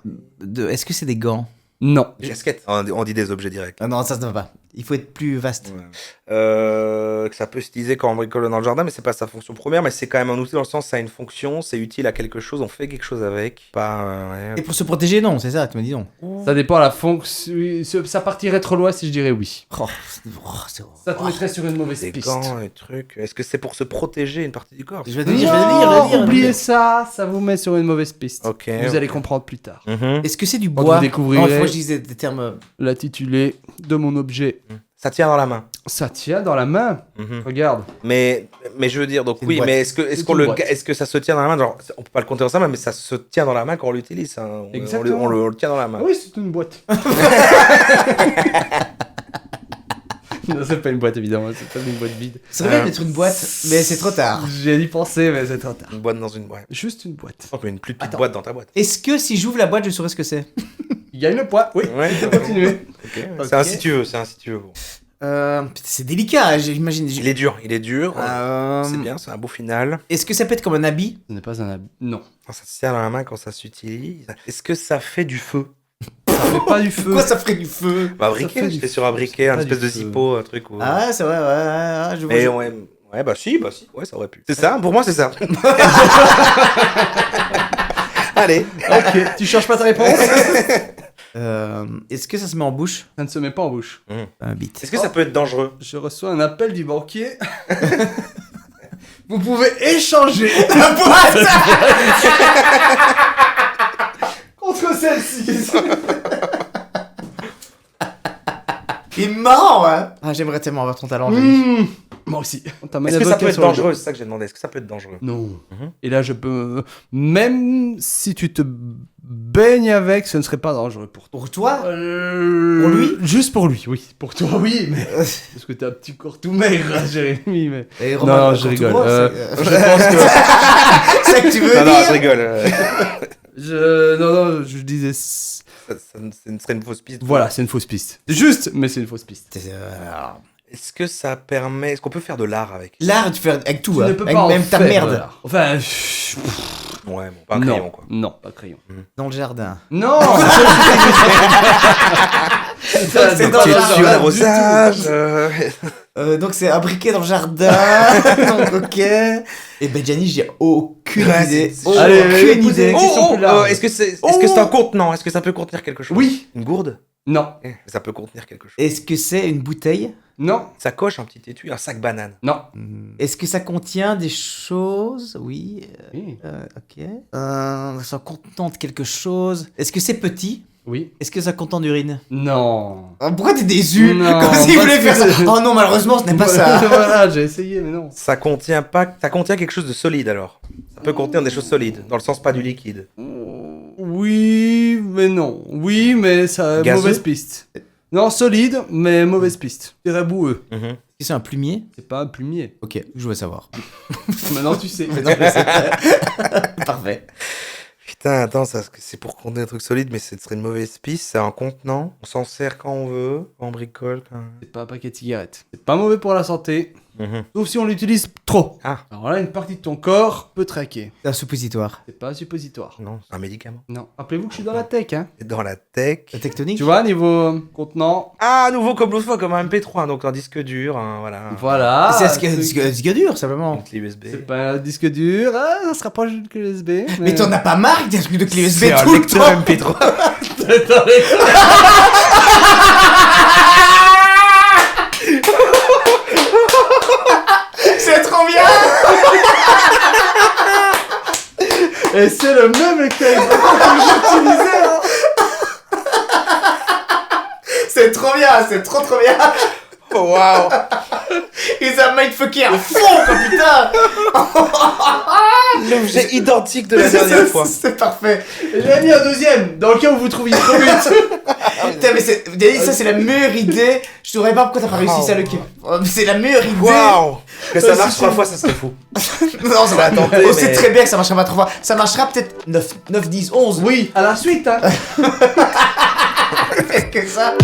Est-ce que c'est des gants? Non. Casquette. On dit des objets directs. Ah non, ça ne va pas. Il faut être plus vaste. Que ça peut s'utiliser quand on bricole dans le jardin, mais c'est pas sa fonction première, mais c'est quand même un outil dans le sens ça a une fonction, c'est utile à quelque chose, on fait quelque chose avec. Pas. Et pour se protéger, non, c'est ça, tu me dis non. Ça dépend à la fonction. Ça partirait trop loin si je dirais oui. Oh, Ça te mettrait sur une mauvaise Des piste. gants, des trucs. Est-ce que c'est pour se protéger une partie du corps? Je vais te dire, je vais te dire. Oubliez ça, ça vous met sur une mauvaise piste. Ok. Vous allez comprendre plus tard. Mhm. Est-ce que c'est du Quand bois? vous découvrirez- Non, il faut que je dise des termes. L'intitulé de mon objet. Ça tient dans la main. Ça tient dans la main. Mhm. Regarde. Mais je veux dire, donc C'est une oui, boîte. mais est-ce C'est qu'on une le, boîte. est-ce que ça se tient dans la main, genre, on peut pas le compter dans sa main, mais ça se tient dans la main quand on l'utilise. Hein. Exactement. On le tient dans la main. Oui, c'est une boîte. Non, c'est pas une boîte évidemment, c'est pas une boîte vide. Ça devrait être une boîte, mais c'est trop tard. J'ai y pensé, mais c'est trop tard. Une boîte dans une boîte. Juste une boîte. Oh, mais une plus petite Attends. boîte dans ta boîte. Est-ce que si j'ouvre la boîte, je saurais ce que c'est? Il y a une boîte. Oui. Ouais. Tu peux continuer. Ok. Ok. C'est un si tu veux, c'est un si tu veux. Bon. Putain, c'est délicat, j'imagine. Il est dur. C'est bien, c'est un beau final. Est-ce que ça peut être comme un habit? Ce n'est pas un habit. Non. Quand ça se tient dans la main, quand ça s'utilise. Est-ce que ça fait du feu? Ça fait pas du feu. Pourquoi ça ferait du feu? Bah, Ça briquet, fait du j'étais feu. sur un briquet, un Pas espèce du de feu. zippo, un truc. Ah, c'est vrai, ouais, je vois. Mais ouais, bah si, ouais, ça aurait pu. C'est ça, pour moi, c'est ça. Allez. Ok, tu changes pas ta réponse? Est-ce que ça se met en bouche? Ça ne se met pas en bouche. Un bit. Est-ce que ça peut être dangereux? Je reçois un appel du banquier. Vous pouvez échanger contre contre celle-ci. Il est marrant, hein. Ah, j'aimerais tellement avoir ton talent, Jenny. Moi aussi. Est-ce que ça peut être dangereux? C'est ça que j'ai demandé. Est-ce que ça peut être dangereux? Non. Et là, je peux... Même si tu te baignes avec, ce ne serait pas dangereux pour toi. Pour toi? Pour lui? Juste pour lui, oui. Pour toi, oui, mais... Parce que t'as un petit corps tout maigre, hein, Jérémy, mais... Et Non, je rigole. Je Je pense que... C'est ça que tu veux Non, dire? je rigole. Non, je disais... Ça serait une fausse piste. Voilà, c'est une fausse piste. C'est juste, mais c'est une fausse piste. Est-ce que ça permet... Est-ce qu'on peut faire de l'art avec? L'art, tu fais avec tout, Tu hein. ne peux Avec pas en même ta faire, merde. voilà. Enfin... Ouais, bon, pas un non, crayon, quoi. non, pas crayon. Dans le jardin. Non. C'est dans le Sur jardin. l'arrosage. Donc c'est un briquet dans le jardin. Donc ok. Et ben Gianni, j'ai aucune Ouais, idée. c'est- Allez, Aucune idée. question plus large. Est-ce que c'est un contenant? Est-ce que ça peut contenir quelque chose? Oui. Une gourde? Non. Ça peut contenir quelque chose. Est-ce que c'est une bouteille? Non. Ça coche un petit étui, un sac banane. Non. Est-ce que ça contient des choses? Oui. Oui. Ok. Ça contient de quelque chose. Est-ce que c'est petit? Oui. Est-ce que ça contient d'urine? Non. Pourquoi t'es déçu? Non, Comme s'il parce voulait faire ça. que- Oh non, malheureusement, ce n'est pas ça. Voilà, j'ai essayé, mais non. Ça contient quelque chose de solide alors. Ça peut contenir des choses solides, dans le sens pas du liquide. Oui, mais non. Oui, mais ça... Gazeux. Mauvaise piste. Non, solide, mais mauvaise piste. Je dirais boueux. Mhm. Est-ce que c'est un plumier? C'est pas un plumier. Ok, je voulais savoir. Maintenant, tu sais. Parfait. Putain, attends, c'est pour contenir des trucs solides, mais ce serait une mauvaise piste. C'est un contenant. On s'en sert quand on veut, quand on bricole. C'est pas un paquet de cigarettes. C'est pas mauvais pour la santé, Mhm. sauf si on l'utilise trop. Ah. Alors là, une partie de ton corps peut traquer. C'est un suppositoire. C'est pas un suppositoire. Non, c'est un médicament. Non. Rappelez-vous que je suis dans la tech, hein. Et dans la tech. La tectonique? Tu vois, niveau contenant. Ah, nouveau comme l'autre fois, comme un MP3, donc un disque dur, voilà. Voilà. C'est un disque dur, simplement. Une clé USB. C'est pas un disque dur. Ah, ça se rapproche d'une clé USB. Mais t'en as pas marre des trucs de clé USB C'est un tout le lecteur temps. MP3. C'est trop bien. Et c'est le même lecteur que j'utilisais. Hein. C'est trop bien, c'est trop bien. Oh, waouh. Ils ont mindfucké à fond, quoi, putain. L'objet identique de la dernière fois. C'est parfait. J'ai mis un deuxième, dans le cas où vous trouviez trop vite. Putain, mais ça c'est la meilleure idée. Je saurais pas pourquoi t'as pas réussi ça, Luc. C'est la meilleure idée. Waouh. Que ça marche 3 fois, ça serait fou. Non, ça va tenter, On sait mais- très bien que ça marchera pas 3 fois. Ça marchera peut-être 9, 10, 11. Oui, à la suite, hein. Qu'est-ce que ça?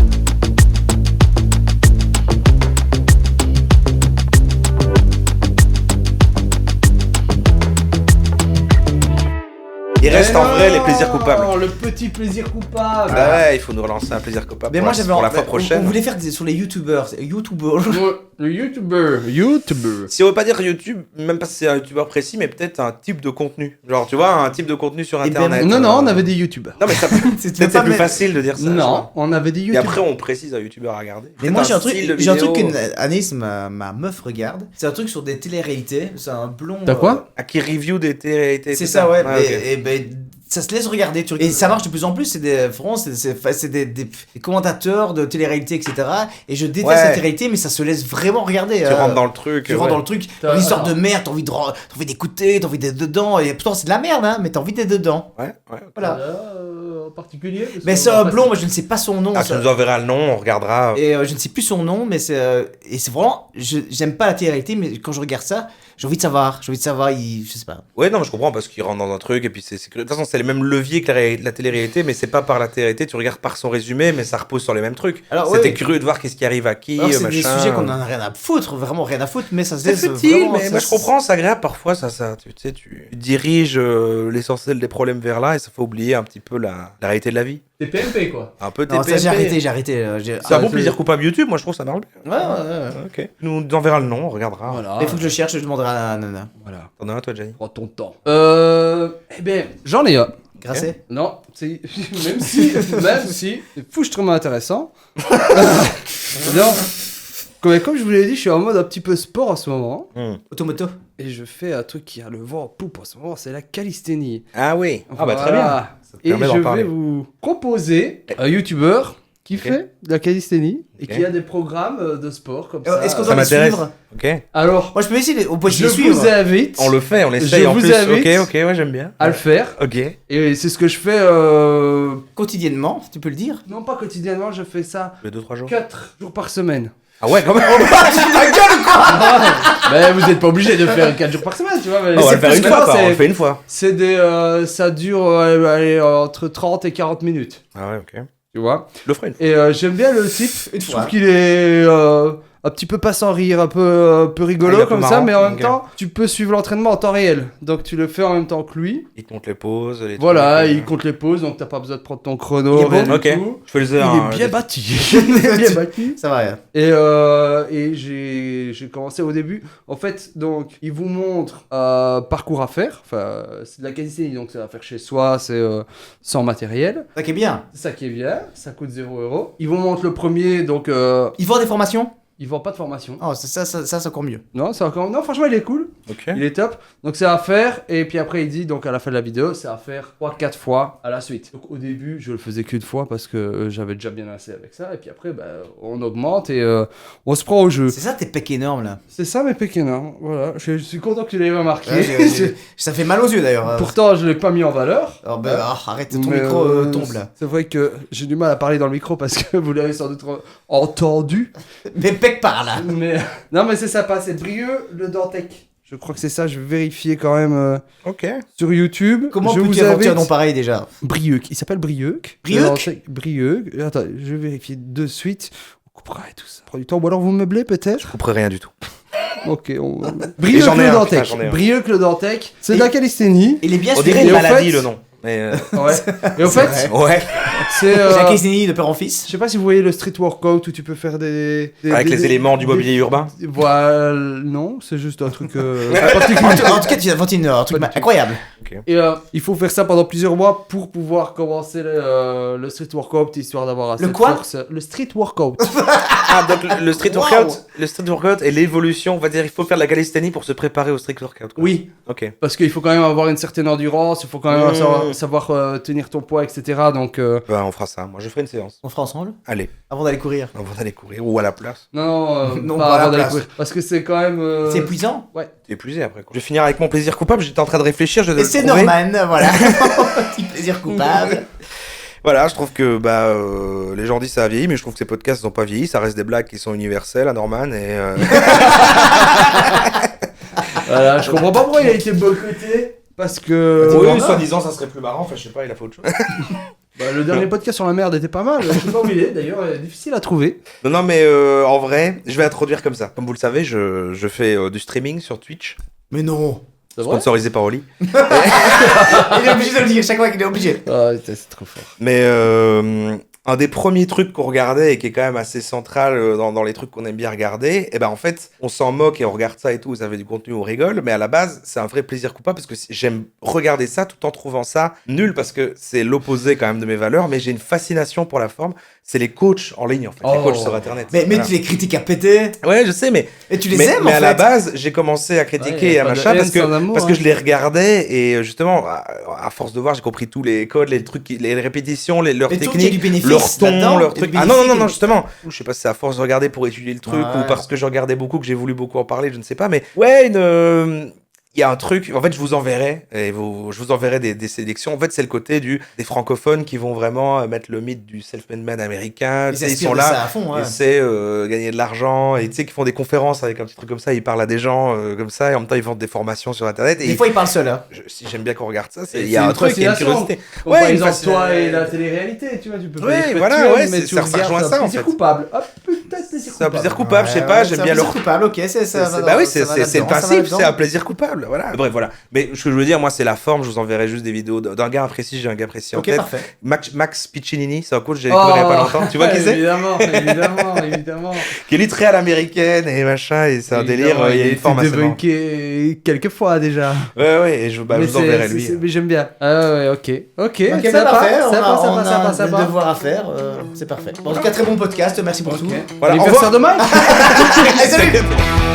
Il reste en vrai les plaisirs coupables. Le petit plaisir coupable. Bah ouais, il faut nous relancer un plaisir coupable Mais pour, moi la, j'avais pour la fois on prochaine. voulait faire sur les youtubeurs. Le YouTuber. Si on veut pas dire YouTube, même pas si c'est un youtubeur précis, mais peut-être un type de contenu. Genre, tu vois, un type de contenu sur Eh ben, internet. Non, on avait des YouTubers. Non, mais ça peut-être c'est plus facile de dire ça. tu Non, vois. on avait des Et YouTubers. après, on précise un youtubeur à regarder. Mais Peut-être moi j'ai un truc, style de j'ai un truc vidéo. qu'Anaïs, ma meuf, regarde. C'est un truc sur des téléréalités. C'est un blond. T'as quoi Ah, qui review des téléréalités. C'est ça, ouais. ok. Et ben, ça se laisse regarder. Et ça marche de plus en plus. C'est des, franchement, c'est des commentateurs de télé-réalité, etc. Et je déteste Ouais. la télé-réalité, mais ça se laisse vraiment regarder. Tu rentres dans le truc. Tu rentres dans le truc. T'as- Une histoire alors. de merde, t'as envie d'écouter, t'as envie d'être dedans. Et pourtant, c'est de la merde, hein, mais t'as envie d'être dedans. Ouais, ouais. Voilà. En particulier. parce Mais qu'on c'est va un passer- blond, moi je ne sais pas son nom. Ah, tu ça. nous enverras le nom, on regardera. Et je ne sais plus son nom, mais c'est vraiment. J'aime pas la télé-réalité, mais quand je regarde ça, j'ai envie de savoir. Je sais pas. Ouais, non, mais je comprends parce qu'il rentre dans un truc et puis c'est curieux. De toute façon, c'est les mêmes leviers que la télé-réalité, mais c'est pas par la télé-réalité. Tu regardes par son résumé, mais ça repose sur les mêmes trucs. Alors, C'était ouais. curieux de voir qu'est-ce qui arrive à qui, Alors, c'est machin. des sujets qu'on en a rien à foutre, vraiment rien à foutre, mais ça se C'est laisse subtil, vraiment. mais moi je comprends, c'est agréable parfois. Tu sais, tu diriges l'essentiel des problèmes vers là et ça fait oublier un petit peu la réalité de la vie. T'es PMP, quoi. Un peu Non, ça TPMP. j'ai arrêté. C'est un bon c'est- plaisir coupable YouTube, moi je trouve ça marche bien. Ouais. Ok. Nous enverra le nom, on regardera. Voilà. Mais il faut que je le cherche, je demanderai à Nana. Voilà. T'en as un toi, Gianni? Prends ton temps. Eh bien, j'en ai un. Grasset. Non, c'est même si, c'est foutrement intéressant. non, Comme je vous l'ai dit, je suis en mode un petit peu sport en ce moment. Automoto. Et je fais un truc qui a le vent en poupe en ce moment, c'est la calisthénie. Ah oui. Ah bah très bien. Voilà. Ça te Et permet d'en je parler. vais vous proposer un youtubeur qui Ok. fait de la calisthénie et Ok. qui a des programmes de sport comme ça. Est-ce qu'on Ça doit les m'intéresse. suivre? Ok. Alors, Moi, je peux essayer, on peut je les suivre. vous invite On le fait, on l'essaye Je en vous plus. invite Ok, ouais, j'aime bien. à le faire. Ok. Et c'est ce que je fais, Quotidiennement, si tu peux le dire. non pas quotidiennement, je fais ça Les 2-3 jours. 4 jours par semaine. Ah ouais, quand même. Mais vous n'êtes pas obligé de faire 4 jours par semaine, tu vois. Mais On va c'est le faire plus une que fois, ça, quoi. On c'est- le fait une fois. C'est ça dure allez, entre 30 et 40 minutes, Ah ouais, ok. tu vois. Je le ferai une fois. Et j'aime bien le type. Une Je fois. trouve qu'il est un petit peu pas sans rire, un peu rigolo Ah, il est un peu comme ça, marrant, mais en même ok. temps, tu peux suivre l'entraînement en temps réel. Donc tu le fais en même temps que lui. Il te montre les pauses. Les Voilà, trucs, il compte les pauses, donc t'as pas besoin de prendre ton chrono. Il est bon rien du Ok. tout. Je fais les Il heures. est bien bâti. Il est bien bâti. Ça va rien. Et j'ai commencé au début. En fait, donc, il vous montre parcours à faire. Enfin, c'est de la calisthénie, donc c'est à faire chez soi, c'est sans matériel. Ça qui est bien. C'est ça qui est bien, ça coûte 0€. Ils vous montrent le premier, donc Ils font des formations? ils vendent pas de formation. Oh, ça c'est encore mieux. Non, c'est encore... non, franchement, il est cool. Ok. Il est top. Donc c'est à faire. Et puis après, il dit, donc à la fin de la vidéo, c'est à faire 3-4 fois à la suite. Donc au début, je le faisais qu'une fois parce que j'avais déjà bien assez avec ça. Et puis après, bah, on augmente et on se prend au jeu. C'est ça tes pecs énormes là. C'est ça mes pékinins. Voilà, je suis content que tu l'aies remarqué. Ouais, ça fait mal aux yeux d'ailleurs. Pourtant, je l'ai pas mis en valeur. Alors, ben, arrête, ton Mais, micro tombe là. C'est vrai que j'ai du mal à parler dans le micro parce que vous l'avez sans doute entendu. Mes pecs par là. Mais non, mais c'est sympa, c'est Brieux le Dantec. Je crois que c'est ça, je vais vérifier quand même Ok. sur YouTube. Comment je peux-tu inventer un nom pareil déjà? Brieuc, il s'appelle Brieuc. Brieuc Brieuc. Attends, je vais vérifier de suite. On coupera et tout ça. Prends du temps, ou alors vous meublez peut-être. Je couperai rien du tout. Ok, Brieuc j'en ai le un, Dantec. putain, j'en ai un. Brieuc le Dantec. C'est Et- de la calisthénie. Il est bien On sûr. dirait une Et au maladie fait- le nom. Mais Ouais. Et au C'est fait, vrai. ouais. c'est. J'ai la calisthénie de père en fils. Je sais pas si vous voyez le street workout où tu peux faire des Avec les éléments du mobilier urbain. Voilà, non, c'est juste un truc En tout cas, tu as inventé un truc Pas du tout. incroyable. Et il faut faire ça pendant plusieurs mois pour pouvoir commencer le street workout histoire d'avoir assez Le de quoi force. Le street workout. Ah, donc le street Wow. workout, le street workout est l'évolution. On va dire, il faut faire de la calisthénie pour se préparer au street workout. quoi. Oui, Ok. parce qu'il faut quand même avoir une certaine endurance, il faut quand même savoir tenir ton poids, etc. Donc, Bah, on fera ça. Moi, je ferai une séance. On fera ensemble Allez, avant d'aller courir. on va aller courir ou à la place. non, Non, pas pas à la avant d'aller place. courir. Parce que c'est quand même. C'est épuisant. T'es épuisé après. Quoi. Je vais finir avec mon plaisir coupable. J'étais en train de réfléchir. Je dois Et le c'est trouver. Norman, voilà. Petit plaisir coupable. Voilà, je trouve que bah les gens disent ça a vieilli, mais je trouve que ces podcasts n'ont pas vieilli. Ça reste des blagues qui sont universelles à Norman et. Voilà, je comprends pas pourquoi il a été boycotté. Parce que. Oui, soi-disant, ça serait plus marrant. Enfin, je sais pas, il a fait autre chose. Bah, le dernier podcast sur la merde était pas mal. Je sais pas où il est d'ailleurs, difficile à trouver. Non, mais en vrai, je vais introduire comme ça. Comme vous le savez, je fais du streaming sur Twitch, Mais non. C'est vrai? sponsorisé par Oli. Il est obligé de le dire chaque fois qu'il est obligé. Ah, putain, c'est trop fort. Mais un des premiers trucs qu'on regardait et qui est quand même assez central dans les trucs qu'on aime bien regarder, et ben en fait, on s'en moque et on regarde ça et tout, ça fait du contenu, on rigole, mais à la base, c'est un vrai plaisir coupable parce que j'aime regarder ça tout en trouvant ça nul parce que c'est l'opposé quand même de mes valeurs, mais j'ai une fascination pour la forme. C'est les coachs en ligne en fait, les Oh. coachs sur internet. Mais Voilà. tu les critiques à péter. Ouais, je sais, mais Et tu les mais, aimes mais en à fait. la base, j'ai commencé à critiquer Ouais, y et a à pas de machin haine parce que sans amour, parce hein. que je les regardais et justement à force de voir, j'ai compris tous les codes, les trucs, les répétitions, leurs Mais tu trouves qu'il y a techniques, du bénéfice leur ton, là-dedans, leur du truc. Ah bénéfice non, et- justement. Je sais pas si c'est à force de regarder pour étudier le truc Ouais. ou parce que je regardais beaucoup que j'ai voulu beaucoup en parler, je ne sais pas. Mais ouais, il y a un truc, en fait, je vous enverrai des sélections. En fait, c'est le côté des francophones qui vont vraiment mettre le mythe du self-made man américain. Tu sais, ils sont là, ça à fond. et Ouais. c'est gagner de l'argent, et tu sais, qu'ils font des conférences avec un petit truc comme ça, ils parlent à des gens comme ça, et en même temps, ils vendent des formations sur Internet. Et Des fois, il parle seul. Hein. si j'aime bien qu'on regarde ça, il Et y a c'est un une truc, il y a une fascination. curiosité. Par Ouais, une exemple, fascination. toi et la télé-réalité, tu vois, tu peux pas Ouais, dire que voilà, tu aimes, ouais, mais c'est- tu ça regardes, rejoint c'est un ça, en plaisir fait. coupable. Hop, putain, plaisir C'est un coupable. plaisir coupable, je sais pas, j'aime bien le leur. coupable, ok, c'est ça. Bah oui, ça va c'est le là-dedans, ça va principe, là-dedans. c'est un plaisir coupable, voilà. Bref, voilà. Mais ce que je veux dire, moi, c'est la forme, je vous enverrai juste des vidéos d'un gars précis, j'ai un gars précis en Ok, tête. parfait. Max Piccinini, c'est un coach, j'ai découvert il y a pas longtemps. Tu vois qui c'est? Évidemment. Qui est lui très à l'américaine et machin, et c'est un délire, Évidemment, il y a une forme assez marrante. débunké quelques fois déjà. Ouais, et je vous enverrai lui. Mais j'aime bien. Ah ouais, ok. Ok, bah, parfait. On a un sympa. devoir à faire. C'est parfait. En tout cas, très bon podcast. Merci pour tout. Voilà, Allez au faire revoir. ça de Mike. Salut.